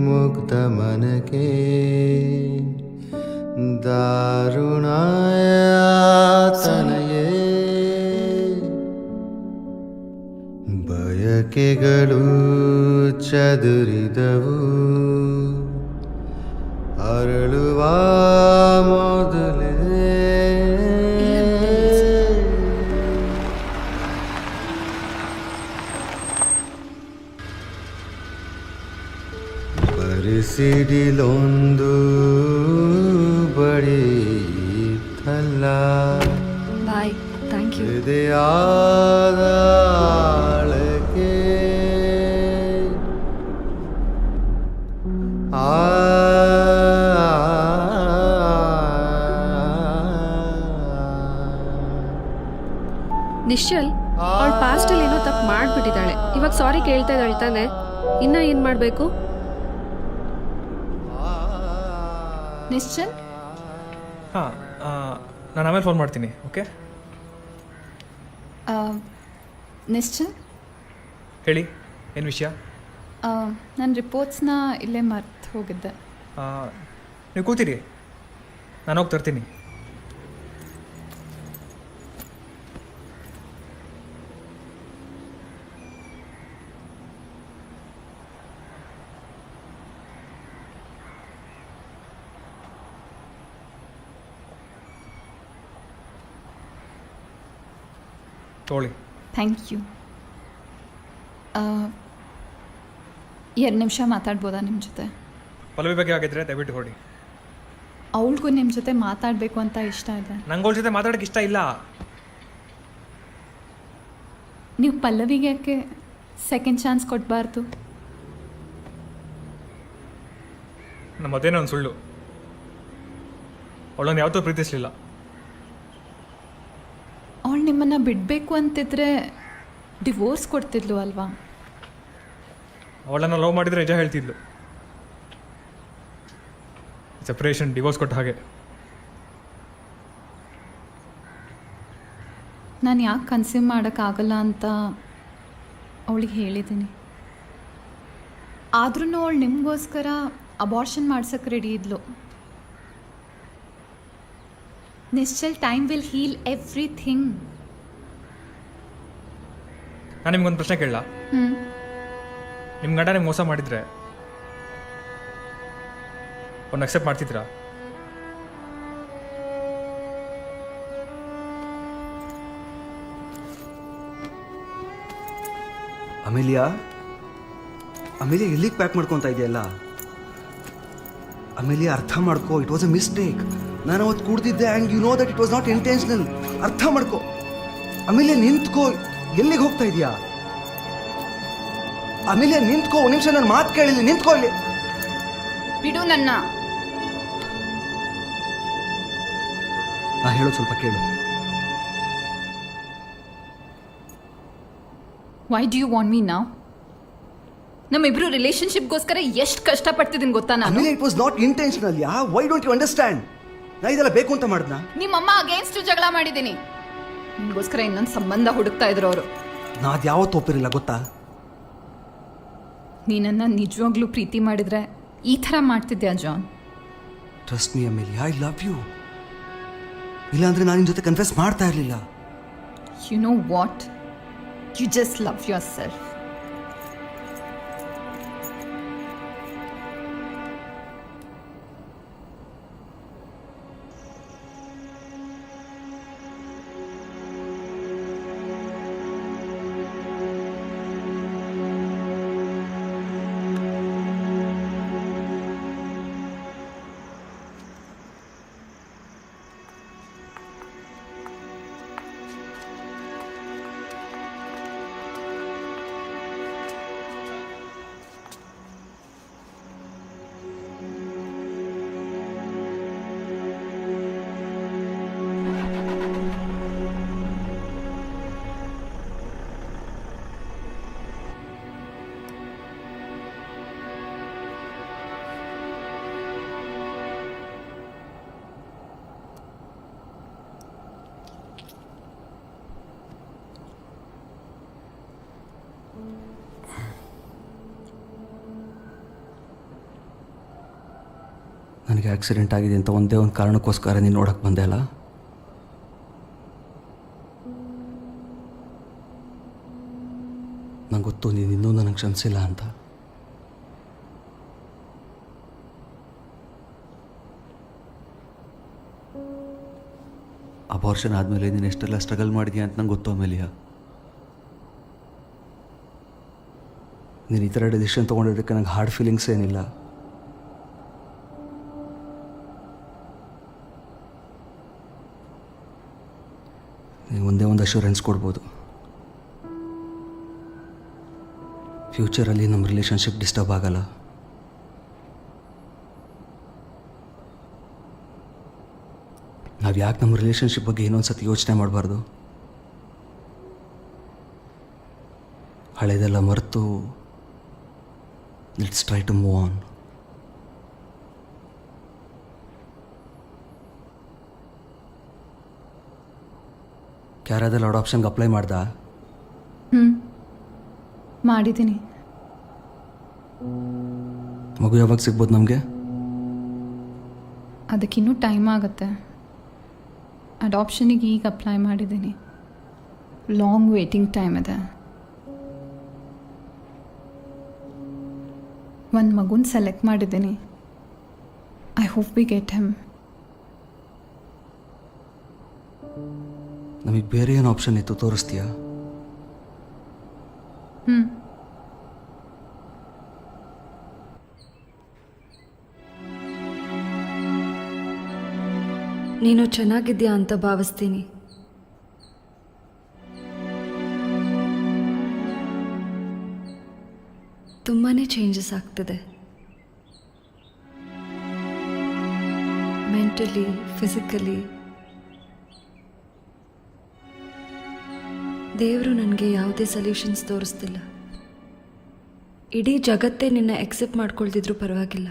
S10: ಮುಗ್ಧ ಮನಕ್ಕೆ ದಾರುಣ ತನಯೇ ಬಯಕೆಗಳು ಚದುರಿದವು ಅರಳುವ ಮೊದಲೇ ಬರಿಸಿಡಿಲೊಂದು ಬಡಿತಲ್ಲ.
S3: ಬಾಯ್. Thank you.
S10: ಹೃದಯದ ಆಳಕ್ಕೆ
S11: ನಿಶ್ಚಲ್, ಅವಳು ಪಾಸ್ಟಲ್ಲಿ ಏನೋ ತಪ್ಪು ಮಾಡಿಬಿಟ್ಟಿದ್ದಾಳೆ. ಇವಾಗ ಸಾರಿ ಕೇಳ್ತಾ ಇದ್ದಾಳೆ ತಾನೆ, ಇನ್ನ ಏನು ಮಾಡಬೇಕು?
S8: ನಿಶ್ಚಲ್,
S2: ಹಾಂ, ನಾನು ಆಮೇಲೆ ಫೋನ್ ಮಾಡ್ತೀನಿ. ಓಕೆ,
S8: ನಿಶ್ಚಲ್,
S2: ಹೇಳಿ, ಏನು ವಿಷಯ?
S8: ನನ್ನ ರಿಪೋರ್ಟ್ಸ್ನ ಇಲ್ಲೇ ಮರ್ತು ಹೋಗಿದ್ದೆ.
S2: ನೀವು ಕೂತೀರಿ, ನಾನು ಹೋಗಿ ತರ್ತೀನಿ. ತೋಳಿ.
S8: Thank you. 2 ನಿಮಿಷ ಮಾತಾಡ್ಬೋದಾ ನಿಮ್ಮ ಜೊತೆ?
S2: ಪಲ್ಲವಿ ಬಗ್ಗೆ ಆಗಿದ್ರೆ ದಯವಿಟ್ಟು ಹೊಡಿ.
S8: ಅವಳಿಗೂ ನಿಮ್ಮ ಜೊತೆ ಮಾತಾಡಬೇಕು ಅಂತ ಇಷ್ಟ ಇದೆ.
S2: ನಂಗೆ ಅವಳ ಜೊತೆ ಮಾತಾಡೋಕ್ಕೆ ಇಷ್ಟ ಇಲ್ಲ.
S8: ನೀವು ಪಲ್ಲವಿಗೆ ಯಾಕೆ ಸೆಕೆಂಡ್ ಚಾನ್ಸ್ ಕೊಡಬಾರ್ದು?
S2: ನಮ್ಮ ಮದುವೆನೇ ಒಂದು ಸುಳ್ಳು. ಅವಳನ್ನು ಯಾವತ್ತೂ ಪ್ರೀತಿಸಲಿಲ್ಲ.
S8: ಅವಳು ನಿಮ್ಮನ್ನು ಬಿಡಬೇಕು ಅಂತಿದ್ರೆ ಡಿವೋರ್ಸ್ ಕೊಡ್ತಿದ್ಲು ಅಲ್ವಾ?
S2: ಅವಳನ್ನು ಲವ್ ಮಾಡಿದರೆ ನಿಜ ಹೇಳ್ತಿದ್ಲು. ಸೆಪ್ರೇಷನ್, ಡಿವೋರ್ಸ್ ಕೊಟ್ಟ ಹಾಗೆ.
S8: ನಾನು ಯಾಕೆ ಕನ್ಸ್ಯೂಮ್ ಮಾಡೋಕ್ಕಾಗಲ್ಲ ಅಂತ ಅವಳಿಗೆ ಹೇಳಿದ್ದೀನಿ. ಆದ್ರೂ ಅವಳು ನಿಮಗೋಸ್ಕರ ಅಬಾರ್ಷನ್ ಮಾಡ್ಸೋಕ್ಕೆ ರೆಡಿ ಇದ್ಲು. Nischal, time will heal everything.
S2: ನಾನು ನಿಮ್ಗೊಂದು ಪ್ರಶ್ನೆ ಕೇಳಲ್ಲ? ನಿಮ್ಮ ಗಂಡ ನಿಮ್ಗೆ ಮೋಸ ಮಾಡಿದರೆ ಅವ್ನು ಅಕ್ಸೆಪ್ಟ್ ಮಾಡ್ತಿದ್ರಾ?
S9: ಅಮೇಲಿಯಾ, ಅಮೇಲಿಯಾ ಎಲ್ಲಿಗೆ ಪ್ಯಾಕ್ ಮಾಡ್ಕೊತಾ ಇದೆಯಲ್ಲ? ಅಮೇಲಿಯಾ, ಅರ್ಥ ಮಾಡ್ಕೋ, ಇಟ್ ವಾಸ್ ಅ ಮಿಸ್ಟೇಕ್. ನಾನು ಅವತ್ತು ಕೂಡ್ತಿದ್ದೆ and you know that it was not intentional. ಅರ್ಥ ಮಾಡ್ಕೋ. ಅಮೇಲಿಯಾ, ನಿಂತ್ಕೋ. ಎಲ್ಲಿಗೆ ಹೋಗ್ತಾ ಇದೆಯಾ? ಅಮೇಲಿಯಾ, ನಿಂತ್ಕೋ. ಒಂದು ನಿಮಿಷ ನನ್ನ ಮಾತು ಕೇಳಿಲ್ಲ. ನಿಂತ್ಕೋ ಇಲ್ಲಿ.
S8: ಬಿಡು ನನ್ನ.
S9: ನಾ ಹೇಳೋದು ಸ್ವಲ್ಪ ಕೇಳು.
S8: Why do you want me now? ನಮ್ಮಿಬ್ರು ರಿಲೇಶನ್ಶಿಪ್ಗೋಸ್ಕರ ಎಷ್ಟು ಕಷ್ಟಪಡ್ತಿದ್ದೀನಿ ಗೊತ್ತಾ ನಾನು?
S9: Amelia, it was not intentional. Why don't you understand? ನಾ ಇದೆಲ್ಲ ಬೇಕು ಅಂತ ಮಾಡಿದ್ನಾ?
S8: ನಿಮ್ಮಮ್ಮ ಅಗೇನ್ಸ್ಟ್ ಜಗಳ ಮಾಡಿದ್ದೀನಿ. ನಿಮಗೋಸ್ಕರ ಇನ್ನೊಂದು ಸಂಬಂಧ ಹುಡುಕ್ತಾ ಇದ್ರು ಅವರು.
S9: ನಾ ಅದು ಯಾವತ್ತೂ ಒಪ್ಪಿರಲಿಲ್ಲ ಗೊತ್ತಾ?
S8: ನೀನನ್ನ ನಿಜವಾಗ್ಲೂ ಪ್ರೀತಿ ಮಾಡಿದ್ರೆ ಈ ಥರ ಮಾಡ್ತಿದ್ಯಾ John?
S9: Trust me Amelia, I love you. ಇಲ್ಲಾಂದ್ರೆ ನಾನು ನಿನ್ನ ಜೊತೆ ಕನ್ಫೆಸ್ ಮಾಡ್ತಾ ಇರಲಿಲ್ಲ.
S8: You know what? You just love yourself.
S9: ನನಗೆ ಆಕ್ಸಿಡೆಂಟ್ ಆಗಿದೆ ಅಂತ ಒಂದೇ ಒಂದು ಕಾರಣಕ್ಕೋಸ್ಕರ ನೀನು ನೋಡಕ್ಕೆ ಬಂದೆ ಅಲ್ಲ? ನಂಗೆ ಗೊತ್ತು ನೀನು ಇನ್ನೂ ನನಗೆ ಕ್ಷಮಿಸಿಲ್ಲ ಅಂತ. ಅಬಾರ್ಷನ್ ಆದಮೇಲೆ ನೀನು ಎಷ್ಟೆಲ್ಲ ಸ್ಟ್ರಗಲ್ ಮಾಡಿದ್ಯಾ ಅಂತ ನಂಗೆ ಗೊತ್ತು ಅಮೇಲಿಯಾ. ನೀನು ಈ ಥರ ಡಿಸಿಷನ್ ತೊಗೊಂಡಿದ್ದಕ್ಕೆ ನಂಗೆ ಹಾರ್ಡ್ ಫೀಲಿಂಗ್ಸ್ ಏನಿಲ್ಲ. ನೀವು ಒಂದೇ ಒಂದು ಅಶ್ಯೂರೆನ್ಸ್ ಕೊಡ್ಬೋದು, ಫ್ಯೂಚರಲ್ಲಿ ನಮ್ಮ ರಿಲೇಷನ್ಶಿಪ್ ಡಿಸ್ಟರ್ಬ್ ಆಗಲ್ಲ. ನಾವು ಯಾಕೆ ನಮ್ಮ ರಿಲೇಷನ್ಶಿಪ್ ಬಗ್ಗೆ ಇನ್ನೊಂದು ಸತಿ ಯೋಚನೆ ಮಾಡಬಾರ್ದು? ಹಳೆದೆಲ್ಲ ಮರೆತು let's try to move on. ಯಾರಾದ್ರೂ ಅಡಾಪ್ಷನ್ಗೆ ಅಪ್ಲೈ ಮಾಡ್ದಾ?
S8: ಮಾಡಿದ್ದೀನಿ.
S9: ಮಗು ಯಾವಾಗ ಸಿಗ್ಬೋದು ನಮಗೆ?
S8: ಅದಕ್ಕಿನ್ನೂ ಟೈಮ್ ಆಗುತ್ತೆ. ಅಡಾಪ್ಷನಿಗೆ ಈಗ ಅಪ್ಲೈ ಮಾಡಿದ್ದೀನಿ. ಲಾಂಗ್ ವೇಟಿಂಗ್ ಟೈಮ್ ಇದೆ. ಒಂದು ಮಗುನ ಸೆಲೆಕ್ಟ್ ಮಾಡಿದ್ದೀನಿ. I hope we get him.
S9: ನಮಗೆ ಬೇರೆ ಏನು ಆಪ್ಷನ್ ಇತ್ತು ತೋರಿಸ್ತೀಯಾ?
S3: ನೀನು ಚೆನ್ನಾಗಿದ್ಯಾ ಅಂತ ಭಾವಿಸ್ತೀನಿ. ತುಂಬಾ ಚೇಂಜಸ್ ಆಗ್ತಿದೆ, ಮೆಂಟಲಿ, ಫಿಸಿಕಲಿ. ದೇವರು ನನಗೆ ಯಾವುದೇ ಸೊಲ್ಯೂಷನ್ಸ್ ತೋರಿಸ್ತಿಲ್ಲ. ಇಡೀ ಜಗತ್ತೇ ನಿನ್ನ ಎಕ್ಸೆಪ್ಟ್ ಮಾಡ್ಕೊಳ್ತಿದ್ರು ಪರವಾಗಿಲ್ಲ.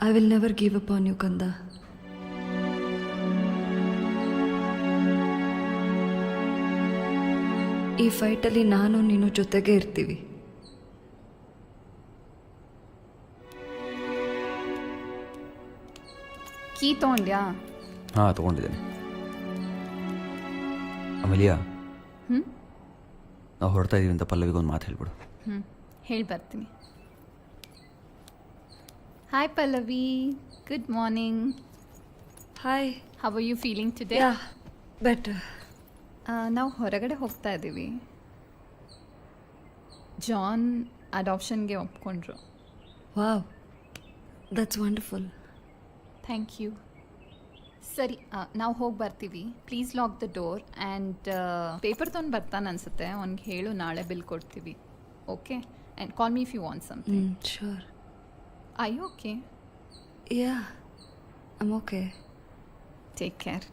S3: I will never give up on you ಕಂದ. ಈ ಫೈಟಲ್ಲಿ ನಾನು ನೀನು ಜೊತೆಗೆ ಇರ್ತೀವಿ.
S8: ಕೀ ತೊಗೊಂಡ್ಯಾ?
S17: ಹಾಂ ತೊಗೊಂಡಿದ್ದೇನೆ. ಅಮೇಲಿಯಾ,
S8: ಹ್ಞೂ
S17: ನಾವು ಹೊರಡ್ತಾ ಇದೀವಿ ಅಂತ ಪಲ್ಲವಿಗೊಂದು ಮಾತು ಹೇಳ್ಬಿಡು.
S8: ಹ್ಞೂ ಹೇಳಿ ಬರ್ತೀನಿ. Hi Pallavi, good morning.
S3: Hi,
S8: how are you feeling today?
S3: Better.
S8: ನಾವು ಹೊರಗಡೆ ಹೋಗ್ತಾ ಇದ್ದೀವಿ. ಜಾನ್ ಅಡಾಪ್ಷನ್ಗೆ ಒಪ್ಕೊಂಡ್ರು.
S3: Wow, that's wonderful.
S8: Thank you. ಸರಿ, ನಾವು ಹೋಗಿ ಬರ್ತೀವಿ. Please lock the door and paper ತೊಗೊಂಡು ಬರ್ತಾನೆ ಅನಿಸುತ್ತೆ. ಅವ್ನಿಗೆ ಹೇಳು ನಾಳೆ ಬಿಲ್ ಕೊಡ್ತೀವಿ. Okay, and call me if you want something.
S3: Sure.
S8: I okay?
S3: Yeah, I'm okay.
S8: Take care.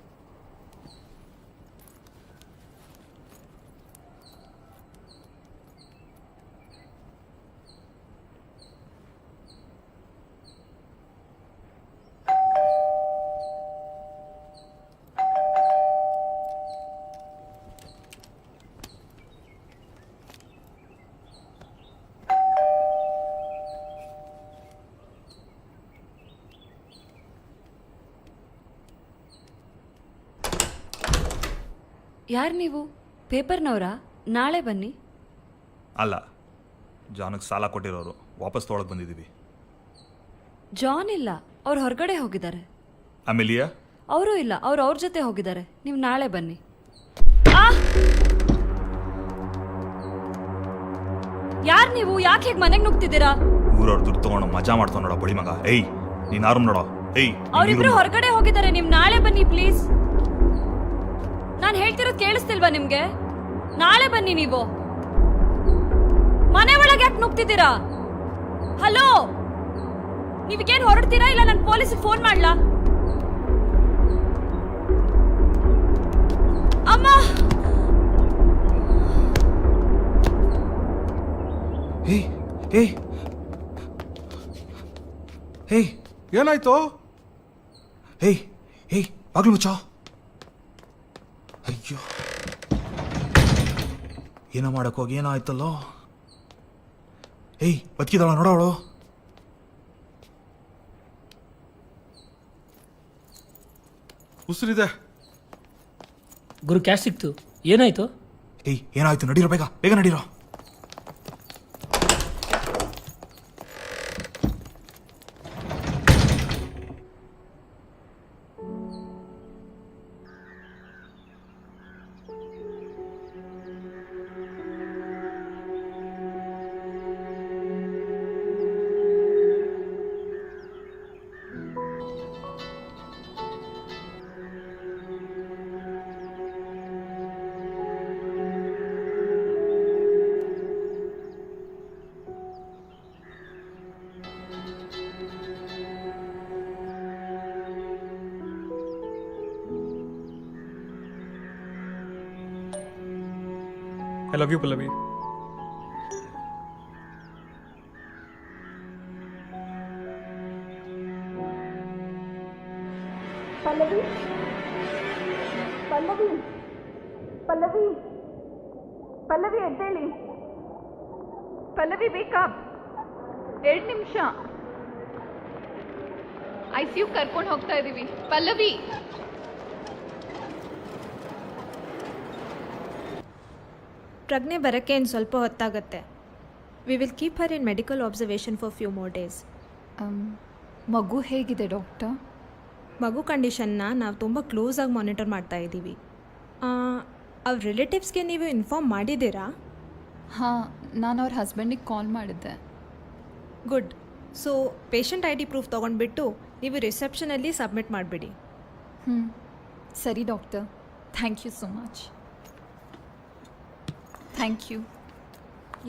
S3: ಯಾರು ನೀವು? ಪೇಪರ್ನವರಾ? ನಾಳೆ ಬನ್ನಿ.
S16: ಅಲ್ಲ, ಜಾನಿಗೆ ಸಾಲ ಕೊಟ್ಟಿರೋರು, ವಾಪಸ್ ತೊಗೊಳಕ್ಕೆ ಬಂದಿದ್ದೀವಿ.
S3: ಜಾನ್ ಇಲ್ಲ, ಅವ್ರು ಹೊರಗಡೆ ಹೋಗಿದ್ದಾರೆ.
S16: ಅಮೇಲಿಯಾ?
S3: ಅವರು ಇಲ್ಲ, ಅವ್ರ ಜೊತೆ ಹೋಗಿದ್ದಾರೆ. ನೀವು ನಾಳೆ ಬನ್ನಿ. ಯಾರು ನೀವು? ಯಾಕೆ ಹೇಗೆ ಮನೆಗೆ ನುಗ್ತಿದ್ದೀರಾ?
S16: ಊರವ್ರ ದುಡ್ಡು ತೊಗೊಂಡು ಮಜಾ ಮಾಡ್ತಾವ ನೋಡೋ ಬಡಿ ಮಗ. ಏಯ್, ನೀನು ಆರು ನೋಡೋ. ಏಯ್,
S3: ಅವರಿಬ್ರು ಹೊರಗಡೆ ಹೋಗಿದ್ದಾರೆ. ನೀವು ನಾಳೆ ಬನ್ನಿ ಪ್ಲೀಸ್. ನಾನು ಹೇಳ್ತಿರೋದು ಕೇಳಿಸ್ತಿಲ್ವಾ ನಿಮ್ಗೆ? ನಾಳೆ ಬನ್ನಿ. ನೀವು ಮನೆ ಒಳಗೆ ಯಾಕೆ ನುಗ್ತಿದ್ದೀರಾ? ಹಲೋ, ನೀವಿಗೇನು ಹೊರಡ್ತೀರಾ ಇಲ್ಲ ನಾನು ಪೊಲೀಸಿಗೆ ಫೋನ್ ಮಾಡ್ಲಾ? ಅಮ್ಮ,
S16: ಏಯ್ ಏಯ್ ಏಯ್,
S6: ಏನಾಯ್ತು?
S16: ಏಯ್ ಏಯ್, ಬಾಗ್ಲು ಮುಚ್ಚೋ. ಅಯ್ಯೋ, ಏನೋ ಮಾಡೋಕ್ಕೋಗಿ ಏನೋ ಆಯ್ತಲ್ಲೋ. ಏಯ್, ಬದುಕಿದಾಳ ನೋಡೋಳು.
S6: ಉಸಿರಿದೆ.
S18: ಗುರು, ಕ್ಯಾಶ್ ಸಿಕ್ತು. ಏನಾಯ್ತು?
S16: ಏಯ್, ಏನಾಯ್ತು? ನಡೀರೋ, ಬೇಗ ಬೇಗ ನಡೀರೋ.
S2: I love you, Pallavi.
S15: Pallavi, Pallavi, Pallavi, Pallavi ಎದ್ದೇಳಿ.
S8: ಪಲ್ಲವಿ, ಬೇಕಾ? 2 ನಿಮಿಷ. ICU ಕರ್ಕೊಂಡು ಹೋಗ್ತಾ ಇದ್ದೀವಿ. ಪಲ್ಲವಿ,
S5: ಪ್ರಜ್ಞೆ ಬರೋಕ್ಕೆ ಇನ್ನು ಸ್ವಲ್ಪ ಹೊತ್ತಾಗುತ್ತೆ. We will keep her in medical observation for few more days.
S8: ಮಗು ಹೇಗಿದೆ ಡಾಕ್ಟರ್?
S5: ಮಗು ಕಂಡೀಷನ್ನ ನಾವು ತುಂಬ ಕ್ಲೋಸಾಗಿ ಮಾನಿಟರ್ ಮಾಡ್ತಾ ಇದ್ದೀವಿ. ಅವ್ರ ರಿಲೇಟಿವ್ಸ್ಗೆ ನೀವು ಇನ್ಫಾರ್ಮ್ ಮಾಡಿದ್ದೀರಾ?
S8: ಹಾಂ, ನಾನು ಅವ್ರ ಹಸ್ಬೆಂಡಿಗೆ ಕಾಲ್ ಮಾಡಿದ್ದೆ.
S5: Good. So patient ID proof ತೊಗೊಂಡ್ಬಿಟ್ಟು ನೀವು ರಿಸೆಪ್ಷನಲ್ಲಿ ಸಬ್ಮಿಟ್ ಮಾಡಿಬಿಡಿ.
S8: ಸರಿ doctor, thank you so much. Thank you.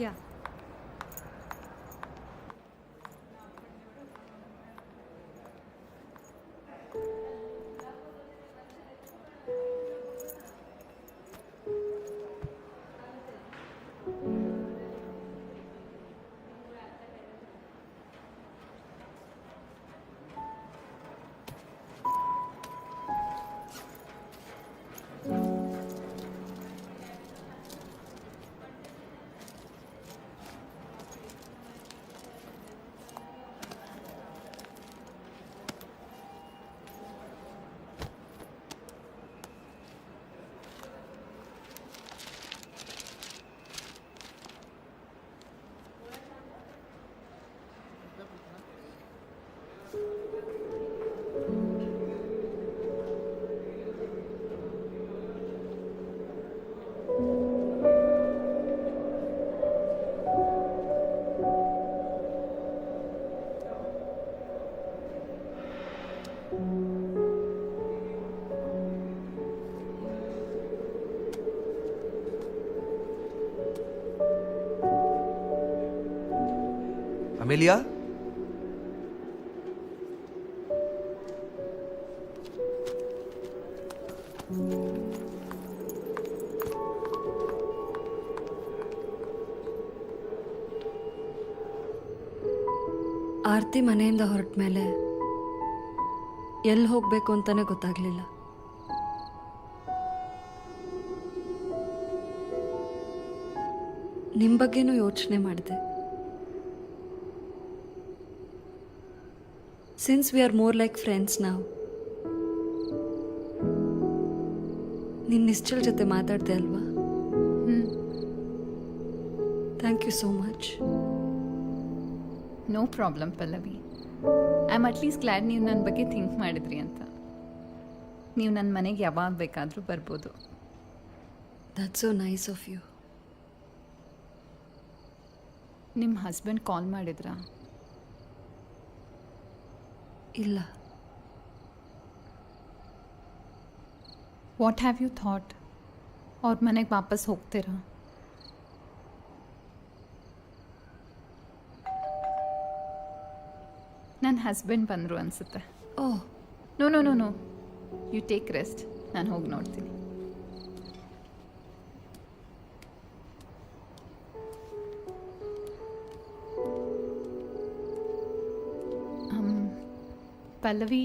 S5: Yeah,
S9: Amelia,
S3: Aarti ಮನೆಯಿಂದ ಹೊರಟ ಮೇಲೆ ಎಲ್ಲಿ ಹೋಗಬೇಕು ಅಂತಾನೆ ಗೊತ್ತಾಗ್ಲಿಲ್ಲ. ನಿಮ್ಮ ಬಗ್ಗೆನೂ ಯೋಚನೆ ಮಾಡಿದೆ. Since we are more like friends ನಾವು, ನಿನ್ನ ನಿಶ್ಚಲ್ ಜೊತೆ ಮಾತಾಡ್ದೆ ಅಲ್ವಾ? Thank you so much.
S8: No problem Pallavi. I am at least glad ನೀವು ನನ್ನ ಬಗ್ಗೆ ಥಿಂಕ್ ಮಾಡಿದ್ರಿ ಅಂತ. ನೀವು ನನ್ನ ಮನೆಗೆ ಯಾವಾಗ ಬೇಕಾದರೂ ಬರ್ಬೋದು.
S3: That's so nice of you.
S8: ನಿಮ್ಮ ಹಸ್ಬೆಂಡ್ ಕಾಲ್ ಮಾಡಿದ್ರಾ?
S3: ಇಲ್ಲ.
S8: What have you thought? ಅವ್ರ ಮನೆಗೆ ವಾಪಸ್ ಹೋಗ್ತೀರಾ? ನನ್ನ ಹಸ್ಬೆಂಡ್ ಬಂದರು ಅನಿಸುತ್ತೆ.
S3: Oh,
S8: no no no no, you take rest, ನಾನು ಹೋಗಿ ನೋಡ್ತೀನಿ. Pallavi,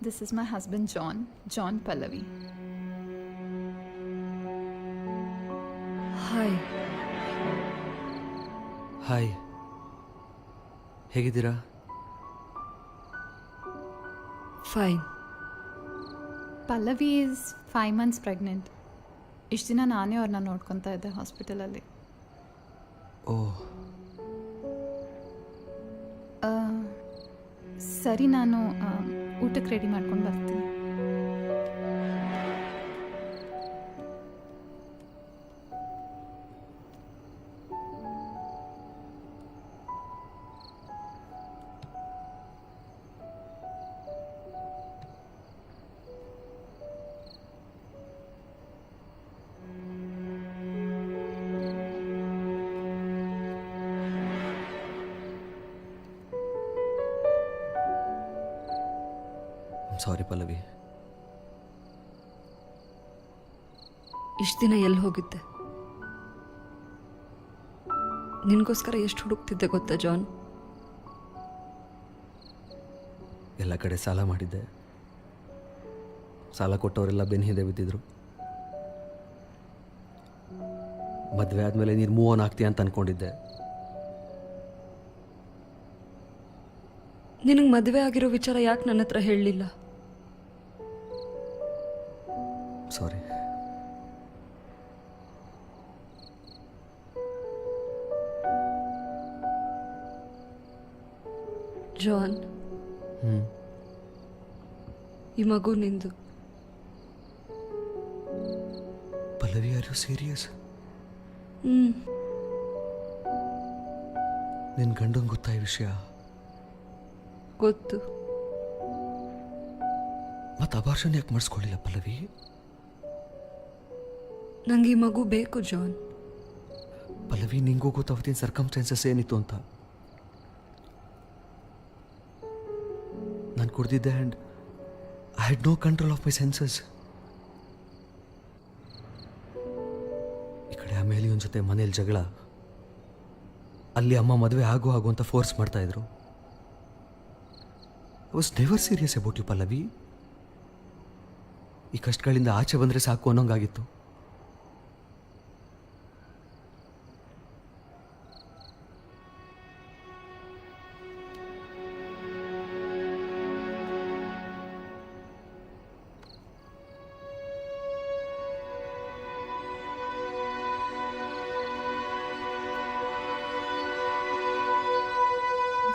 S8: this is my husband John Pallavi.
S3: Hi.
S17: Hi, ಹೇಗಿದ್ದೀರಾ?
S3: Fine.
S8: Pallavi is 5 months pregnant. ಇಷ್ಟು ದಿನ ನಾನೇ ಅವ್ರನ್ನ ನೋಡ್ಕೊತಾ ಇದ್ದೆ ಹಾಸ್ಪಿಟಲಲ್ಲಿ.
S17: ಓಹ್,
S8: ಸರಿ, ನಾನು ಊಟಕ್ಕೆ ರೆಡಿ ಮಾಡ್ಕೊಂಡು ಬರ್ತೀನಿ.
S17: ಸಾರಿ ಪಲ್ಲವಿ.
S3: ಇಷ್ಟು ದಿನ ಎಲ್ಲಿ ಹೋಗಿದ್ದೆ? ನಿನಗೋಸ್ಕರ ಎಷ್ಟು ಹುಡುಕ್ತಿದ್ದೆ ಗೊತ್ತಾ ಜಾನ್?
S17: ಎಲ್ಲ ಕಡೆ ಸಾಲ ಮಾಡಿದ್ದೆ. ಸಾಲ ಕೊಟ್ಟವರೆಲ್ಲ ಬೆನ್ನ ಹಿಂದೆ ಬಿದ್ದಿದ್ರು. ಮದುವೆ ಆದಮೇಲೆ ನೀನು ಮೂವ್ ಆನ್ ಆಗ್ತೀಯ ಅಂತ ಅಂದ್ಕೊಂಡಿದ್ದೆ.
S3: ನಿನಗೆ ಮದುವೆ ಆಗಿರೋ ವಿಚಾರ ಯಾಕೆ ನನ್ನ ಹತ್ರ ಹೇಳಲಿಲ್ಲ?
S17: ಸಾರಿ.
S3: ಜಾನ್, ಈ ಮಗು ನಿಂದು.
S17: Pallavi, are you serious? ನಿನ್ನ ಗಂಡಂಗೆ ಗೊತ್ತಾ ಈ ವಿಷಯ?
S3: ಗೊತ್ತು.
S17: ಮತ್ತೆ ಅಬಾರ್ಷನ್ ಯಾಕೆ ಮಾಡಿಸ್ಕೊಳ್ಳಿಲ್ಲ ಪಲ್ಲವಿ?
S3: ನಂಗೆ ಈ ಮಗು ಬೇಕು ಜಾನ್.
S17: ಪಲ್ಲವಿ, ನಿಂಗೂ ಗೊತ್ತಾವತ್ತಿನ ಸರ್ಕಮ್ಸ್ಟಾನ್ಸಸ್ ಏನಿತ್ತು ಅಂತ. ನಾನು ಕುಡ್ದಿದ್ದೆ and I had no control of my senses. ಈ ಕಡೆ ಅಮೇಲಿಯನ್ ಜೊತೆ ಮನೇಲಿ ಜಗಳ, ಅಲ್ಲಿ ಅಮ್ಮ ಮದುವೆ ಆಗು ಅಂತ ಫೋರ್ಸ್ ಮಾಡ್ತಾಯಿದ್ರು. I was never serious about you Pallavi. ಈ ಕಷ್ಟಗಳಿಂದ ಆಚೆ ಬಂದರೆ ಸಾಕು ಅನ್ನೋಂಗಾಗಿತ್ತು.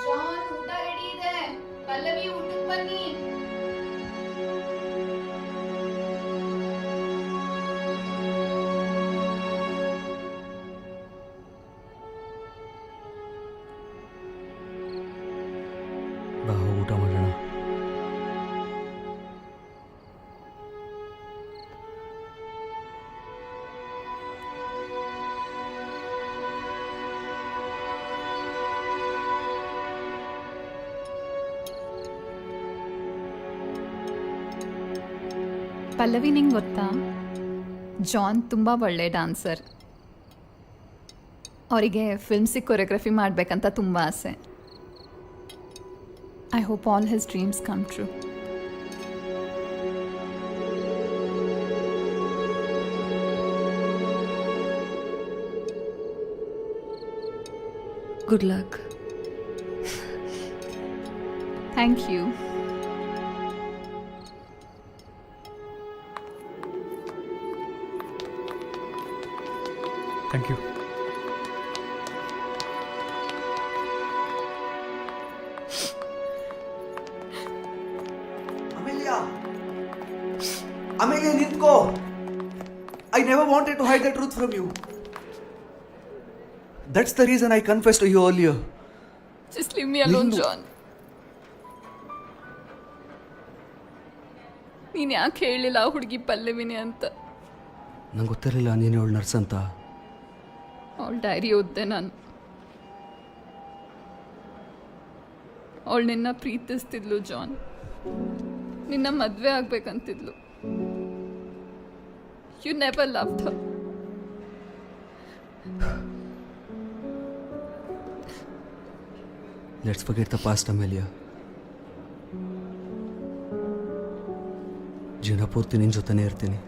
S8: ಜಾನ್, ಊಟ ರೆಡಿ ಇದೆ. ಪಲ್ಲವಿ, ಊಟಕ್ಕೆ ಬನ್ನಿ. ಪಲ್ಲವಿ ನಿಂಗೆ ಗೊತ್ತಾ, ಜಾನ್ ತುಂಬ ಒಳ್ಳೆ ಡಾನ್ಸರ್. ಅವರಿಗೆ ಫಿಲ್ಮ್ಸಿಗೆ ಕೊರಿಯೋಗ್ರಫಿ ಮಾಡಬೇಕಂತ ತುಂಬ ಆಸೆ. I hope all his dreams come true.
S3: Good luck.
S8: Thank you.
S2: Thank you.
S9: Amelia, ನಿಂತ್ಕೋ. I never wanted to hide the truth from you. That's the reason I confessed to you earlier.
S8: Just leave me alone, John. ನೀನು ಯಾಕೆ ಹೇಳಿಲ್ಲ ಆ ಹುಡುಗಿ ಪಲ್ಲವಿನೇ ಅಂತ?
S17: ನಂಗೆ ಗೊತ್ತಿರಲಿಲ್ಲ ನೀನು ಅವಳು ನರ್ಸ್ ಅಂತ.
S8: ಅವಳ ಡೈರಿ ಓದ್ದೆ ನಾನು. ಅವಳು ನಿನ್ನ ಪ್ರೀತಿಸ್ತಿದ್ಲು ಜಾನ್. ನಿನ್ನ ಮದುವೆ ಆಗ್ಬೇಕಂತಿದ್ಲು. You never loved her.
S17: Let's forget the past Amelia. ಜೀವನ ಪೂರ್ತಿ ನಿನ್ನ ಜೊತೆನೇ ಇರ್ತೀನಿ.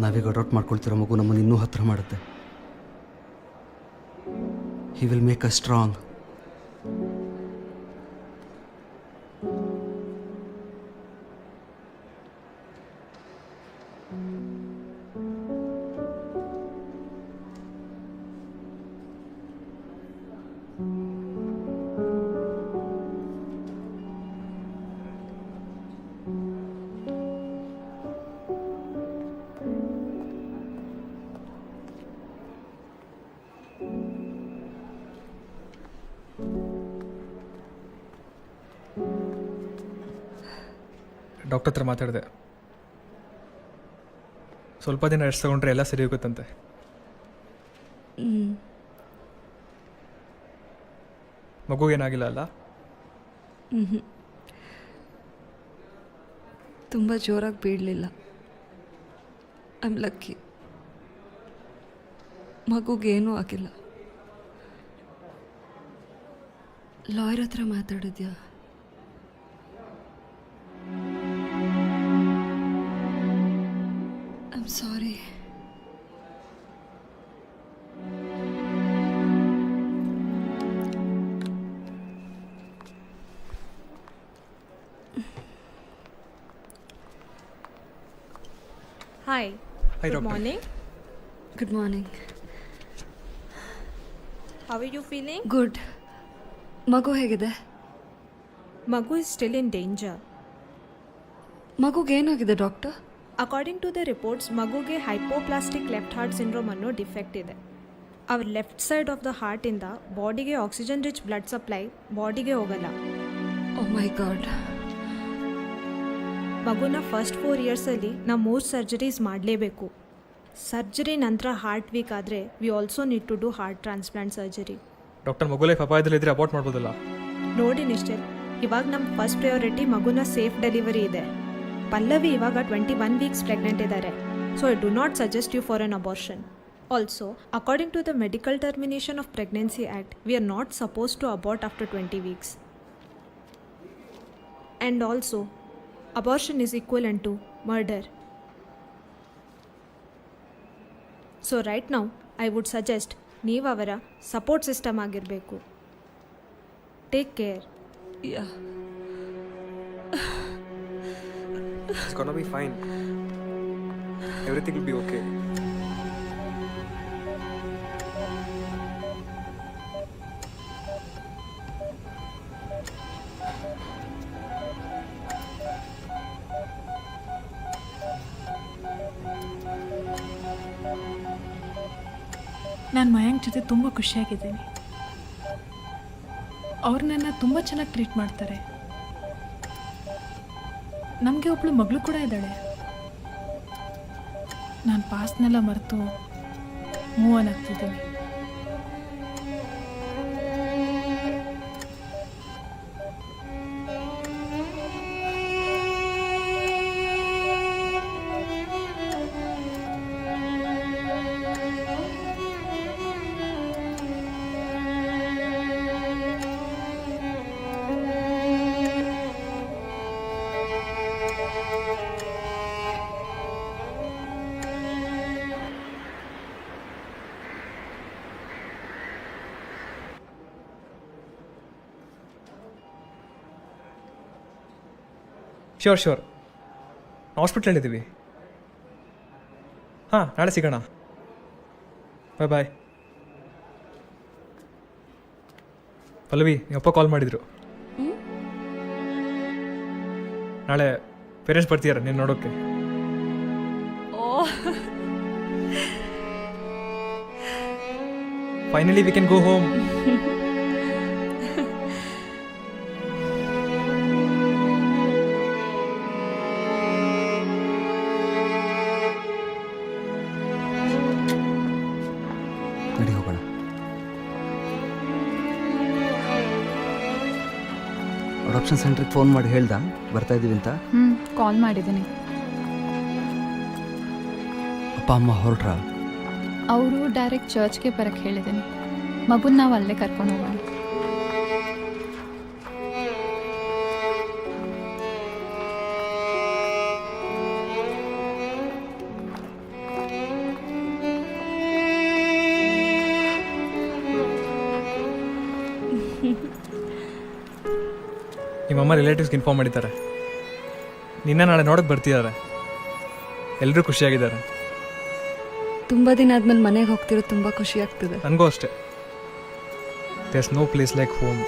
S17: ನಾವೀಗ ಅಡಾಪ್ಟ್ ಮಾಡ್ಕೊಳ್ತಿರೋ ಮಗು ನಮ್ಮನ್ನು ಇನ್ನೂ ಹತ್ರ ಮಾಡುತ್ತೆ. He will make us strong.
S2: Doctor ಹತ್ರ ಮಾತಾಡಿದೆ. ಸ್ವಲ್ಪ ದಿನ ರೆಸ್ಟ್ ತಗೊಂಡ್ರೆ ಎಲ್ಲ ಸರಿ ಹೋಗುತ್ತಂತೆ. ಮಗುಗೇನಾಗಿಲ್ಲ ಅಲ್ಲ?
S3: ತುಂಬ ಜೋರಾಗಿ ಬೀಳಲಿಲ್ಲ. I am lucky. ಮಗುಗೇನೂ ಆಗಿಲ್ಲ. ಲಾಯರ್ ಹತ್ರ ಮಾತಾಡಿದ್ಯಾ? I am sorry.
S19: Hi.
S2: Hi,
S19: Good
S2: doctor.
S19: morning.
S3: Good morning.
S19: How are you feeling?
S3: Good. ಮಗು ಹೇಗಿದೆ?
S19: Magu is still in danger.
S3: ಮಗುಗೇನಾಗಿದೆ doctor?
S19: According to the reports, ಮಗುಗೆ hypoplastic left heart syndrome ಅನ್ನೋ defect ಇದೆ. ಅವ್ರ left side of the ಹಾರ್ಟಿಂದ ಬಾಡಿಗೆ oxygen rich blood supply ಬಾಡಿಗೆ ಹೋಗಲ್ಲ.
S3: ಓ ಮೈ ಗಾಡ್.
S19: ಮಗುನ ಫಸ್ಟ್ 4 ಇಯರ್ಸಲ್ಲಿ ನಾವು 3 ಸರ್ಜರೀಸ್ ಮಾಡಲೇಬೇಕು. ಸರ್ಜರಿ ನಂತರ ಹಾರ್ಟ್ ವೀಕ್ ಆದರೆ we also need to do heart transplant surgery.
S2: Doctor, ಮಗು ಲೈಫ್ ಅಪಾಯದಲ್ಲಿದ್ದರೆ ಅಬಾರ್ಟ್ ಮಾಡ್ಬೋದಲ್ಲ?
S19: ನೋಡಿ ನಿಶ್ಚಲ್, ಇವಾಗ ನಮ್ಮ ಫಸ್ಟ್ ಪ್ರಯಾರಿಟಿ ಮಗುನ ಸೇಫ್ ಡೆಲಿವರಿ ಇದೆ. ಪಲ್ಲವಿ ಇವಾಗ 21 ವೀಕ್ಸ್ ಪ್ರೆಗ್ನೆಂಟ್ ಇದ್ದಾರೆ. So I do not suggest you for an abortion. Also according to the medical termination of pregnancy act we are not suppose to abort after 20 weeks. And also abortion is equivalent to murder. So right now I would suggest ನೀವು ಅವರ support system ಆಗಿರಬೇಕು. Take care.
S3: Yeah.
S20: It's gonna be fine. Everything will be okay.
S5: ನಾನು ಮಯಾಂಕ್ ಜೊತೆ ತುಂಬ ಖುಷಿಯಾಗಿದ್ದೀನಿ. ಅವ್ರು ನನ್ನ ತುಂಬ ಚೆನ್ನಾಗಿ ಟ್ರೀಟ್ ಮಾಡ್ತಾರೆ. ನಮಗೆ ಒಬ್ಳು ಮಗಳು ಕೂಡ ಇದ್ದಾಳೆ. ನಾನು ಪಾಸ್ನೆಲ್ಲ ಮರೆತು ಮೂವ್ ಆನ್ ಆಗ್ತಿದ್ದೀನಿ.
S2: ಶ್ಯೂರ್ ಹಾಸ್ಪಿಟ್ಲಲ್ಲಿದ್ದೀವಿ. ಹಾಂ, ನಾಳೆ ಸಿಗೋಣ. ಬಾಯ್. ಪಲ್ಲವಿ, ನಿಮ್ಮಪ್ಪ ಕಾಲ್ ಮಾಡಿದ್ರು. ನಾಳೆ ಪೇರೆಂಟ್ಸ್ ಬರ್ತೀಯಾರ ನೀನು ನೋಡೋಕ್ಕೆ. Finally we can go home.
S17: ನಡಿ ಹೋಗೋಣ. ಅಡಾಪ್ಷನ್ ಸೆಂಟ್ರಿಗೆ ಫೋನ್ ಮಾಡಿ ಹೇಳ್ದ ಬರ್ತಾ ಇದ್ದೀವಿ ಅಂತ.
S8: ಕಾಲ್ ಮಾಡಿದ್ದೀನಿ.
S17: ಅಪ್ಪ ಅಮ್ಮ ಹೊರಟ್ರಾ?
S8: ಅವರು ಡೈರೆಕ್ಟ್ ಚರ್ಚ್ಗೆ ಬರಕ್ಕೆ ಹೇಳಿದ್ದೀನಿ. ಮಗುನ ನಾವು ಅಲ್ಲೇ ಕರ್ಕೊಂಡು ಹೋಗೋಣ.
S2: ನಿಮ್ಮಮ್ಮ ರಿಲೇಟಿವ್ಸ್ಗೆ ಇನ್ಫಾರ್ಮ್ ಮಾಡಿದ್ದಾರೆ. ನಿನ್ನ ನಾಳೆ ನೋಡೋಕೆ ಬರ್ತಿದ್ದಾರೆ. ಎಲ್ಲರೂ ಖುಷಿಯಾಗಿದ್ದಾರೆ.
S3: ತುಂಬ ದಿನ ಆದ್ಮೇಲೆ ಮನೆಗೆ ಹೋಗ್ತಿರೋದು ತುಂಬ ಖುಷಿ ಆಗ್ತದೆ.
S2: ನನಗೂ ಅಷ್ಟೇ. There's no place like home.